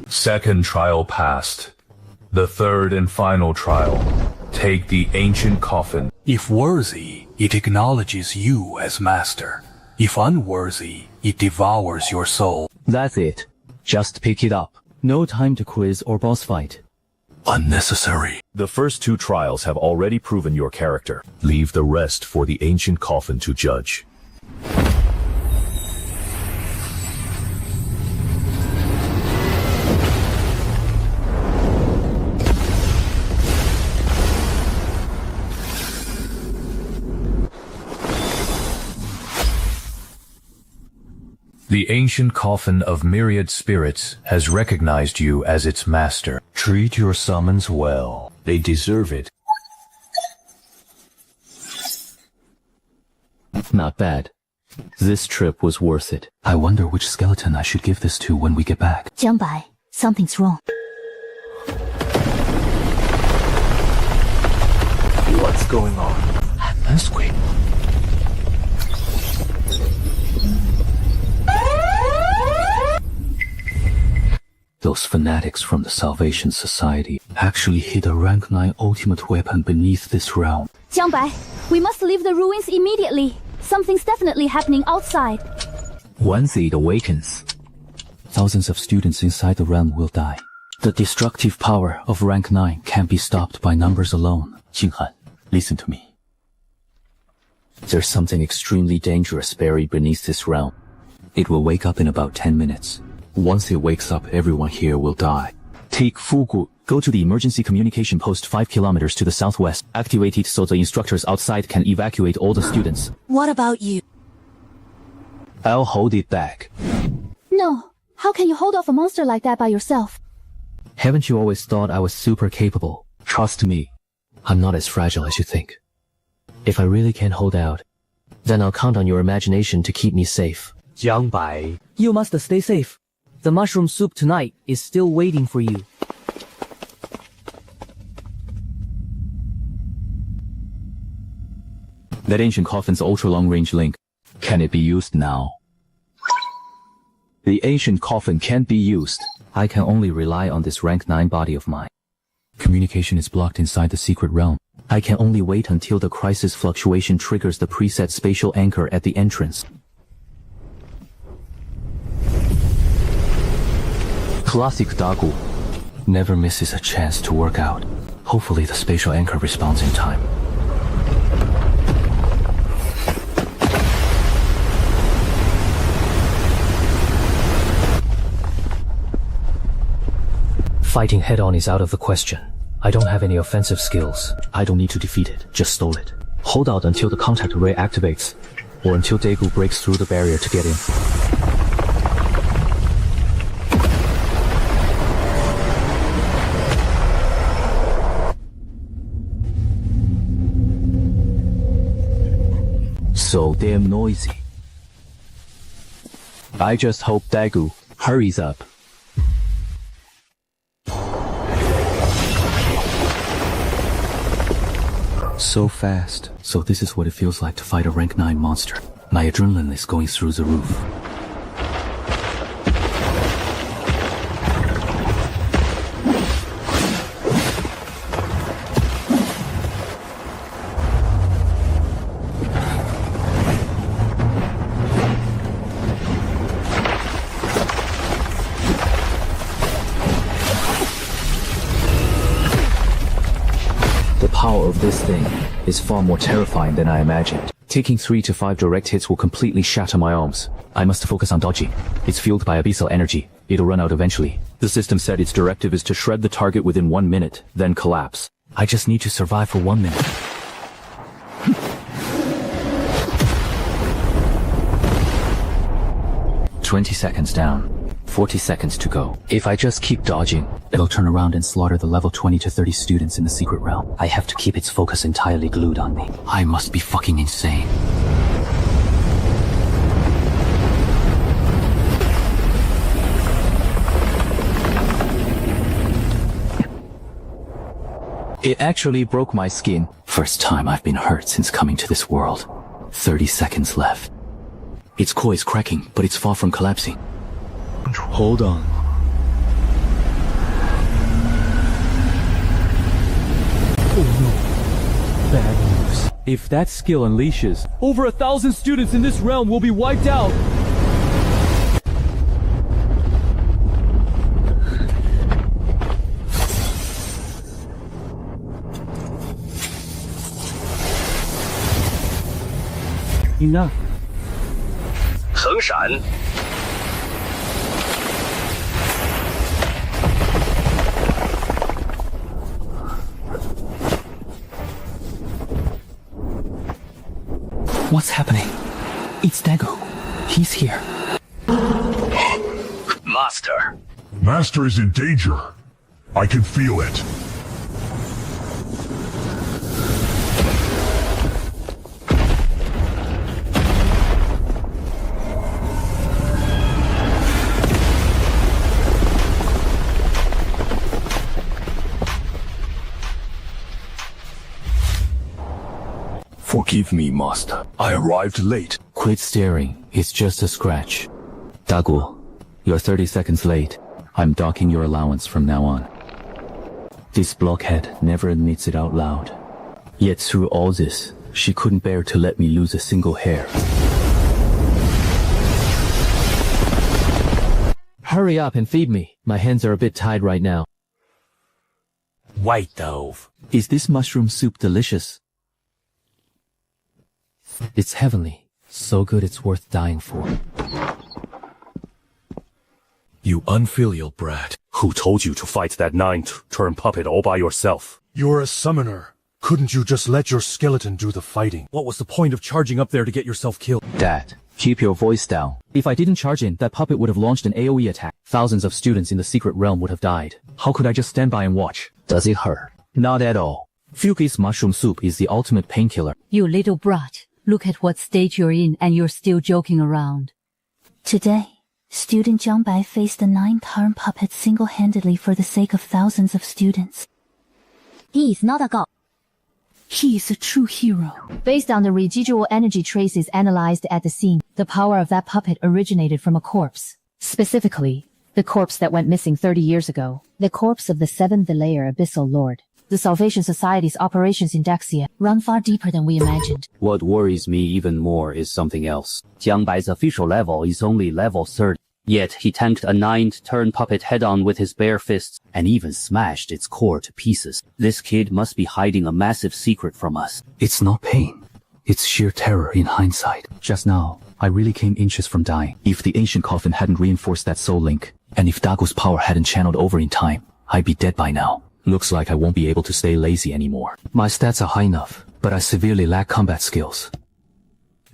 Second trial passed. The third and final trial. Take the ancient coffin. If worthy, it acknowledges you as master. If unworthy, it devours your soul. That's it. Just pick it up. No time to quiz or boss fight. Unnecessary. The first 2 trials have already proven your character. Leave the rest for the ancient coffin to judge. The ancient coffin of myriad spirits has recognized you as its master. Treat your summons well. They deserve it. Not bad. This trip was worth it. I wonder which skeleton I should give this to when we get back. Jiangbai, something's wrong. What's going on? Earthquake. Those fanatics from the Salvation Society actually hid a rank 9 ultimate weapon beneath this realm. Jiangbai, we must leave the ruins immediately. Something's definitely happening outside. Once it awakens, thousands of students inside the realm will die. The destructive power of rank 9 can't be stopped by numbers alone. Jinghan, listen to me. There's something extremely dangerous buried beneath this realm. It will wake up in about 10 minutes. Once it wakes up, everyone here will die. Take Fugu. Go to the emergency communication post 5 kilometers to the southwest. Activate it so the instructors outside can evacuate all the students. What about you? I'll hold it back. No. How can you hold off a monster like that by yourself? Haven't you always thought I was super capable? Trust me. I'm not as fragile as you think. If I really can't hold out, then I'll count on your imagination to keep me safe. Jiangbai, you must stay safe. The mushroom soup tonight is still waiting for you. That ancient coffin's ultra-long-range link. Can it be used now? The ancient coffin can't be used. I can only rely on this rank 9 body of mine. Communication is blocked inside the secret realm. I can only wait until the crisis fluctuation triggers the preset spatial anchor at the entrance. Classic Dagu. Never misses a chance to work out. Hopefully the spatial anchor responds in time. Fighting head-on is out of the question. I don't have any offensive skills. I don't need to defeat it, just stall it. Hold out until the contact array activates, or until Daegu breaks through the barrier to get in. So damn noisy. I just hope Daegu hurries up. So fast. So this is what it feels like to fight a rank 9 monster. My adrenaline is going through the roof. The power of this thing is far more terrifying than I imagined. Taking 3 to 5 direct hits will completely shatter my arms. I must focus on dodging. It's fueled by abyssal energy. It'll run out eventually. The system said its directive is to shred the target within 1 minute, then collapse. I just need to survive for 1 minute. "20 seconds down. 40 seconds to go. If I just keep dodging, it'll turn around and slaughter the level 20 to 30 students in the secret realm. I have to keep its focus entirely glued on me. I must be fucking insane. It actually broke my skin. First time I've been hurt since coming to this world. 30 seconds left. Its core is cracking, but it's far from collapsing. Hold on. Oh no. Bad news. If that skill unleashes, over 1,000 students in this realm will be wiped out. Enough. 横闪。 What's happening? It's Daegu. He's here. Master. Master is in danger. I can feel it. Forgive me, Master. I arrived late. Quit staring. It's just a scratch. Dagu, you're 30 seconds late. I'm docking your allowance from now on. This blockhead never admits it out loud. Yet through all this, she couldn't bear to let me lose a single hair. Hurry up and feed me. My hands are a bit tied right now. White Dove. Is this mushroom soup delicious? It's heavenly. So good it's worth dying for. You unfilial brat. Who told you to fight that 9-turn puppet all by yourself? You're a summoner. Couldn't you just let your skeleton do the fighting? What was the point of charging up there to get yourself killed? Dad, keep your voice down. If I didn't charge in, that puppet would have launched an AoE attack. Thousands of students in the secret realm would have died. How could I just stand by and watch? Does it hurt? Not at all. Fuki's mushroom soup is the ultimate painkiller. You little brat. Look at what stage you're in and you're still joking around. Today, Student Jiangbai faced the 9-turn puppet single-handedly for the sake of thousands of students. He is not a god. He is a true hero. Based on the residual energy traces analyzed at the scene, the power of that puppet originated from a corpse. Specifically, the corpse that went missing 30 years ago. The corpse of the 7th layer Abyssal Lord. The Salvation Society's operations in Daxia run far deeper than we imagined. What worries me even more is something else. Jiang Bai's official level is only level 30. Yet he tanked a 9th-turn puppet head-on with his bare fists, and even smashed its core to pieces. This kid must be hiding a massive secret from us. It's not pain. It's sheer terror in hindsight. Just now, I really came inches from dying. If the ancient coffin hadn't reinforced that soul link, and if Dago's power hadn't channeled over in time, I'd be dead by now. Looks like I won't be able to stay lazy anymore. My stats are high enough, but I severely lack combat skills.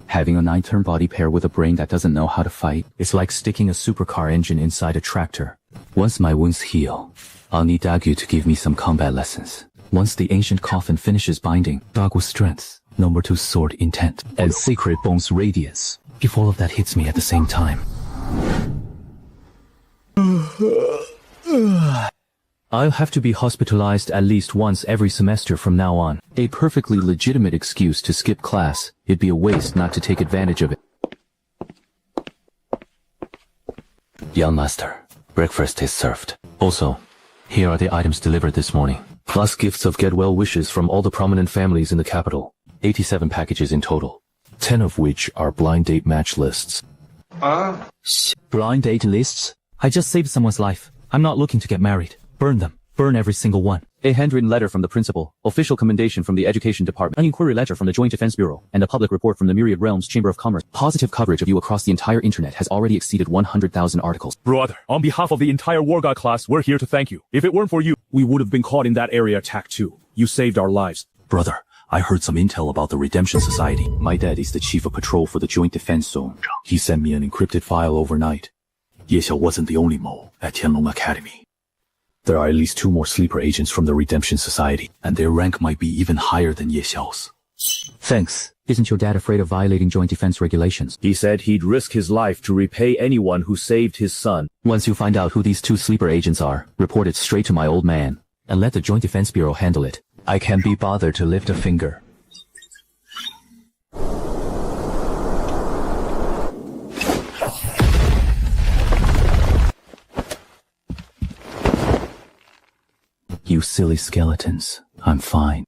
Having a 9-turn body pair with a brain that doesn't know how to fight is like sticking a supercar engine inside a tractor. Once my wounds heal, I'll need Dagu to give me some combat lessons. Once the ancient coffin finishes binding, Dagu's strength, number 2 sword intent, and sacred bones radiance. If all of that hits me at the same time. I'll have to be hospitalized at least once every semester from now on. A perfectly legitimate excuse to skip class. It'd be a waste not to take advantage of it. Young master, breakfast is served. Also, here are the items delivered this morning. Plus gifts of get well wishes from all the prominent families in the capital. 87 packages in total. 10 of which are blind date match lists. Blind date lists? I just saved someone's life. I'm not looking to get married. Burn them. Burn every single one. A handwritten letter from the principal, official commendation from the Education Department, an inquiry letter from the Joint Defense Bureau, and a public report from the Myriad Realms Chamber of Commerce. Positive coverage of you across the entire internet has already exceeded 100,000 articles. Brother, on behalf of the entire War God class, we're here to thank you. If it weren't for you, we would have been caught in that area attack too. You saved our lives. Brother, I heard some intel about the Redemption Society. My dad is the chief of patrol for the Joint Defense Zone. He sent me an encrypted file overnight. Ye Xiao wasn't the only mole at Tianlong Academy. There are at least 2 more sleeper agents from the Redemption Society, and their rank might be even higher than Ye Xiao's. Thanks. Isn't your dad afraid of violating joint defense regulations? He said he'd risk his life to repay anyone who saved his son. Once you find out who these 2 sleeper agents are, report it straight to my old man, and let the Joint Defense Bureau handle it. I can't be bothered to lift a finger. You silly skeletons. I'm fine.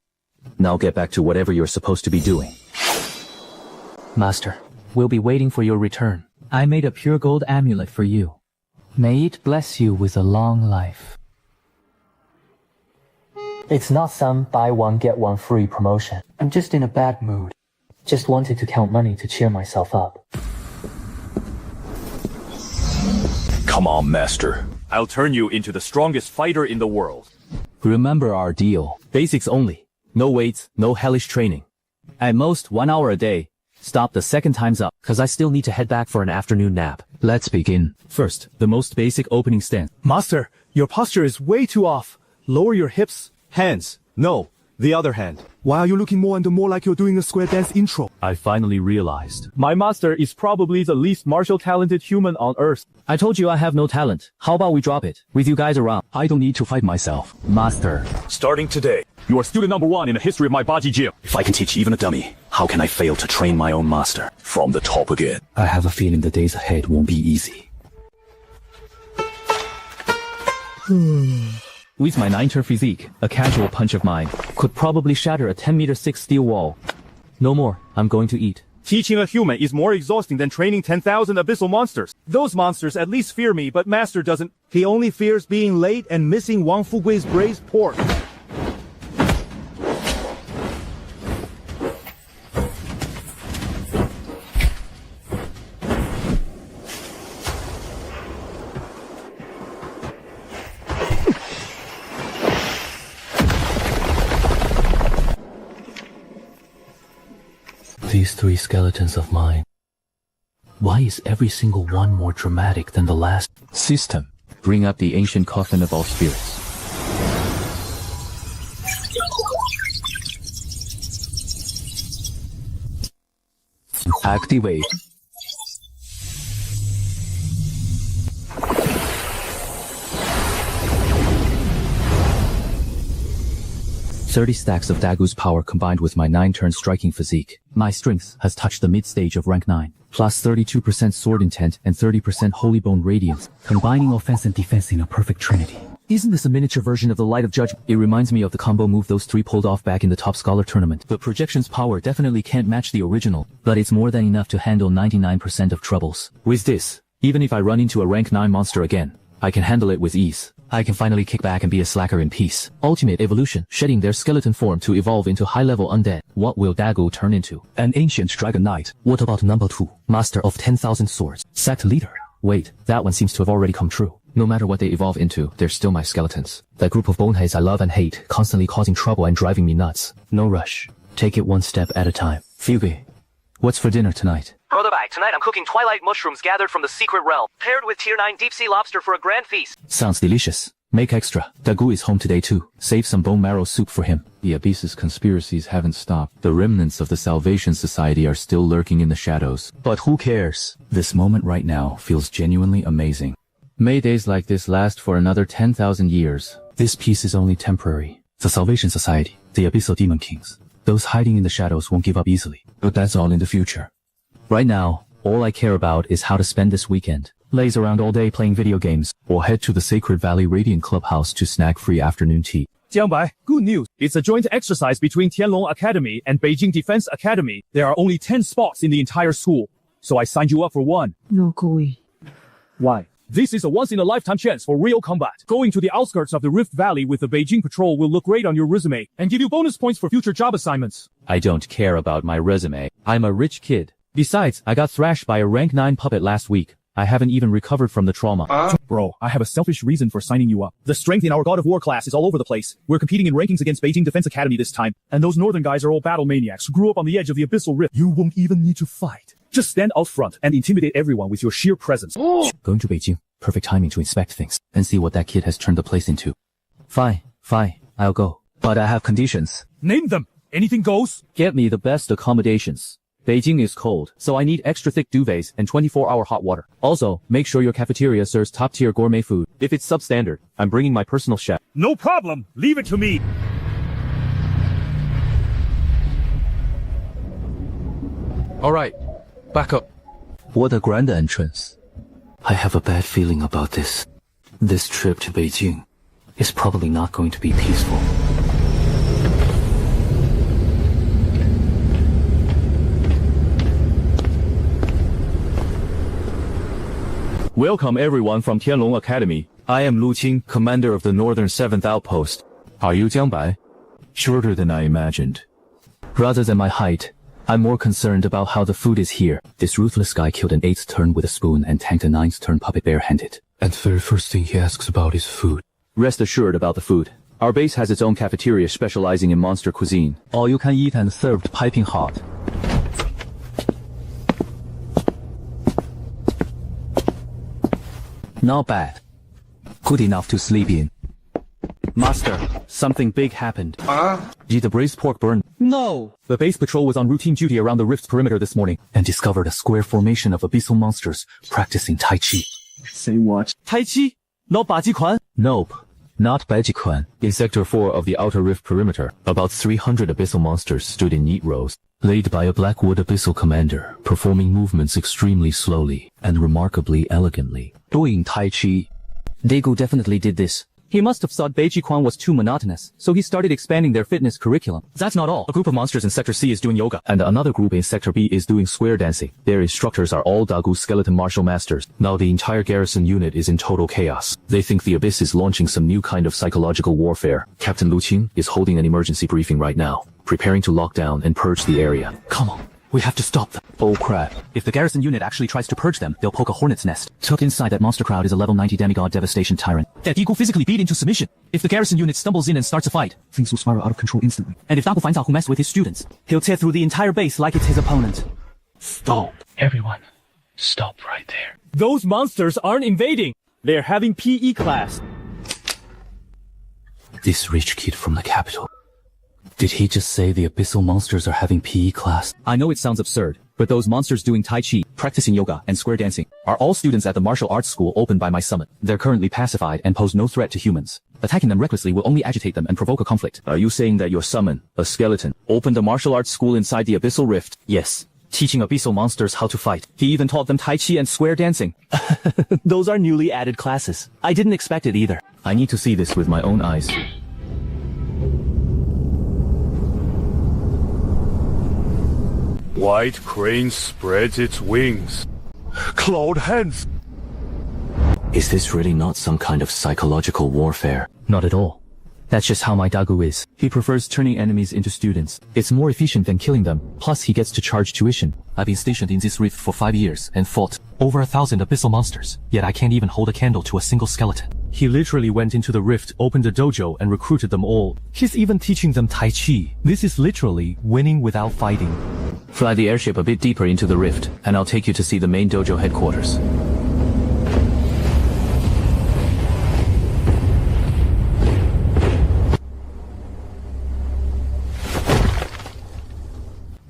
Now get back to whatever you're supposed to be doing. Master, we'll be waiting for your return. I made a pure gold amulet for you. May it bless you with a long life. It's not some buy one get one free promotion. I'm just in a bad mood. Just wanted to count money to cheer myself up. Come on, master. I'll turn you into the strongest fighter in the world. Remember our deal. Basics only. No weights, no hellish training. At most 1 hour a day. Stop the second time's up, cause I still need to head back for an afternoon nap. Let's begin. First, the most basic opening stance. Master, your posture is way too off. Lower your hips. Hands. No, the other hand. Why are you looking more and more like you're doing a square dance intro? I finally realized. My master is probably the least martial talented human on earth. I told you I have no talent. How about we drop it? With you guys around. I don't need to fight myself. Master. Starting today, you are student number 1 in the history of my Baji gym. If I can teach even a dummy, how can I fail to train my own master? From the top again. I have a feeling the days ahead won't be easy. With my 9-turn physique, a casual punch of mine could probably shatter a 10-meter-6 steel wall. No more. I'm going to eat. Teaching a human is more exhausting than training 10,000 abyssal monsters. Those monsters at least fear me, but Master doesn't. He only fears being late and missing Wang Fugui's braised pork. These 3 skeletons of mine. Why is every single one more dramatic than the last? System. Bring up the ancient coffin of all spirits. Activate. 30 stacks of Dagu's power combined with my 9-turn striking physique. My strength has touched the mid-stage of rank 9. Plus 32% sword intent and 30% holy bone radiance, combining offense and defense in a perfect trinity. Isn't this a miniature version of the Light of Judgment? It reminds me of the combo move those 3 pulled off back in the Top Scholar tournament. The projection's power definitely can't match the original, but it's more than enough to handle 99% of troubles. With this, even if I run into a rank 9 monster again, I can handle it with ease. I can finally kick back and be a slacker in peace. Ultimate evolution, shedding their skeleton form to evolve into high-level undead. What will Dagu turn into? An ancient dragon knight. What about number 2? Master of 10,000 swords. Sect leader. Wait, that one seems to have already come true. No matter what they evolve into, they're still my skeletons. That group of boneheads I love and hate, constantly causing trouble and driving me nuts. No rush. Take it one step at a time. Phoebe, what's for dinner tonight? Brother Bai, tonight I'm cooking twilight mushrooms gathered from the secret realm, paired with tier 9 deep sea lobster for a grand feast. Sounds delicious. Make extra. Dagu is home today too. Save some bone marrow soup for him. The Abyss's conspiracies haven't stopped. The remnants of the Salvation Society are still lurking in the shadows. But who cares? This moment right now feels genuinely amazing. May days like this last for another 10,000 years. This peace is only temporary. The Salvation Society, the Abyssal Demon Kings, those hiding in the shadows won't give up easily. But that's all in the future. Right now, all I care about is how to spend this weekend. Laze around all day playing video games, or head to the Sacred Valley Radiant Clubhouse to snag free afternoon tea. Jiangbai, good news. It's a joint exercise between Tianlong Academy and Beijing Defense Academy. There are only 10 spots in the entire school, so I signed you up for one. No going. Why? This is a once-in-a-lifetime chance for real combat. Going to the outskirts of the Rift Valley with the Beijing Patrol will look great on your resume and give you bonus points for future job assignments. I don't care about my resume. I'm a rich kid. Besides, I got thrashed by a rank 9 puppet last week. I haven't even recovered from the trauma. Bro, I have a selfish reason for signing you up. The strength in our God of War class is all over the place. We're competing in rankings against Beijing Defense Academy this time, and those northern guys are all battle maniacs who grew up on the edge of the Abyssal Rift. You won't even need to fight. Just stand out front and intimidate everyone with your sheer presence. Going to Beijing. Perfect timing to inspect things and see what that kid has turned the place into. Fine, I'll go. But I have conditions. Name them. Anything goes. Get me the best accommodations. Beijing is cold, so I need extra thick duvets and 24-hour hot water. Also, make sure your cafeteria serves top-tier gourmet food. If it's substandard, I'm bringing my personal chef. No problem. Leave it to me. Alright, back up. What a grand entrance. I have a bad feeling about this. This trip to Beijing is probably not going to be peaceful. Welcome everyone from Tianlong Academy. I am Lu Qing, commander of the Northern 7th Outpost. Are you Jiang Bai? Shorter than I imagined. Rather than my height, I'm more concerned about how the food is here. This ruthless guy killed an 8th turn with a spoon and tanked a 9th turn puppet barehanded. And the very first thing he asks about is food. Rest assured about the food. Our base has its own cafeteria specializing in monster cuisine. All you can eat and served piping hot. Not bad. Good enough to sleep in. Master, something big happened. Did the braised pork burn? No! The base patrol was on routine duty around the rift's perimeter this morning and discovered a square formation of abyssal monsters practicing Tai Chi. Say what? Tai Chi? Not Baji Quan? Nope. Not Baji Quan. In Sector 4 of the outer rift perimeter, about 300 abyssal monsters stood in neat rows, led by a Blackwood abyssal commander, performing movements extremely slowly and remarkably elegantly. Doing Tai Chi. Daegu definitely did this. He must have thought Beiji Quan was too monotonous, so he started expanding their fitness curriculum. That's not all. A group of monsters in Sector C is doing yoga, and another group in Sector B is doing square dancing. Their instructors are all Dagu skeleton martial masters. Now the entire garrison unit is in total chaos. They think the Abyss is launching some new kind of psychological warfare. Captain Lu Qing is holding an emergency briefing right now, preparing to lock down and purge the area. Come on. We have to stop them. Oh crap. If the garrison unit actually tries to purge them, they'll poke a hornet's nest. Tucked inside that monster crowd is a level 90 demigod devastation tyrant that Daegu physically beat into submission. If the garrison unit stumbles in and starts a fight, things will spiral out of control instantly. And if Daegu finds out who messed with his students, he'll tear through the entire base like it's his opponent. Stop. Everyone, stop right there. Those monsters aren't invading. They're having PE class. This rich kid from the capital. Did he just say the abyssal monsters are having PE class? I know it sounds absurd, but those monsters doing Tai Chi, practicing yoga, and square dancing are all students at the martial arts school opened by my summit. They're currently pacified and pose no threat to humans. Attacking them recklessly will only agitate them and provoke a conflict. Are you saying that your summon, a skeleton, opened a martial arts school inside the Abyssal Rift? Yes. Teaching Abyssal monsters how to fight. He even taught them Tai Chi and square dancing. Those are newly added classes. I didn't expect it either. I need to see this with my own eyes. White crane spreads its wings. Clawed hands. Is this really not some kind of psychological warfare? Not at all. That's just how my Dagu is. He prefers turning enemies into students. It's more efficient than killing them. Plus, he gets to charge tuition. I've been stationed in this rift for 5 years and fought over 1,000 abyssal monsters. Yet I can't even hold a candle to a single skeleton. He literally went into the rift, opened a dojo, and recruited them all. He's even teaching them Tai Chi. This is literally winning without fighting. Fly the airship a bit deeper into the rift, and I'll take you to see the main dojo headquarters.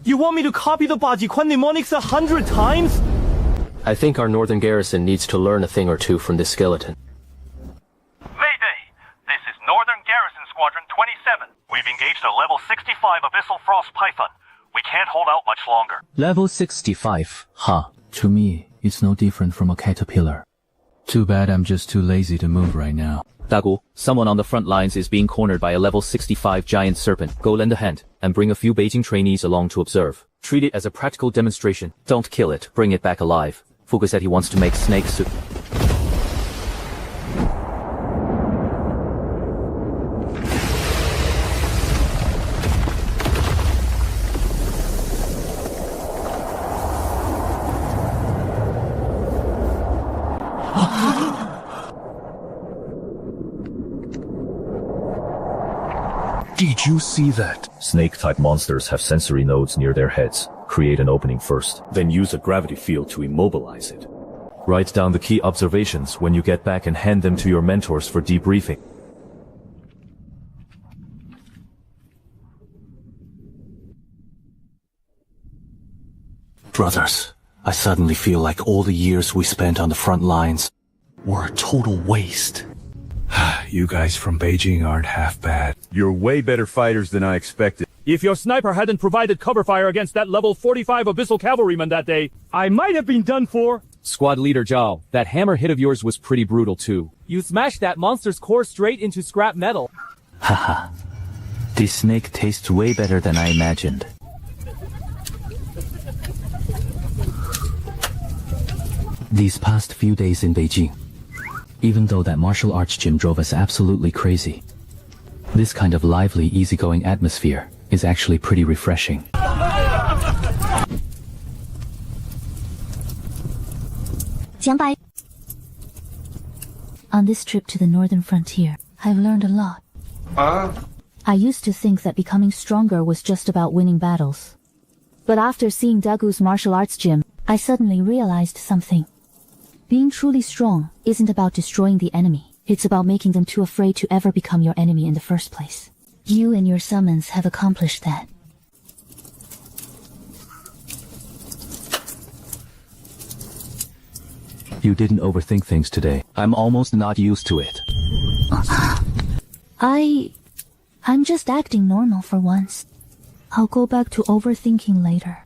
You want me to copy the Bajikwan mnemonics 100 times? I think our northern garrison needs to learn a thing or two from this skeleton. Mayday! This is Northern Garrison Squadron 27. We've engaged a level 65 Abyssal Frost Python. We can't hold out much longer. Level 65, huh? To me, it's no different from a caterpillar. Too bad I'm just too lazy to move right now. Dagu, someone on the front lines is being cornered by a level 65 giant serpent. Go lend a hand, and bring a few Beijing trainees along to observe. Treat it as a practical demonstration. Don't kill it, bring it back alive. Fugu said he wants to make snake soup. Did you see that? Snake-type monsters have sensory nodes near their heads. Create an opening first. Then use a gravity field to immobilize it. Write down the key observations when you get back and hand them to your mentors for debriefing. Brothers, I suddenly feel like all the years we spent on the front lines were a total waste. You guys from Beijing aren't half bad. You're way better fighters than I expected. If your sniper hadn't provided cover fire against that level 45 Abyssal Cavalryman that day, I might have been done for. Squad leader Zhao, that hammer hit of yours was pretty brutal too. You smashed that monster's core straight into scrap metal. Haha. This snake tastes way better than I imagined. These past few days in Beijing, even though that martial arts gym drove us absolutely crazy, this kind of lively, easygoing atmosphere is actually pretty refreshing. Jiangbai. On this trip to the northern frontier, I've learned a lot. I used to think that becoming stronger was just about winning battles. But after seeing Dagu's martial arts gym, I suddenly realized something. Being truly strong isn't about destroying the enemy. It's about making them too afraid to ever become your enemy in the first place. You and your summons have accomplished that. You didn't overthink things today. I'm almost not used to it. I'm just acting normal for once. I'll go back to overthinking later.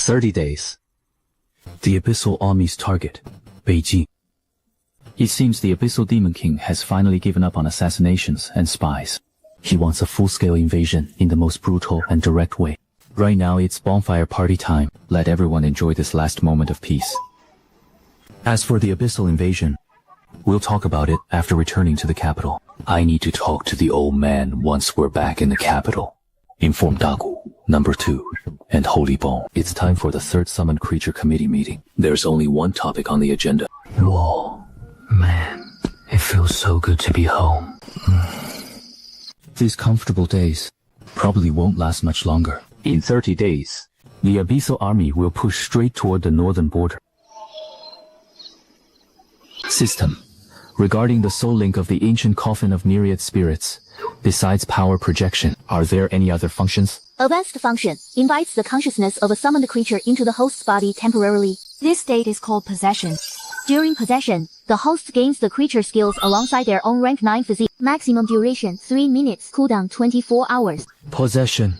"30 days. The Abyssal Army's target, Beijing. It seems the Abyssal Demon King has finally given up on assassinations and spies. He wants a full-scale invasion in the most brutal and direct way. Right now it's bonfire party time. Let everyone enjoy this last moment of peace. As for the Abyssal invasion, we'll talk about it after returning to the capital. I need to talk to the old man once we're back in the capital. Inform Dagu, number 2, and Holy Bone. It's time for the 3rd Summoned Creature Committee meeting. There's only one topic on the agenda. Whoa, man, it feels so good to be home. These comfortable days probably won't last much longer. In 30 days, the Abyssal Army will push straight toward the northern border. System. Regarding the soul link of the ancient coffin of myriad spirits, besides power projection, are there any other functions? Advanced function invites the consciousness of a summoned creature into the host's body temporarily. This state is called possession. During possession, the host gains the creature skills alongside their own rank 9 physique. Maximum duration 3 minutes, cooldown 24 hours. Possession.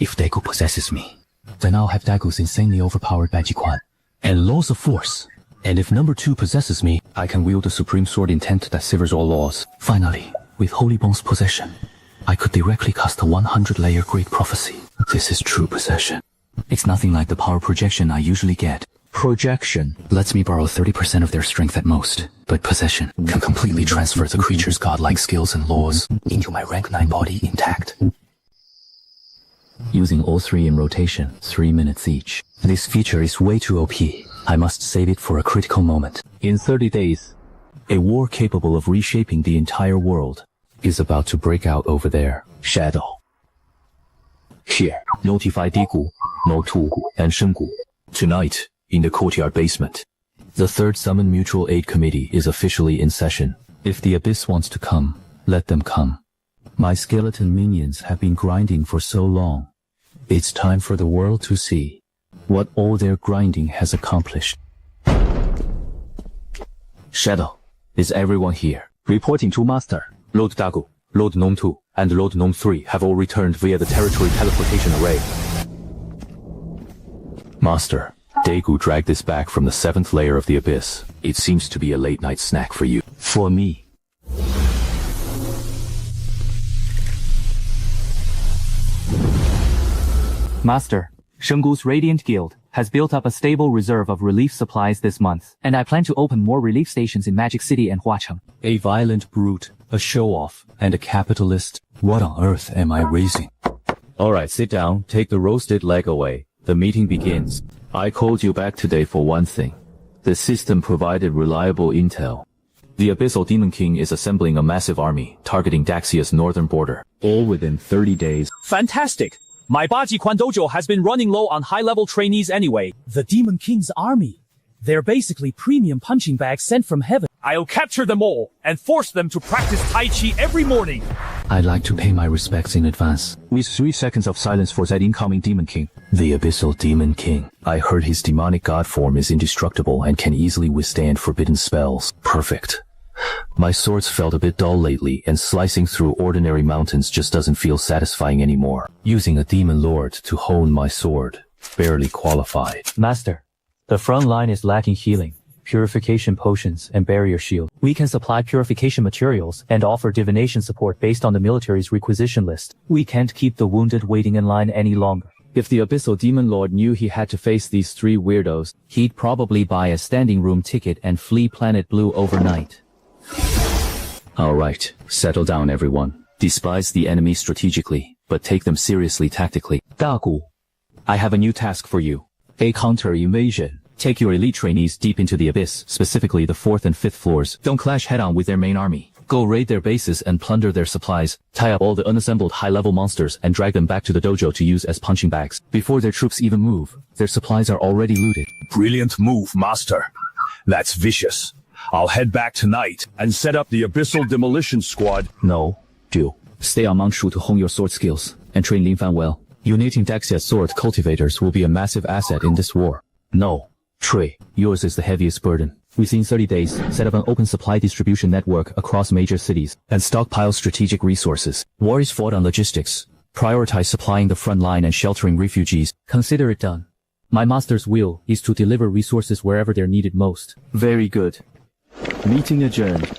If Daegu possesses me, then I'll have Daegu's insanely overpowered Bajiquan and laws of force. And if number 2 possesses me, I can wield the supreme sword intent that severs all laws. Finally, with Holy Bone's possession, I could directly cast a 100-layer Great Prophecy. This is true possession. It's nothing like the power projection I usually get. Projection lets me borrow 30% of their strength at most, but possession can completely transfer the creature's godlike skills and laws into my rank 9 body intact. Using all 3 in rotation, 3 minutes each. This feature is way too OP. I must save it for a critical moment. In 30 days, a war capable of reshaping the entire world is about to break out over there. Shadow. Here, notify Digu, Motu, and Shengu. Tonight, in the courtyard basement, the 3rd Summon Mutual Aid Committee is officially in session. If the Abyss wants to come, let them come. My skeleton minions have been grinding for so long. It's time for the world to see what all their grinding has accomplished. Shadow, is everyone here? Reporting to Master. Lord Dagu, Lord Gnome 2, and Lord Gnome 3 have all returned via the territory teleportation array. Master, Daegu dragged this back from the 7th layer of the Abyss. It seems to be a late-night snack for you. For me. Master, Shengu's Radiant Guild has built up a stable reserve of relief supplies this month, and I plan to open more relief stations in Magic City and Huacheng. A violent brute, a show-off, and a capitalist. What on earth am I raising? Alright, sit down, take the roasted leg away. The meeting begins. I called you back today for one thing. The system provided reliable intel. The Abyssal Demon King is assembling a massive army, targeting Daxia's northern border, all within 30 days. Fantastic! My Bajiquan dojo has been running low on high-level trainees anyway. The Demon King's army. They're basically premium punching bags sent from heaven. I'll capture them all and force them to practice Tai Chi every morning. I'd like to pay my respects in advance. With 3 seconds of silence for that incoming Demon King. The Abyssal Demon King. I heard his demonic god form is indestructible and can easily withstand forbidden spells. Perfect. My swords felt a bit dull lately, and slicing through ordinary mountains just doesn't feel satisfying anymore. Using a demon lord to hone my sword. Barely qualified. Master, the front line is lacking healing, purification potions, and barrier shield. We can supply purification materials and offer divination support based on the military's requisition list. We can't keep the wounded waiting in line any longer. If the Abyssal Demon Lord knew he had to face these 3 weirdos, he'd probably buy a standing room ticket and flee Planet Blue overnight. Alright, settle down everyone. Despise the enemy strategically, but take them seriously tactically. Dagu, I have a new task for you. A counter-invasion. Take your elite trainees deep into the Abyss, specifically the 4th and 5th floors. Don't clash head-on with their main army. Go raid their bases and plunder their supplies. Tie up all the unassembled high-level monsters and drag them back to the dojo to use as punching bags. Before their troops even move, their supplies are already looted. Brilliant move, Master. That's vicious. I'll head back tonight and set up the Abyssal Demolition Squad. No, do. Stay on Mount Shu to hone your sword skills and train Lin Fan well. Uniting Daxia's sword cultivators will be a massive asset in this war. No, Trey, yours is the heaviest burden. Within 30 days, set up an open supply distribution network across major cities and stockpile strategic resources. War is fought on logistics. Prioritize supplying the front line and sheltering refugees. Consider it done. My master's will is to deliver resources wherever they're needed most. Very good. Meeting adjourned.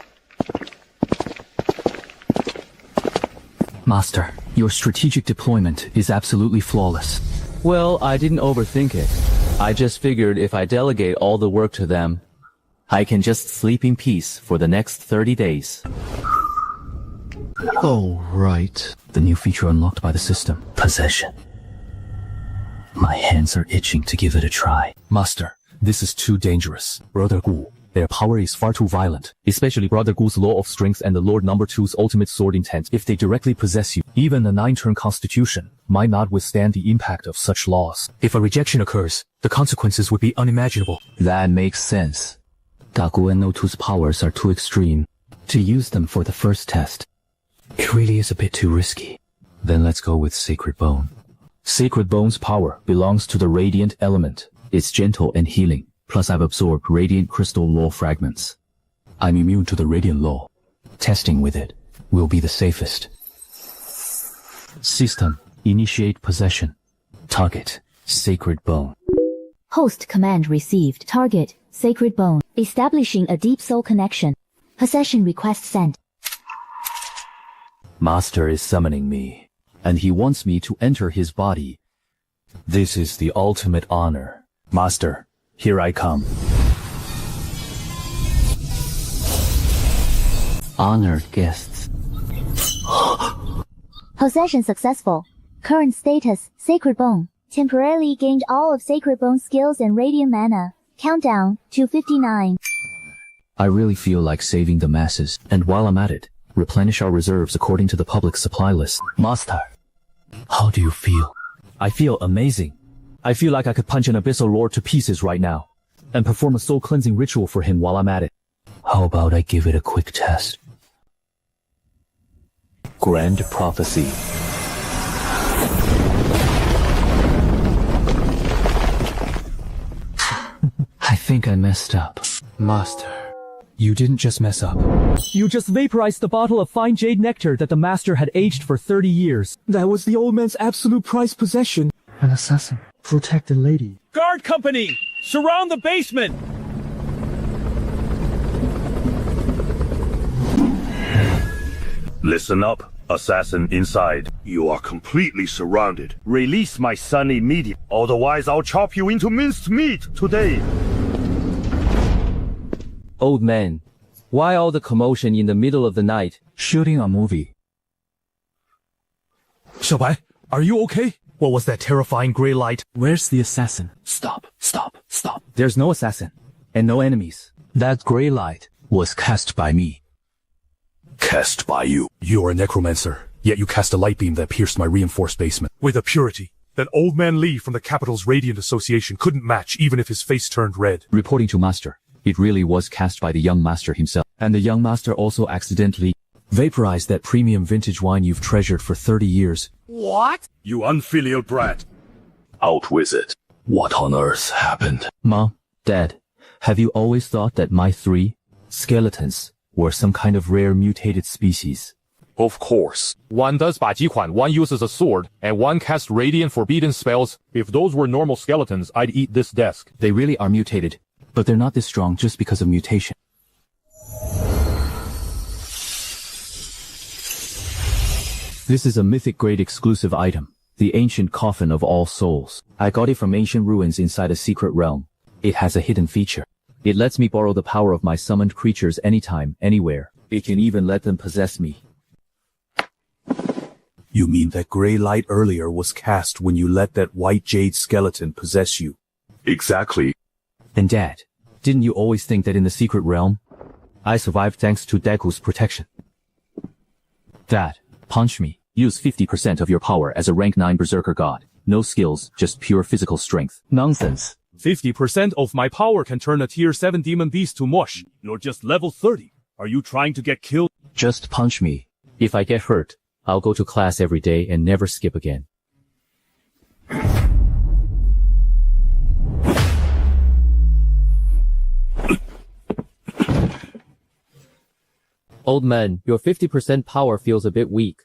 Master, your strategic deployment is absolutely flawless. Well, I didn't overthink it. I just figured if I delegate all the work to them, I can just sleep in peace for the next 30 days. Oh, right. The new feature unlocked by the system. Possession. My hands are itching to give it a try. Master, this is too dangerous. Brother Gu, their power is far too violent, especially Brother Gu's Law of Strength and the Lord Number 2's ultimate sword intent. If they directly possess you, even a 9-turn constitution might not withstand the impact of such laws. If a rejection occurs, the consequences would be unimaginable. That makes sense. Dagu and No2's powers are too extreme. To use them for the first test, it really is a bit too risky. Then let's go with Sacred Bone. Sacred Bone's power belongs to the Radiant element. It's gentle and healing, plus I've absorbed Radiant Crystal Law fragments. I'm immune to the Radiant Law. Testing with it will be the safest. System, initiate possession. Target, Sacred Bone. Host command received. Target, Sacred Bone. Establishing a deep soul connection. Possession request sent. Master is summoning me, and he wants me to enter his body. This is the ultimate honor. Master, here I come. Honored guests. Possession successful. Current status, Sacred Bone. Temporarily gained all of Sacred Bone skills and Radiant Mana. Countdown, 259. I really feel like saving the masses, and while I'm at it, replenish our reserves according to the public supply list. Master, how do you feel? I feel amazing. I feel like I could punch an Abyssal Lord to pieces right now, and perform a soul cleansing ritual for him while I'm at it. How about I give it a quick test? Grand Prophecy. I think I messed up. Master, you didn't just mess up. You just vaporized the bottle of fine jade nectar that the master had aged for 30 years. That was the old man's absolute prized possession. An assassin. Protect the lady. Guard company! Surround the basement! Listen up, assassin inside. You are completely surrounded. Release my son immediately, otherwise I'll chop you into minced meat today. Old man, why all the commotion in the middle of the night? Shooting a movie. 小白, are you okay? What was that terrifying gray light? Where's the assassin? Stop, stop, stop. There's no assassin, and no enemies. That gray light was cast by me. Cast by you. You're a necromancer, yet you cast a light beam that pierced my reinforced basement. With a purity that Old Man Lee from the capital's Radiant Association couldn't match even if his face turned red. Reporting to Master, it really was cast by the young master himself. And the young master also accidentally vaporized that premium vintage wine you've treasured for 30 years. What? You unfilial brat. Out with it. What on earth happened? Mom, Dad, have you always thought that my 3 skeletons were some kind of rare mutated species? Of course. One does 把几款, one uses a sword, and one casts radiant forbidden spells. If those were normal skeletons, I'd eat this desk. They really are mutated, but they're not this strong just because of mutation. This is a mythic grade exclusive item, the Ancient Coffin of All Souls. I got it from ancient ruins inside a secret realm. It has a hidden feature. It lets me borrow the power of my summoned creatures anytime, anywhere. It can even let them possess me. You mean that gray light earlier was cast when you let that white jade skeleton possess you? Exactly. And Dad, didn't you always think that in the secret realm, I survived thanks to Deku's protection? Dad, punch me. Use 50% of your power as a rank 9 berserker god. No skills, just pure physical strength. Nonsense. 50% of my power can turn a tier 7 demon beast to mush. You're just level 30. Are you trying to get killed? Just punch me. If I get hurt, I'll go to class every day and never skip again. Old man, your 50% power feels a bit weak.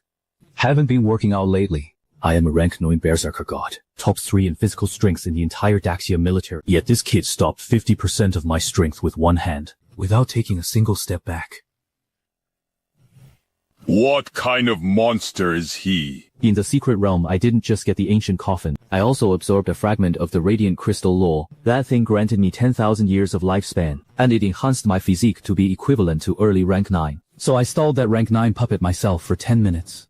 Haven't been working out lately. I am a rank 9 berserker god, top 3 in physical strength in the entire Daxia military. Yet this kid stopped 50% of my strength with one hand, without taking a single step back. What kind of monster is he? In the secret realm, I didn't just get the ancient coffin. I also absorbed a fragment of the radiant crystal lore. That thing granted me 10,000 years of lifespan, and it enhanced my physique to be equivalent to early rank 9. So I stalled that rank 9 puppet myself for 10 minutes.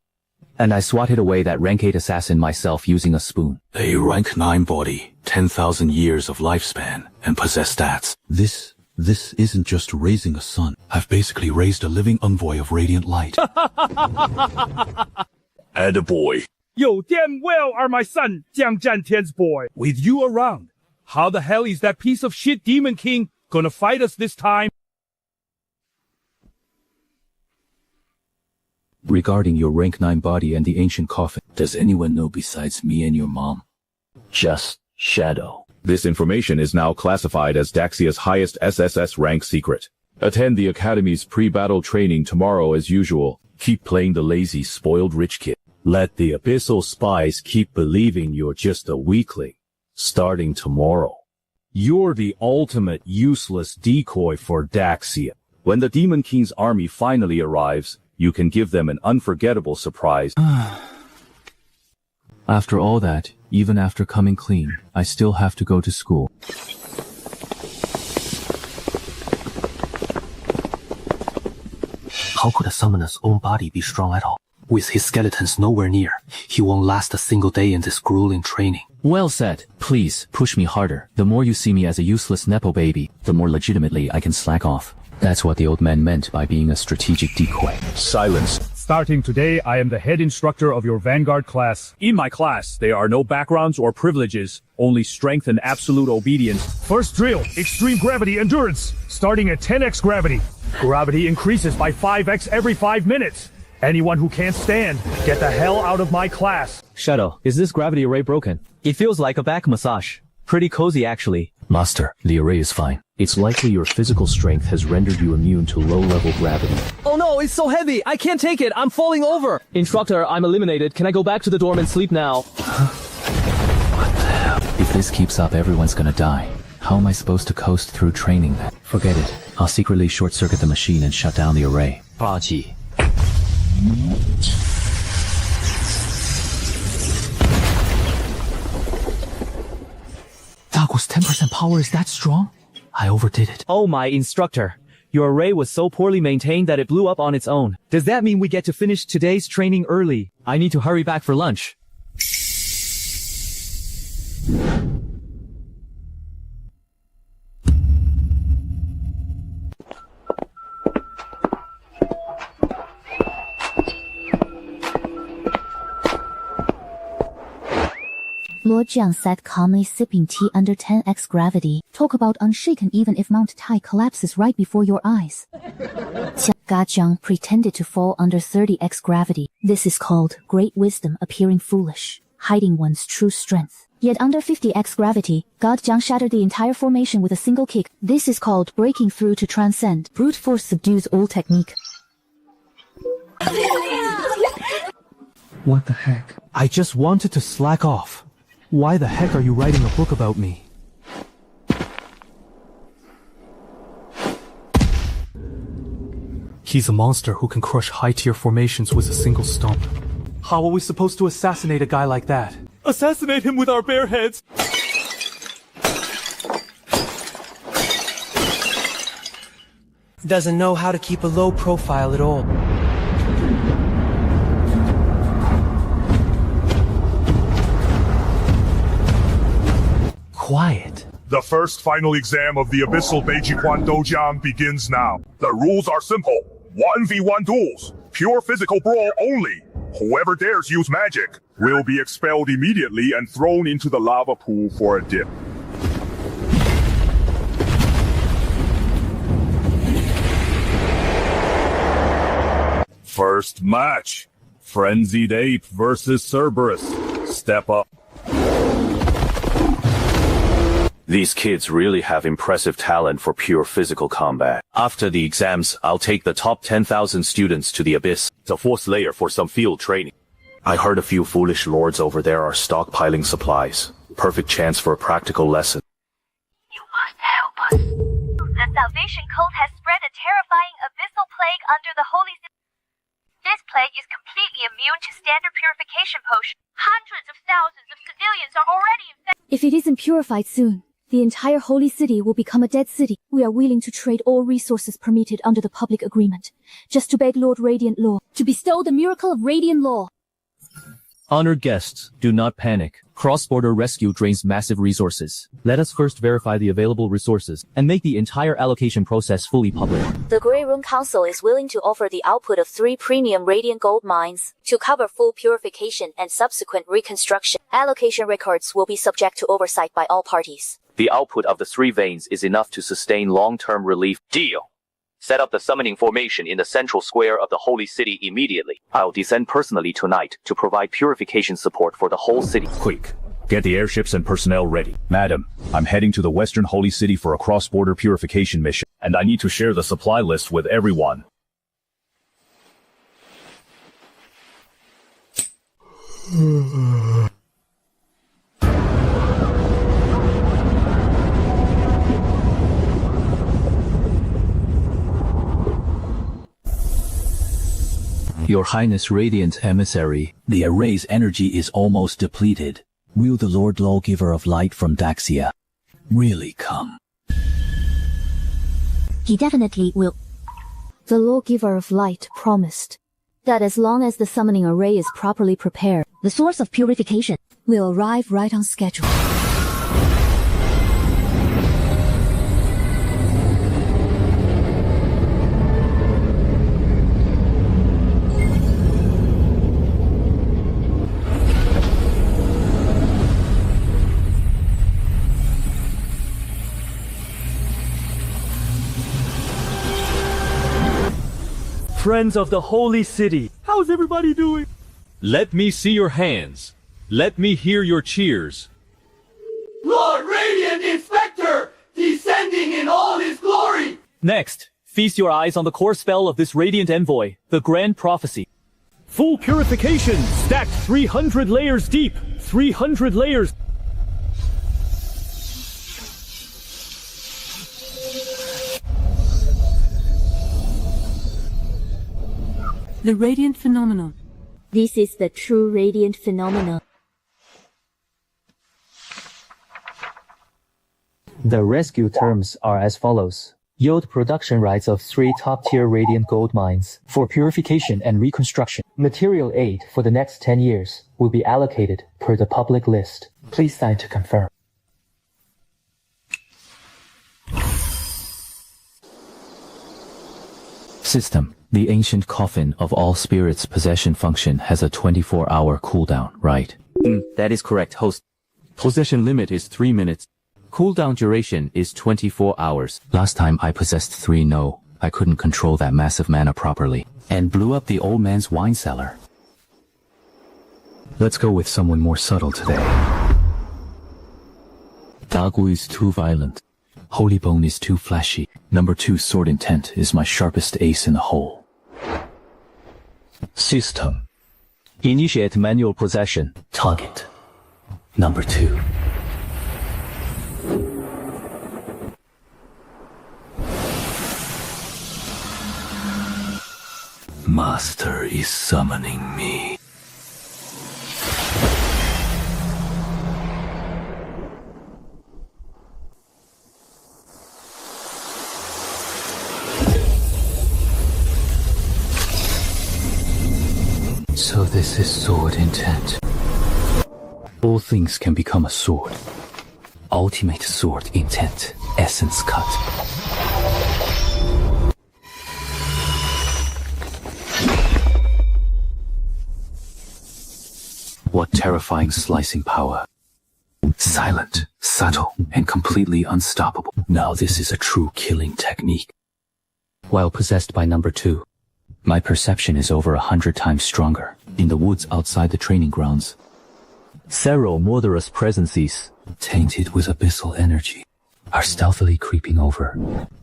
And I swatted away that rank 8 assassin myself using a spoon. A rank 9 body, 10,000 years of lifespan, and possess stats. This isn't just raising a son. I've basically raised a living envoy of radiant light. Attaboy. You damn well are my son, Jiang Zhantian's boy. With you around, how the hell is that piece of shit Demon King gonna fight us this time? Regarding your rank 9 body and the ancient coffin, does anyone know besides me and your mom? Just Shadow. This information is now classified as Daxia's highest SSS rank secret. Attend the Academy's pre-battle training tomorrow as usual. Keep playing the lazy, spoiled rich kid. Let the Abyssal spies keep believing you're just a weakling. Starting tomorrow, you're the ultimate useless decoy for Daxia. When the Demon King's army finally arrives, you can give them an unforgettable surprise. After all that, even after coming clean, I still have to go to school. How could a summoner's own body be strong at all? With his skeletons nowhere near, he won't last a single day in this grueling training. Well said. Please, push me harder. The more you see me as a useless Nepo baby, the more legitimately I can slack off. That's what the old man meant by being a strategic decoy. Silence. Starting today, I am the head instructor of your Vanguard class. In my class, there are no backgrounds or privileges, only strength and absolute obedience. First drill, extreme gravity endurance, starting at 10x gravity. Gravity increases by 5x every 5 minutes. Anyone who can't stand, get the hell out of my class. Shadow, is this gravity array broken? It feels like a back massage. Pretty cozy, actually. Master, the array is fine. It's likely your physical strength has rendered you immune to low-level gravity. Oh no, it's so heavy! I can't take it! I'm falling over! Instructor, I'm eliminated. Can I go back to the dorm and sleep now? What the hell? If this keeps up, everyone's gonna die. How am I supposed to coast through training then? Forget it. I'll secretly short-circuit the machine and shut down the array. 霸气. Dago's 10% power is that strong? I overdid it. Oh my instructor. Your array was so poorly maintained that it blew up on its own. Does that mean we get to finish today's training early? I need to hurry back for lunch. Lord Jiang sat calmly sipping tea under 10x gravity. Talk about unshaken even if Mount Tai collapses right before your eyes. Ga Jiang pretended to fall under 30x gravity. This is called great wisdom appearing foolish, hiding one's true strength. Yet under 50x gravity, God Jiang shattered the entire formation with a single kick. This is called breaking through to transcend. Brute force subdues all technique. What the heck? I just wanted to slack off. Why the heck are you writing a book about me? He's a monster who can crush high-tier formations with a single stomp. How are we supposed to assassinate a guy like that? Assassinate him with our bare heads! Doesn't know how to keep a low profile at all. Quiet. The first final exam of the Abyssal Beijiquan Dojiang begins now. The rules are simple. 1v1 duels. Pure physical brawl only. Whoever dares use magic will be expelled immediately and thrown into the lava pool for a dip. First match. Frenzied Ape versus Cerberus. Step up. These kids really have impressive talent for pure physical combat. After the exams, I'll take the top 10,000 students to the Abyss, the fourth layer, for some field training. I heard a few foolish lords over there are stockpiling supplies. Perfect chance for a practical lesson. You must help us. The Salvation cult has spread a terrifying abyssal plague under the holy city. This plague is completely immune to standard purification potions. Hundreds of thousands of civilians are already infected. If it isn't purified soon, the entire holy city will become a dead city. We are willing to trade all resources permitted under the public agreement, just to beg Lord Radiant Law to bestow the miracle of Radiant Law. Honored guests, do not panic. Cross-border rescue drains massive resources. Let us first verify the available resources and make the entire allocation process fully public. The Grey Room Council is willing to offer the output of 3 premium radiant gold mines to cover full purification and subsequent reconstruction. Allocation records will be subject to oversight by all parties. The output of the 3 veins is enough to sustain long-term relief. Deal. Set up the summoning formation in the central square of the holy city immediately. I'll descend personally tonight to provide purification support for the whole city. Quick. Get the airships and personnel ready. Madam, I'm heading to the Western Holy City for a cross-border purification mission, and I need to share the supply list with everyone. Your Highness Radiant Emissary, The array's energy is almost depleted. Will the Lord Lawgiver of Light from Daxia really come? He definitely will. The Lawgiver of Light promised that as long as the summoning array is properly prepared, The source of purification will arrive right on schedule. Friends of the Holy City, how's everybody doing? Let me see your hands. Let me hear your cheers. Lord Radiant Inspector, descending in all his glory! Next, feast your eyes on the core spell of this Radiant Envoy, the Grand Prophecy. Full purification, stacked 300 layers deep, 300 layers. The Radiant Phenomenon. This is the true radiant phenomenon. The rescue terms are as follows. Yield production rights of 3 top-tier radiant gold mines for purification and reconstruction. Material aid for the next 10 years will be allocated per the public list. Please sign to confirm. System. The ancient coffin of all spirits possession function has a 24-hour cooldown, right? That is correct, host. Possession limit is 3 minutes. Cooldown duration is 24 hours. Last time I possessed 3 no, I couldn't control that massive mana properly, and blew up the old man's wine cellar. Let's go with someone more subtle today. Dagu is too violent. Holy Bone is too flashy. Number 2 Sword Intent is my sharpest ace in the hole. System. Initiate manual possession. Target. Number 2. Master is summoning me. So this is Sword Intent. All things can become a sword. Ultimate Sword Intent. Essence Cut. What terrifying slicing power. Silent, subtle, and completely unstoppable. Now this is a true killing technique. While possessed by number 2, my perception is over 100 times stronger. In the woods outside the training grounds, several murderous presences, tainted with abyssal energy, are stealthily creeping over.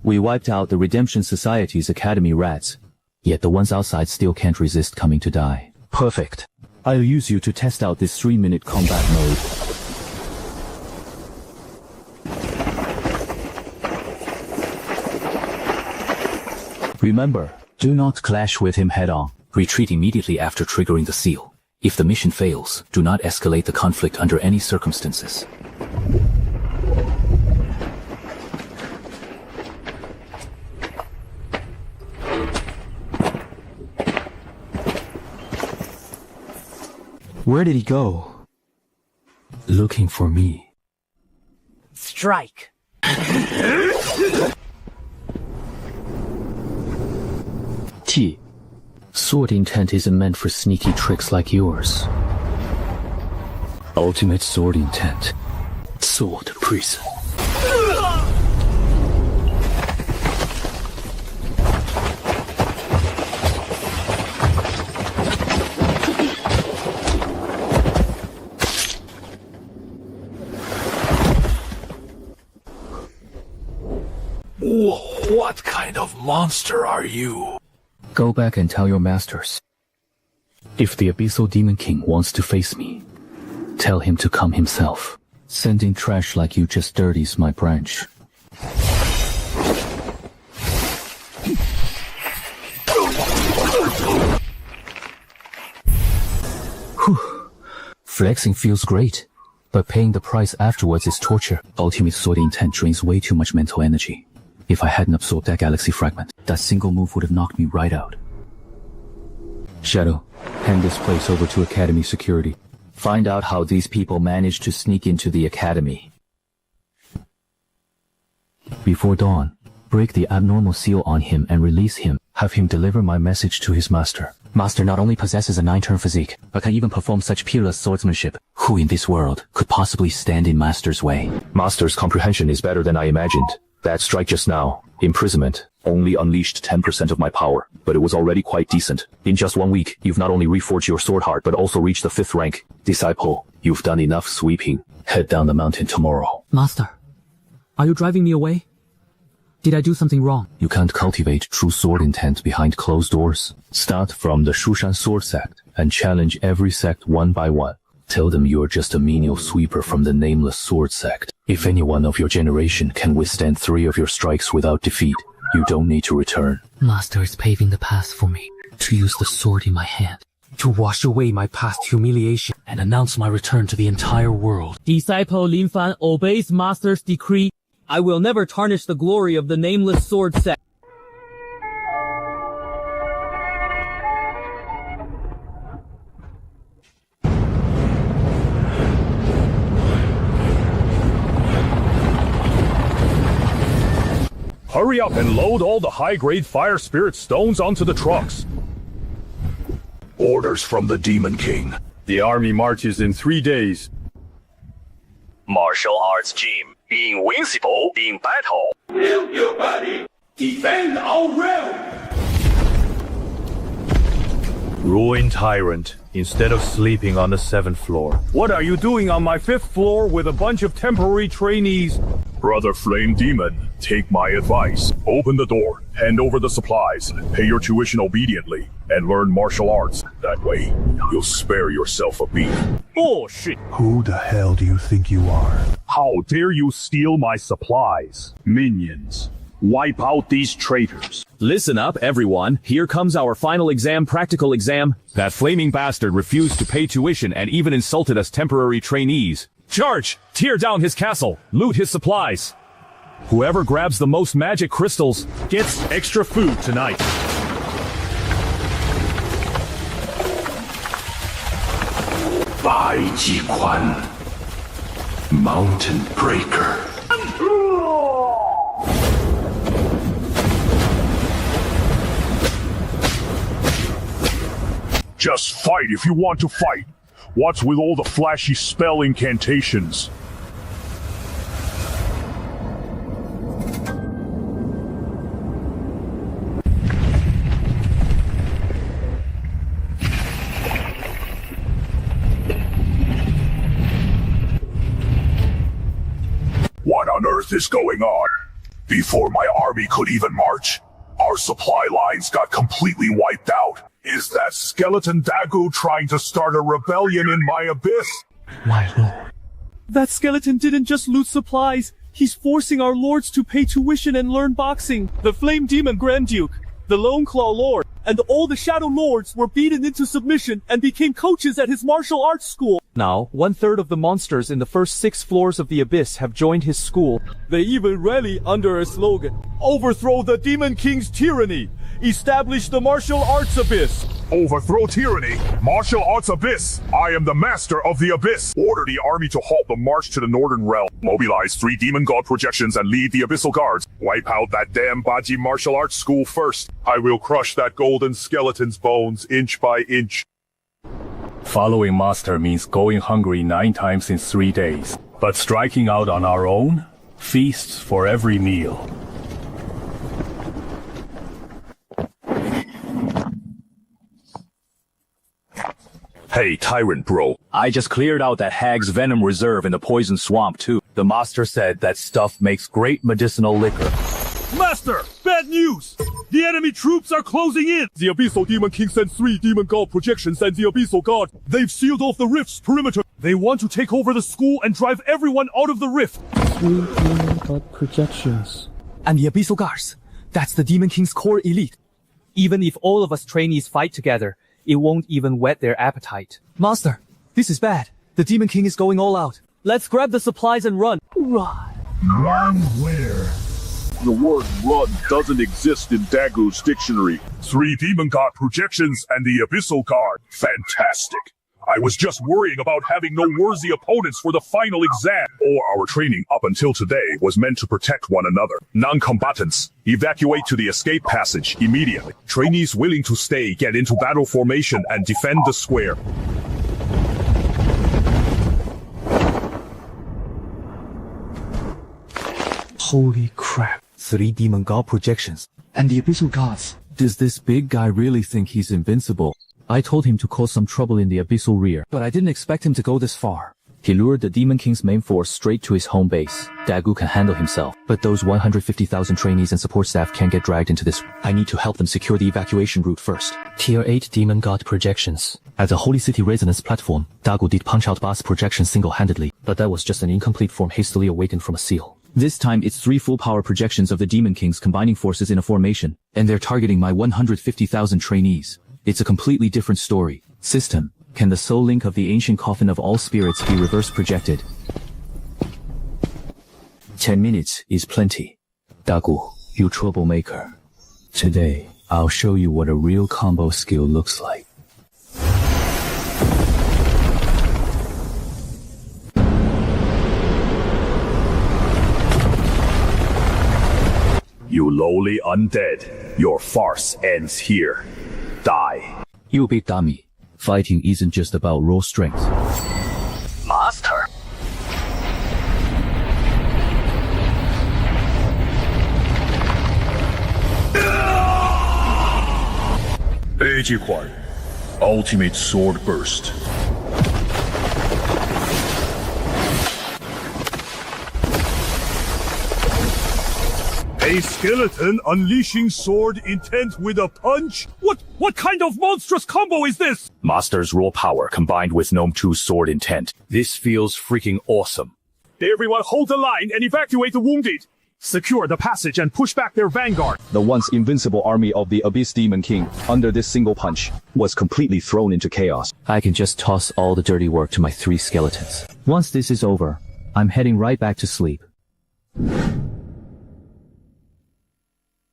We wiped out the Redemption Society's Academy rats, yet the ones outside still can't resist coming to die. Perfect. I'll use you to test out this 3-minute combat mode. Remember, do not clash with him head-on. Retreat immediately after triggering the seal. If the mission fails, do not escalate the conflict under any circumstances. Where did he go? Looking for me. Strike. T. Sword Intent isn't meant for sneaky tricks like yours. Ultimate Sword Intent. Sword Prison. What kind of monster are you? Go back and tell your masters. If the Abyssal Demon King wants to face me, tell him to come himself. Sending trash like you just dirties my branch. Whew. Flexing feels great, but paying the price afterwards is torture. Ultimate Sword Intent drains way too much mental energy. If I hadn't absorbed that galaxy fragment, that single move would have knocked me right out. Shadow, hand this place over to Academy security. Find out how these people managed to sneak into the Academy. Before dawn, break the abnormal seal on him and release him. Have him deliver my message to his master. Master not only possesses a 9-turn physique, but can even perform such peerless swordsmanship. Who in this world could possibly stand in Master's way? Master's comprehension is better than I imagined. That strike just now, imprisonment, only unleashed 10% of my power, but it was already quite decent. In just 1 week, you've not only reforged your sword heart, but also reached the 5th rank. Disciple, you've done enough sweeping. Head down the mountain tomorrow. Master, are you driving me away? Did I do something wrong? You can't cultivate true sword intent behind closed doors. Start from the Shushan Sword Sect and challenge every sect one by one. Tell them you're just a menial sweeper from the nameless sword sect. If anyone of your generation can withstand 3 of your strikes without defeat, you don't need to return. Master is paving the path for me to use the sword in my hand, to wash away my past humiliation and announce my return to the entire world. Disciple Lin Fan obeys Master's decree. I will never tarnish the glory of the nameless sword sect. Hurry up and load all the high-grade fire spirit stones onto the trucks. Orders from the Demon King. The army marches in 3 days. Martial arts gym. Invincible in battle. Build your body. Defend our realm. Ruined tyrant, instead of sleeping on the 7th floor. What are you doing on my 5th floor with a bunch of temporary trainees? Brother Flame Demon, take my advice. Open the door, hand over the supplies, pay your tuition obediently, and learn martial arts. That way, you'll spare yourself a beat. Bullshit! Who the hell do you think you are? How dare you steal my supplies? Minions, wipe out these traitors. Listen up, everyone. Here comes our final exam, practical exam. That flaming bastard refused to pay tuition and even insulted us temporary trainees. Charge! Tear down his castle. Loot his supplies. Whoever grabs the most magic crystals gets extra food tonight. Bai Jiquan, Mountain Breaker. Just fight if you want to fight. What's with all the flashy spell incantations? What on earth is going on? Before my army could even march, our supply lines got completely wiped out. Is that skeleton Dagu trying to start a rebellion in my abyss? My lord. That skeleton didn't just loot supplies. He's forcing our lords to pay tuition and learn boxing. The Flame Demon Grand Duke, the Lone Claw Lord, and all the Shadow Lords were beaten into submission and became coaches at his martial arts school. Now, 1/3 of the monsters in the first 6 floors of the Abyss have joined his school. They even rally under a slogan: overthrow the Demon King's tyranny, establish the martial arts abyss. Overthrow tyranny, martial arts abyss. I am the master of the abyss. Order the army to halt the march to the northern realm. Mobilize 3 demon god projections and lead the abyssal guards. Wipe out that damn Baji martial arts school first. I will crush that golden skeleton's bones inch by inch. Following Master means going hungry 9 times in 3 days. But striking out on our own? Feasts for every meal. Hey, Tyrant Bro. I just cleared out that hag's venom reserve in the poison swamp too. The master said that stuff makes great medicinal liquor. Master, bad news! The enemy troops are closing in! The Abyssal Demon King sent 3 Demon God projections and the Abyssal God. They've sealed off the rift's perimeter. They want to take over the school and drive everyone out of the rift. 3 Demon God projections. And the Abyssal Guards. That's the Demon King's core elite. Even if all of us trainees fight together, it won't even whet their appetite. Master, this is bad. The Demon King is going all out. Let's grab the supplies and run. Right. Run where? The word run doesn't exist in Dagu's dictionary. 3 Demon God projections and the Abyssal Guard. Fantastic. I was just worrying about having no worthy opponents for the final exam. All our training up until today was meant to protect one another. Non-combatants, evacuate to the escape passage immediately. Trainees willing to stay get into battle formation and defend the square. Holy crap. 3 Demon God projections. And the Abyssal Gods. Does this big guy really think he's invincible? I told him to cause some trouble in the Abyssal rear, but I didn't expect him to go this far. He lured the Demon King's main force straight to his home base. Dagu can handle himself, but those 150,000 trainees and support staff can't get dragged into this. I need to help them secure the evacuation route first. Tier 8 Demon God projections. At the Holy City Resonance platform, Dagu did punch out boss projections single-handedly, but that was just an incomplete form hastily awakened from a seal. This time it's 3 full-power projections of the Demon Kings combining forces in a formation, and they're targeting my 150,000 trainees. It's a completely different story. System. Can the soul link of the ancient coffin of all spirits be reverse projected? 10 minutes is plenty. Dagu, you troublemaker. Today, I'll show you what a real combo skill looks like. You lowly undead, your farce ends here. Die. You big dummy. Fighting isn't just about raw strength. Master. 悲剧款 Ultimate Sword Burst. A skeleton unleashing sword intent with a punch? What kind of monstrous combo is this? Master's raw power combined with Gnome 2's sword intent. This feels freaking awesome. Everyone hold the line and evacuate the wounded. Secure the passage and push back their vanguard. The once invincible army of the Abyss Demon King, under this single punch, was completely thrown into chaos. I can just toss all the dirty work to my 3 skeletons. Once this is over, I'm heading right back to sleep.